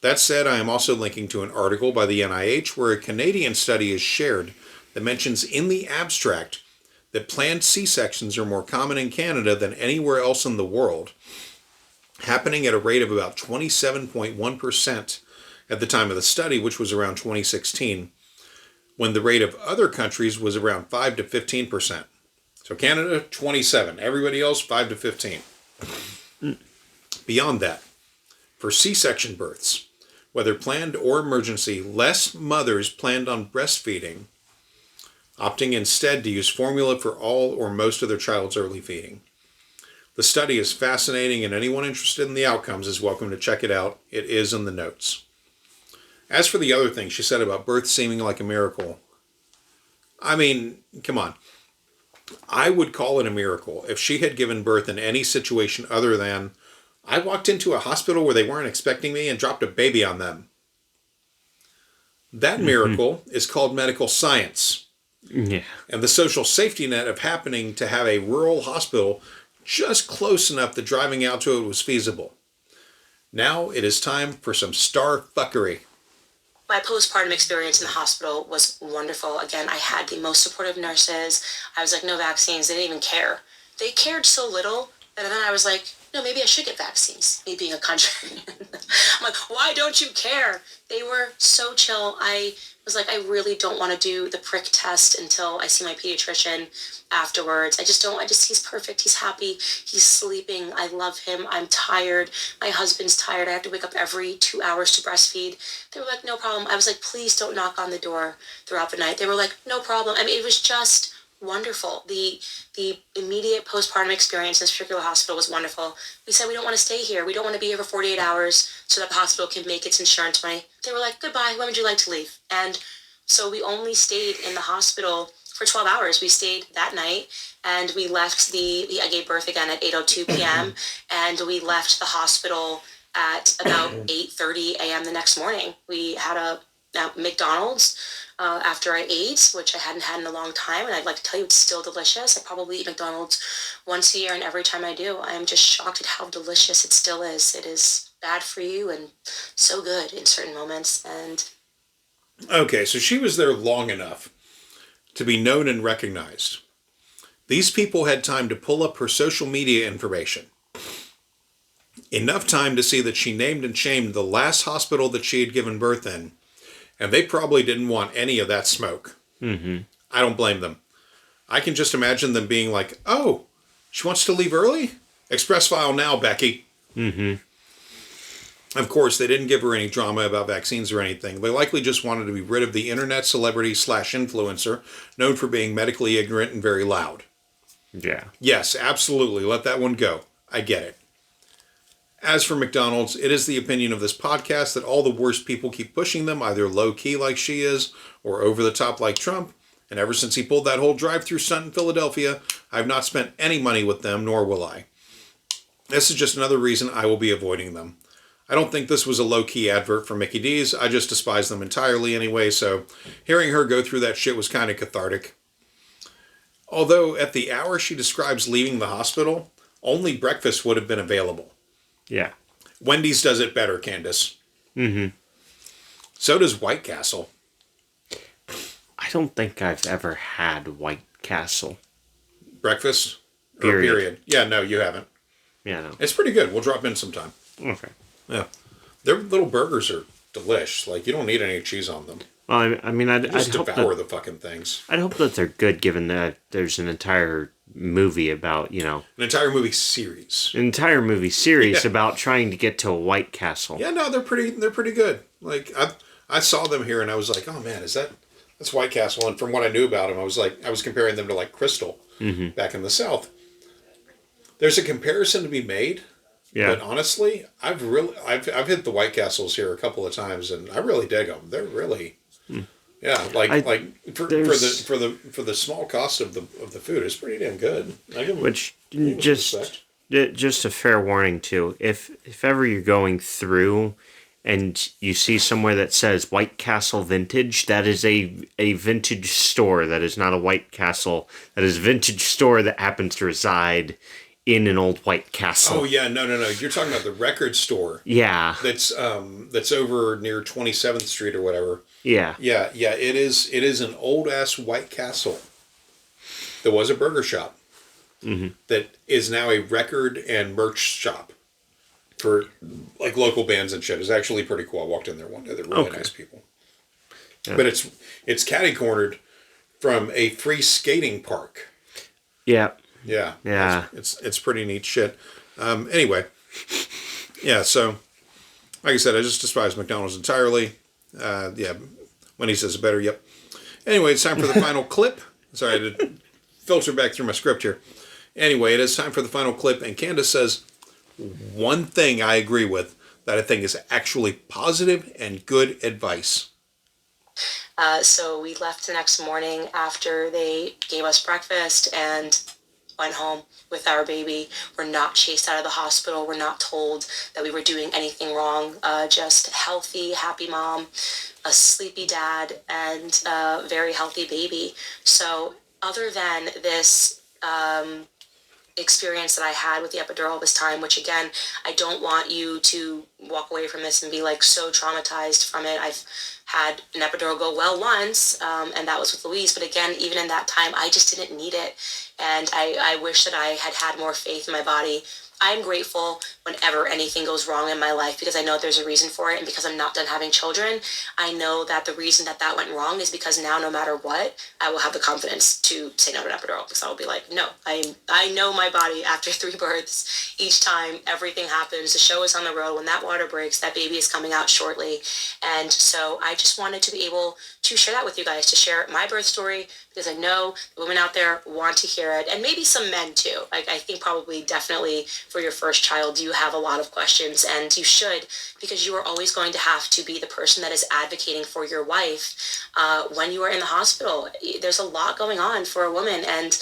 That said, I am also linking to an article by the NIH where a Canadian study is shared that mentions in the abstract that planned C-sections are more common in Canada than anywhere else in the world, happening at a rate of about 27.1% at the time of the study, which was around 2016, when the rate of other countries was around 5 to 15%. So Canada, 27. Everybody else, 5 to 15. Beyond that, for C-section births, whether planned or emergency, less mothers planned on breastfeeding, opting instead to use formula for all or most of their child's early feeding. The study is fascinating, and anyone interested in the outcomes is welcome to check it out. It is in the notes. As for the other thing she said about birth seeming like a miracle, I mean, come on. I would call it a miracle if she had given birth in any situation other than I walked into a hospital where they weren't expecting me and dropped a baby on them. That miracle is called medical science. Yeah. And the social safety net of happening to have a rural hospital just close enough that driving out to it was feasible. Now it is time for some star fuckery. My postpartum experience in the hospital was wonderful. Again, I had the most supportive nurses. I was like, no vaccines. They didn't even care. They cared so little that then I was like, no, maybe I should get vaccines, me being a contrarian. I'm like, why don't you care? They were so chill. I was like, I really don't want to do the prick test until I see my pediatrician afterwards. He's perfect. He's happy. He's sleeping. I love him. I'm tired. My husband's tired. I have to wake up every 2 hours to breastfeed. They were like, no problem. I was like, please don't knock on the door throughout the night. They were like, no problem. I mean, it was just wonderful. The immediate postpartum experience in this particular hospital was wonderful. We said, we don't want to stay here. We don't want to be here for 48 hours so that the hospital can make its insurance money. They were like, goodbye. When would you like to leave? And so we only stayed in the hospital for 12 hours. We stayed that night and we left I gave birth again at 8:02 p.m. and we left the hospital at about 8:30 a.m. the next morning. We had a McDonald's after I ate, which I hadn't had in a long time, and I'd like to tell you it's still delicious. I probably eat McDonald's once a year, and every time I do, I am just shocked at how delicious it still is. It is bad for you and so good in certain moments. And Okay, so she was there long enough to be known and recognized. These people had time to pull up her social media information. Enough time to see that she named and shamed the last hospital that she had given birth in. And they probably didn't want any of that smoke. Mm-hmm. I don't blame them. I can just imagine them being like, oh, she wants to leave early? Express file now, Becky. Mm-hmm. Of course, they didn't give her any drama about vaccines or anything. They likely just wanted to be rid of the internet celebrity / influencer known for being medically ignorant and very loud. Yeah. Yes, absolutely. Let that one go. I get it. As for McDonald's, it is the opinion of this podcast that all the worst people keep pushing them, either low-key like she is, or over-the-top like Trump. And ever since he pulled that whole drive-through stunt in Philadelphia, I have not spent any money with them, nor will I. This is just another reason I will be avoiding them. I don't think this was a low-key advert for Mickey D's. I just despise them entirely anyway, so hearing her go through that shit was kind of cathartic. Although, at the hour she describes leaving the hospital, only breakfast would have been available. Yeah. Wendy's does it better, Candace. Mm-hmm. So does White Castle. I don't think I've ever had White Castle. Breakfast? Period. Yeah, no, you haven't. Yeah, no. It's pretty good. We'll drop in sometime. Okay. Yeah. Their little burgers are delish. Like, you don't need any cheese on them. Well, I mean, I'd Just hope devour that, the fucking things. I'd hope that they're good, given that there's an entire movie about, An entire movie series. an entire movie series Yeah. about trying to get to a White Castle. Yeah, no, they're pretty good. Like, I saw them here and I was like, oh man, that's White Castle. And from what I knew about them, I was comparing them to like Crystal back in the South. There's a comparison to be made. Yeah. But honestly, I've hit the White Castles here a couple of times, and I really dig them. They're really, yeah, for the small cost of the food, it's pretty damn good. Which just a fair warning too. If ever you're going through and you see somewhere that says White Castle Vintage, that is a vintage store. That is not a White Castle. That is a vintage store that happens to reside in an old White Castle. Oh yeah, no. You're talking about the record store. Yeah. That's over near 27th Street or whatever. Yeah. Yeah. It is an old ass White Castle. There was a burger shop that is now a record and merch shop for like local bands and shit. It's actually pretty cool. I walked in there one day. They're really nice people. Yeah. But it's catty cornered from a free skating park. Yeah. Yeah. It's pretty neat shit. Anyway. Yeah, so Like I said, I just despise McDonald's entirely. Yeah, when he says it better, yep. Anyway, it's time for the final clip. Sorry, I had to filter back through my script here. Anyway, it is time for the final clip, and Candace says, one thing I agree with that I think is actually positive and good advice. So we left the next morning after they gave us breakfast and went home with our baby. We're not chased out of the hospital. We're not told that we were doing anything wrong. Just healthy, happy mom, a sleepy dad, and a very healthy baby. So other than this experience that I had with the epidural this time, which again, I don't want you to walk away from this and be like so traumatized from it. I've had an epidural go well once, and that was with Louise. But again, even in that time, I just didn't need it. And I wish that I had more faith in my body. I'm grateful whenever anything goes wrong in my life because I know there's a reason for it, and because I'm not done having children, I know that the reason that went wrong is because now no matter what, I will have the confidence to say no to an epidural, because I will be like, no, I know my body after 3 births. Each time everything happens, the show is on the road. When that water breaks, that baby is coming out shortly. And so I just wanted to be able to share that with you guys, to share my birth story, because I know the women out there want to hear it, and maybe some men too. Like, I think probably definitely for your first child, you have a lot of questions, and you should, because you are always going to have to be the person that is advocating for your wife when you are in the hospital. There's a lot going on for a woman, and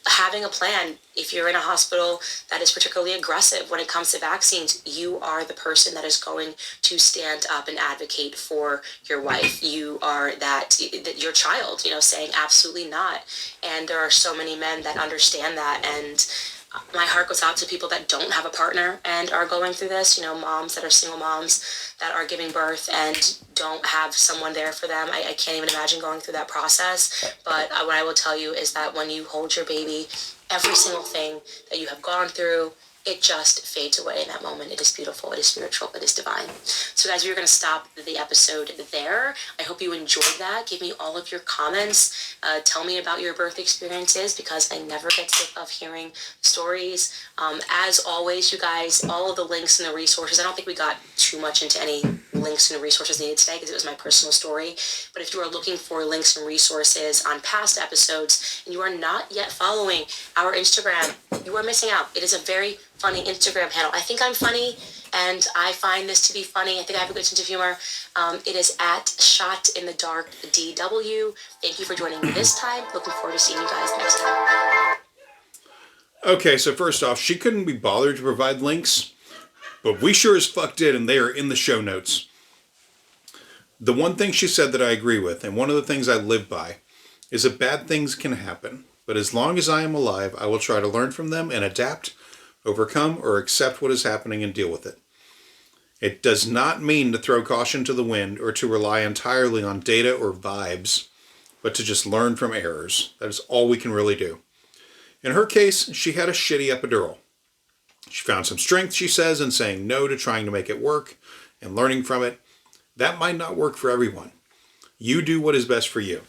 having a plan, if you're in a hospital that is particularly aggressive when it comes to vaccines, you are the person that is going to stand up and advocate for your wife. You are that your child, saying absolutely not. And there are so many men that understand that, and my heart goes out to people that don't have a partner and are going through this, moms that are single moms that are giving birth and don't have someone there for them. I can't even imagine going through that process. But what I will tell you is that when you hold your baby, every single thing that you have gone through, it just fades away in that moment. It is beautiful. It is spiritual. It is divine. So guys, we're going to stop the episode there. I hope you enjoyed that. Give me all of your comments. Tell me about your birth experiences, because I never get sick of hearing stories. As always, you guys, all of the links and the resources, I don't think we got too much into any links and resources needed today because it was my personal story. But if you are looking for links and resources on past episodes and you are not yet following our Instagram, you are missing out. It is a very funny Instagram handle. I think I'm funny, and I find this to be funny. I think I have a good sense of humor. It is at Shot in the Dark DW. Thank you for joining me this time. Looking forward to seeing you guys next time. Okay, so first off, she couldn't be bothered to provide links, but we sure as fuck did, and they are in the show notes. The one thing she said that I agree with, and one of the things I live by, is that bad things can happen, but as long as I am alive, I will try to learn from them and adapt, overcome, or accept what is happening and deal with it. It does not mean to throw caution to the wind or to rely entirely on data or vibes, but to just learn from errors. That is all we can really do. In her case, she had a shitty epidural. She found some strength, she says, in saying no to trying to make it work and learning from it. That might not work for everyone. You do what is best for you.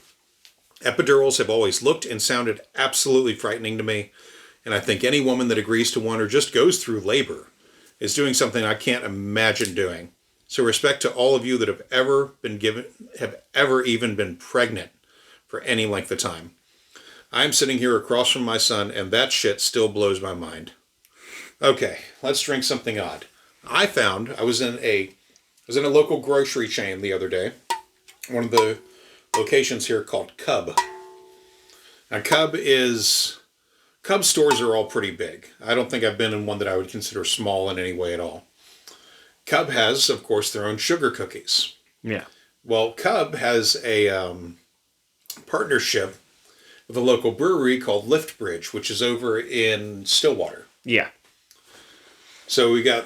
Epidurals have always looked and sounded absolutely frightening to me, and I think any woman that agrees to one or just goes through labor is doing something I can't imagine doing. So respect to all of you that have ever even been pregnant for any length of time. I'm sitting here across from my son, and that shit still blows my mind. Okay, let's drink something odd. I was in a local grocery chain the other day. One of the locations here called Cub. Now Cub stores are all pretty big. I don't think I've been in one that I would consider small in any way at all. Cub has, of course, their own sugar cookies. Yeah. Well, Cub has a partnership with a local brewery called Liftbridge, which is over in Stillwater. Yeah. So we've done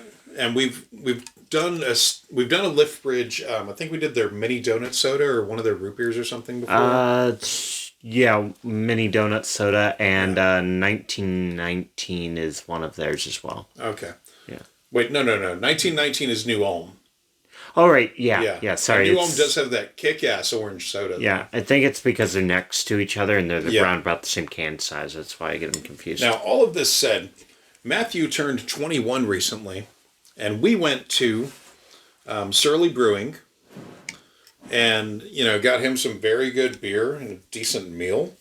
a Liftbridge. I think we did their mini donut soda or one of their root beers or something before. Yeah, mini donut soda, and 1919 is one of theirs as well. Okay. Yeah. Wait, no. 1919 is New Ulm. Oh, right. Yeah. Sorry. And New Ulm does have that kick-ass orange soda. Yeah, I think it's because they're next to each other and they're around about the same can size. That's why I get them confused. Now, all of this said, Matthew turned 21 recently, and we went to Surly Brewing, and, got him some very good beer and a decent meal.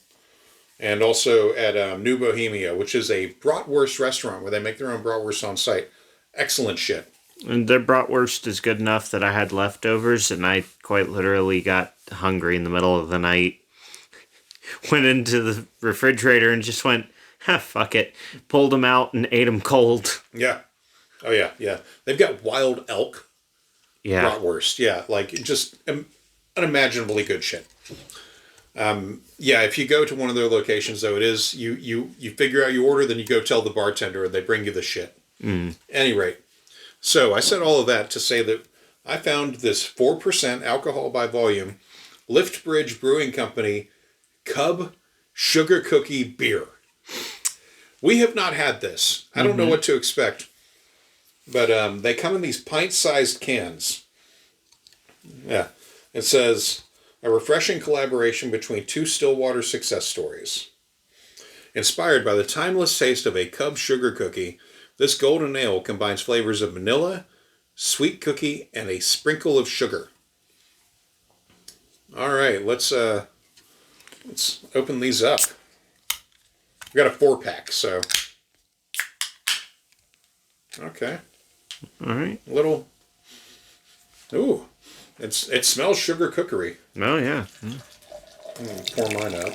And also at New Bohemia, which is a bratwurst restaurant where they make their own bratwurst on site. Excellent shit. And their bratwurst is good enough that I had leftovers, and I quite literally got hungry in the middle of the night. Went into the refrigerator and just went, fuck it. Pulled them out and ate them cold. Yeah. Oh, yeah, yeah. They've got wild elk bratwurst. Yeah, like just unimaginably good shit. Yeah, if you go to one of their locations, though, it is, you figure out your order, then you go tell the bartender, and they bring you the shit. Any rate. So, I said all of that to say that I found this 4% alcohol by volume Liftbridge Brewing Company Cub Sugar Cookie Beer. We have not had this. I don't know what to expect. But they come in these pint-sized cans. Yeah. It says, a refreshing collaboration between two Stillwater success stories. Inspired by the timeless taste of a Cub sugar cookie, this golden ale combines flavors of vanilla, sweet cookie, and a sprinkle of sugar. All right, let's open these up. We got a 4-pack, so okay. All right. Little. Ooh, it smells sugar cookery. Oh yeah. Pour mine up.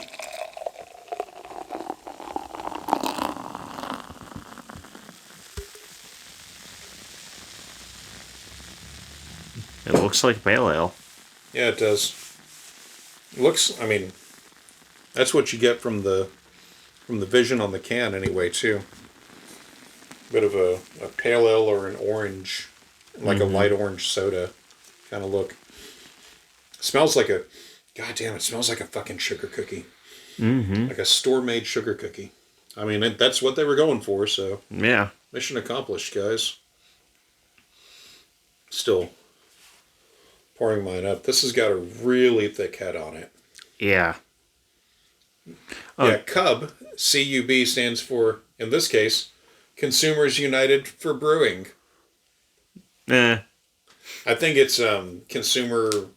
It looks like pale ale. Yeah, it does. Looks. I mean, that's what you get from the vision on the can, anyway. Too. Bit of a pale ale or an orange, like a light orange soda, kind of look. Smells like a. Goddamn! It smells like a fucking sugar cookie. Like a store-made sugar cookie. I mean, that's what they were going for. So yeah, mission accomplished, guys. Still pouring mine up. This has got a really thick head on it. yeah. Yeah, CUB, C-U-B, stands for, in this case, Consumers United for Brewing. I think it's Consumers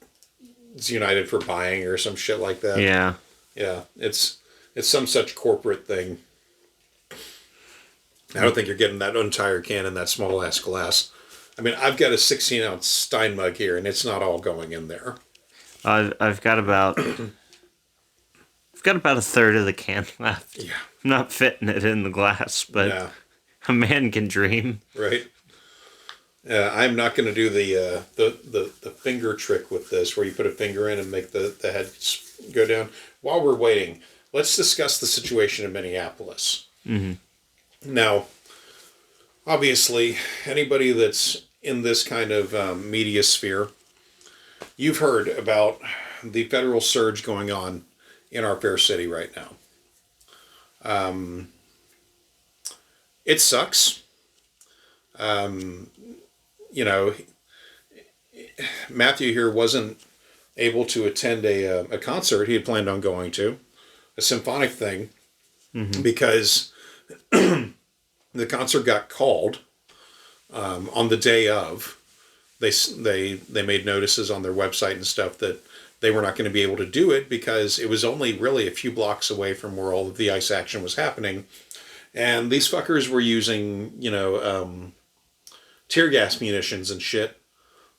United for Buying or some shit like that. Yeah. Yeah, it's some such corporate thing. I don't think you're getting that entire can in that small ass glass. I mean, I've got a 16-ounce Stein mug here, and it's not all going in there. I've got about a third of the can left. Yeah. I'm not fitting it in the glass, but a man can dream. Right. I'm not going to do the finger trick with this, where you put a finger in and make the head go down. While we're waiting, let's discuss the situation in Minneapolis. Now, obviously, anybody that's in this kind of media sphere, you've heard about the federal surge going on in our fair city right now. It sucks. You know, Matthew here wasn't able to attend a concert he had planned on going to, a symphonic thing, because the concert got called on the day of. They made notices on their website and stuff that they were not going to be able to do it because it was only really a few blocks away from where all of the ICE action was happening. And these fuckers were using, tear gas munitions and shit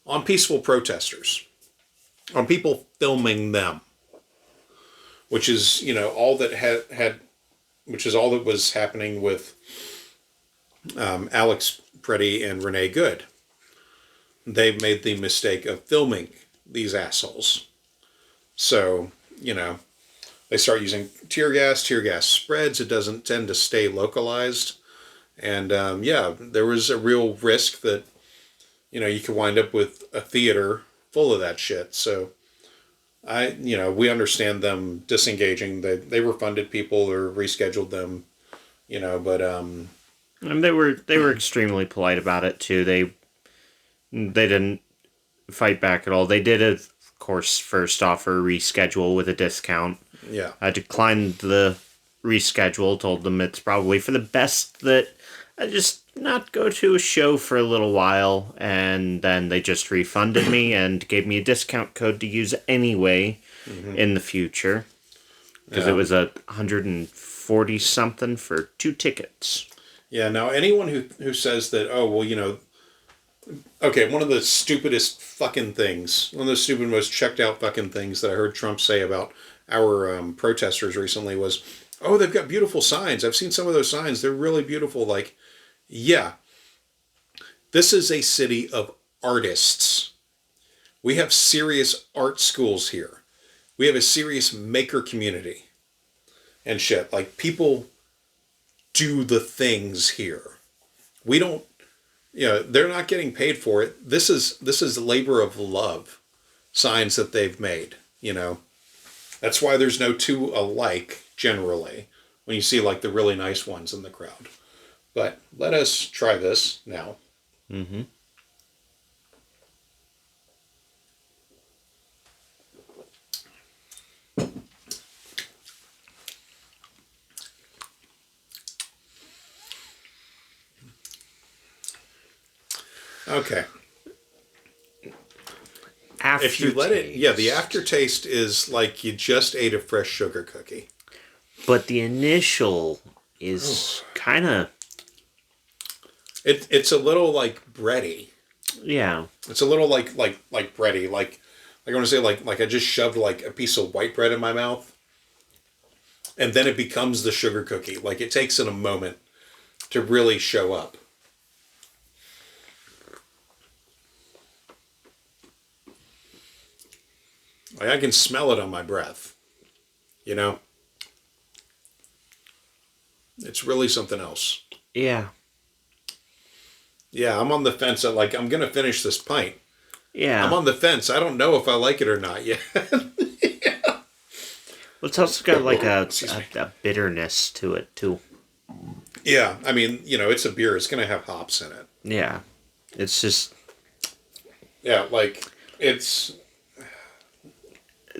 on peaceful protesters, on people filming them, which is, all that which is all that was happening with Alex Preddy and Renee Good. They made the mistake of filming these assholes. So, they start using tear gas spreads. It doesn't tend to stay localized. And, there was a real risk that, you could wind up with a theater full of that shit. So, we understand them disengaging. They refunded people or rescheduled them, but... And they were extremely polite about it, too. They didn't fight back at all. They did, of course, first offer reschedule with a discount. Yeah. I declined the reschedule, told them it's probably for the best that I just, not go to a show for a little while, and then they just refunded me and gave me a discount code to use anyway in the future. Because it was $140 something for 2 tickets. Yeah, now anyone who says that, oh, well, okay, one of the stupidest fucking things, one of the stupid, most checked out fucking things that I heard Trump say about our protesters recently was, oh, they've got beautiful signs. I've seen some of those signs. They're really beautiful. Like, yeah, this is a city of artists. We have serious art schools here. We have a serious maker community and shit. Like, people do the things here. We don't, they're not getting paid for it. This is labor of love signs that they've made, That's why there's no two alike, generally, when you see, like, the really nice ones in the crowd. But let us try this now. Mm-hmm. Okay. If you let it, the aftertaste is like you just ate a fresh sugar cookie. But the initial is kind of... It's a little like bready. Yeah. It's a little like bready. Like I want to say like I just shoved like a piece of white bread in my mouth. And then it becomes the sugar cookie. Like it takes it a moment to really show up. Like I can smell it on my breath. It's really something else. Yeah. Yeah, I'm on the fence. I'm going to finish this pint. Yeah. I'm on the fence. I don't know if I like it or not yet. Yeah. Well, it's also got like a bitterness to it, too. Yeah, I mean, it's a beer. It's going to have hops in it. Yeah. It's just... Yeah, like, it's...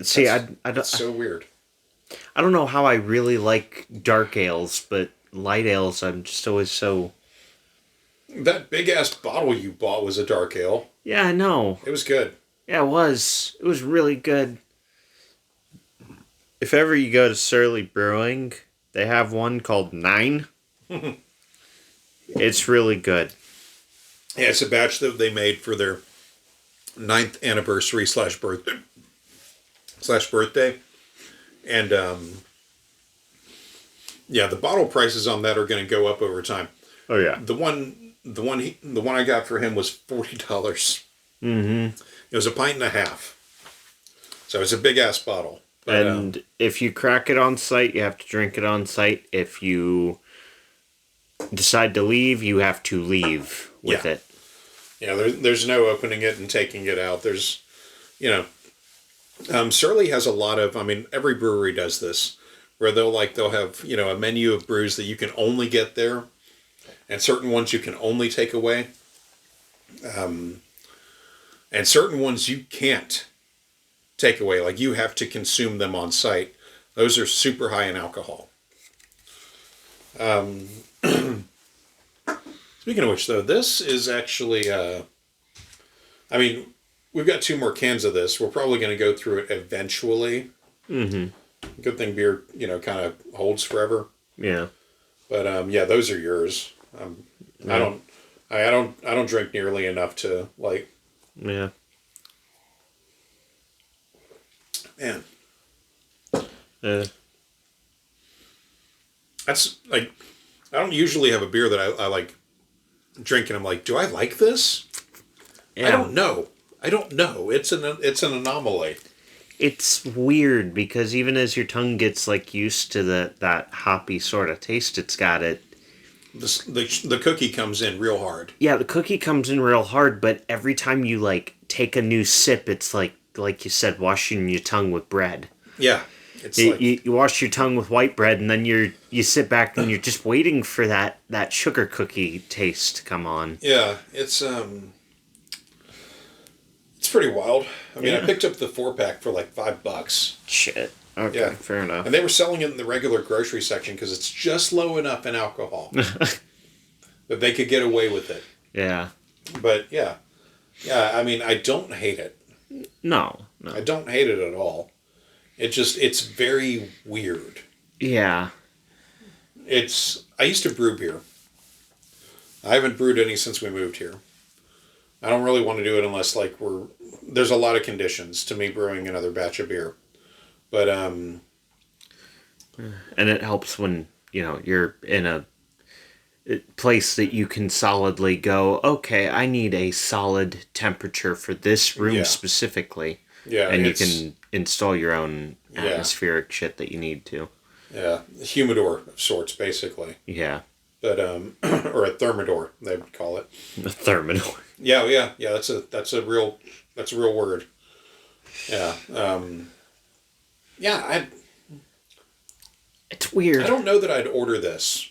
See, I don't... It's so weird. I don't know how I really like dark ales, but light ales, I'm just always so... That big-ass bottle you bought was a dark ale. Yeah, I know. It was good. Yeah, it was. It was really good. If ever you go to Surly Brewing, they have one called 9. It's really good. Yeah, it's a batch that they made for their 9th anniversary /birthday. And, the bottle prices on that are going to go up over time. Oh, yeah. The one I got for him was $40. Mm-hmm. It was a pint and a half. So it's a big-ass bottle. But, and if you crack it on site, you have to drink it on site. If you decide to leave, you have to leave with it. Yeah, there's no opening it and taking it out. There's, Surly has a lot of, every brewery does this, where they'll have, a menu of brews that you can only get there, and certain ones you can only take away, and certain ones you can't take away. Like, you have to consume them on site. Those are super high in alcohol. Speaking of which, though, this is actually, we've got 2 more cans of this. We're probably going to go through it eventually. Mm-hmm. Good thing beer, kind of holds forever. Yeah. But those are yours. I don't drink nearly enough to like. Yeah. Man. That's like, I don't usually have a beer that I like drink and I'm like, do I like this? Yeah. I don't know. It's an anomaly. It's weird because even as your tongue gets like used to that hoppy sort of taste it's got, the cookie comes in real hard. Yeah, the cookie comes in real hard, but every time you like take a new sip, it's like you said, washing your tongue with bread. Yeah, it's you wash your tongue with white bread, and then you sit back and you're just waiting for that sugar cookie taste to come on. Yeah, it's pretty wild. I picked up the 4-pack for like $5. Shit. Okay, yeah. Fair enough. And they were selling it in the regular grocery section because it's just low enough in alcohol that they could get away with it. Yeah. But yeah, I mean, I don't hate it. No. I don't hate it at all. It's very weird. Yeah. I used to brew beer. I haven't brewed any since we moved here. I don't really want to do it unless there's a lot of conditions to me brewing another batch of beer. But and it helps when, you're in a place that you can solidly go, okay, I need a solid temperature for this room specifically. Yeah. And you can install your own atmospheric shit that you need to. Yeah. A humidor of sorts, basically. Yeah. But or a thermidor, they would call it. A thermidor. Yeah. That's a real word. Yeah. It's weird. I don't know that I'd order this.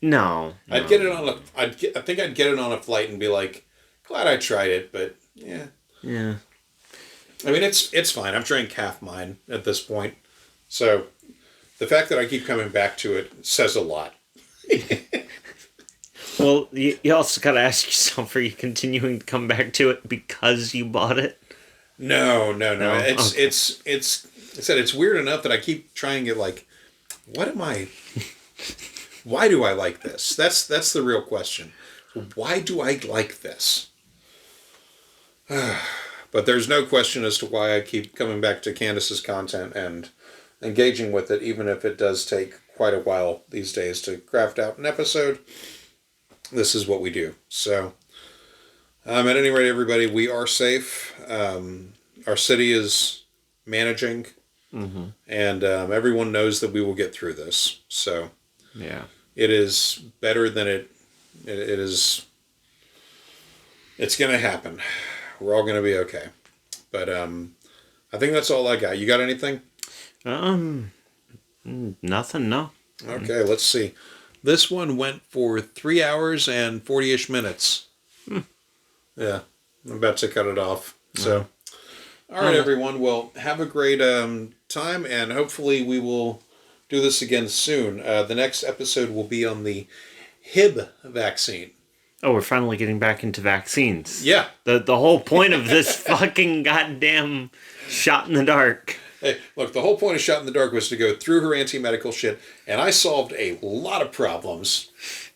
No. I'd get it on I think I'd get it on a flight and be like, glad I tried it, but yeah. Yeah. I mean, it's fine. I've drank half mine at this point. So the fact that I keep coming back to it says a lot. Well, you also got to ask yourself, are you continuing to come back to it because you bought it? No. Okay. It's weird enough that I keep trying to why do I like this? That's the real question. Why do I like this? But there's no question as to why I keep coming back to Candace's content and engaging with it, even if it does take quite a while these days to craft out an episode. This is what we do. So, at any rate, everybody, we are safe. Our city is managing, and everyone knows that we will get through this. So, yeah, it is better than it is. It's going to happen. We're all going to be okay. But I think that's all I got. You got anything? Nothing. No. Okay, let's see. This one went for 3 hours and 40-ish minutes. Yeah, I'm about to cut it off. So, all right, everyone. Well, have a great time, and hopefully we will do this again soon. The next episode will be on the HIB vaccine. Oh, we're finally getting back into vaccines. Yeah. The whole point of this fucking goddamn shot in the dark. Hey, look, the whole point of Shot in the Dark was to go through her anti-medical shit, and I solved a lot of problems.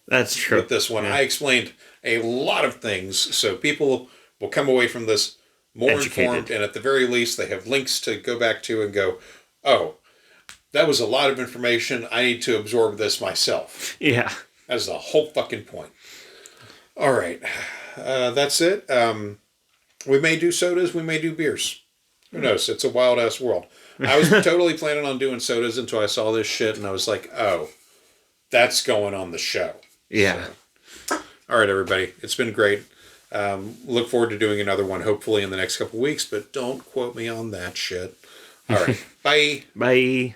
That's true. With this one. Yeah. I explained a lot of things, so people will come away from this more informed, and at the very least, they have links to go back to and go, oh, that was a lot of information. I need to absorb this myself. Yeah. That's the whole fucking point. All right. That's it. We may do sodas. We may do beers. Who knows? It's a wild-ass world. I was totally planning on doing sodas until I saw this shit, and I was like, oh, that's going on the show. Yeah. So, all right, everybody. It's been great. Look forward to doing another one, hopefully in the next couple weeks, but don't quote me on that shit. All right. Bye. Bye.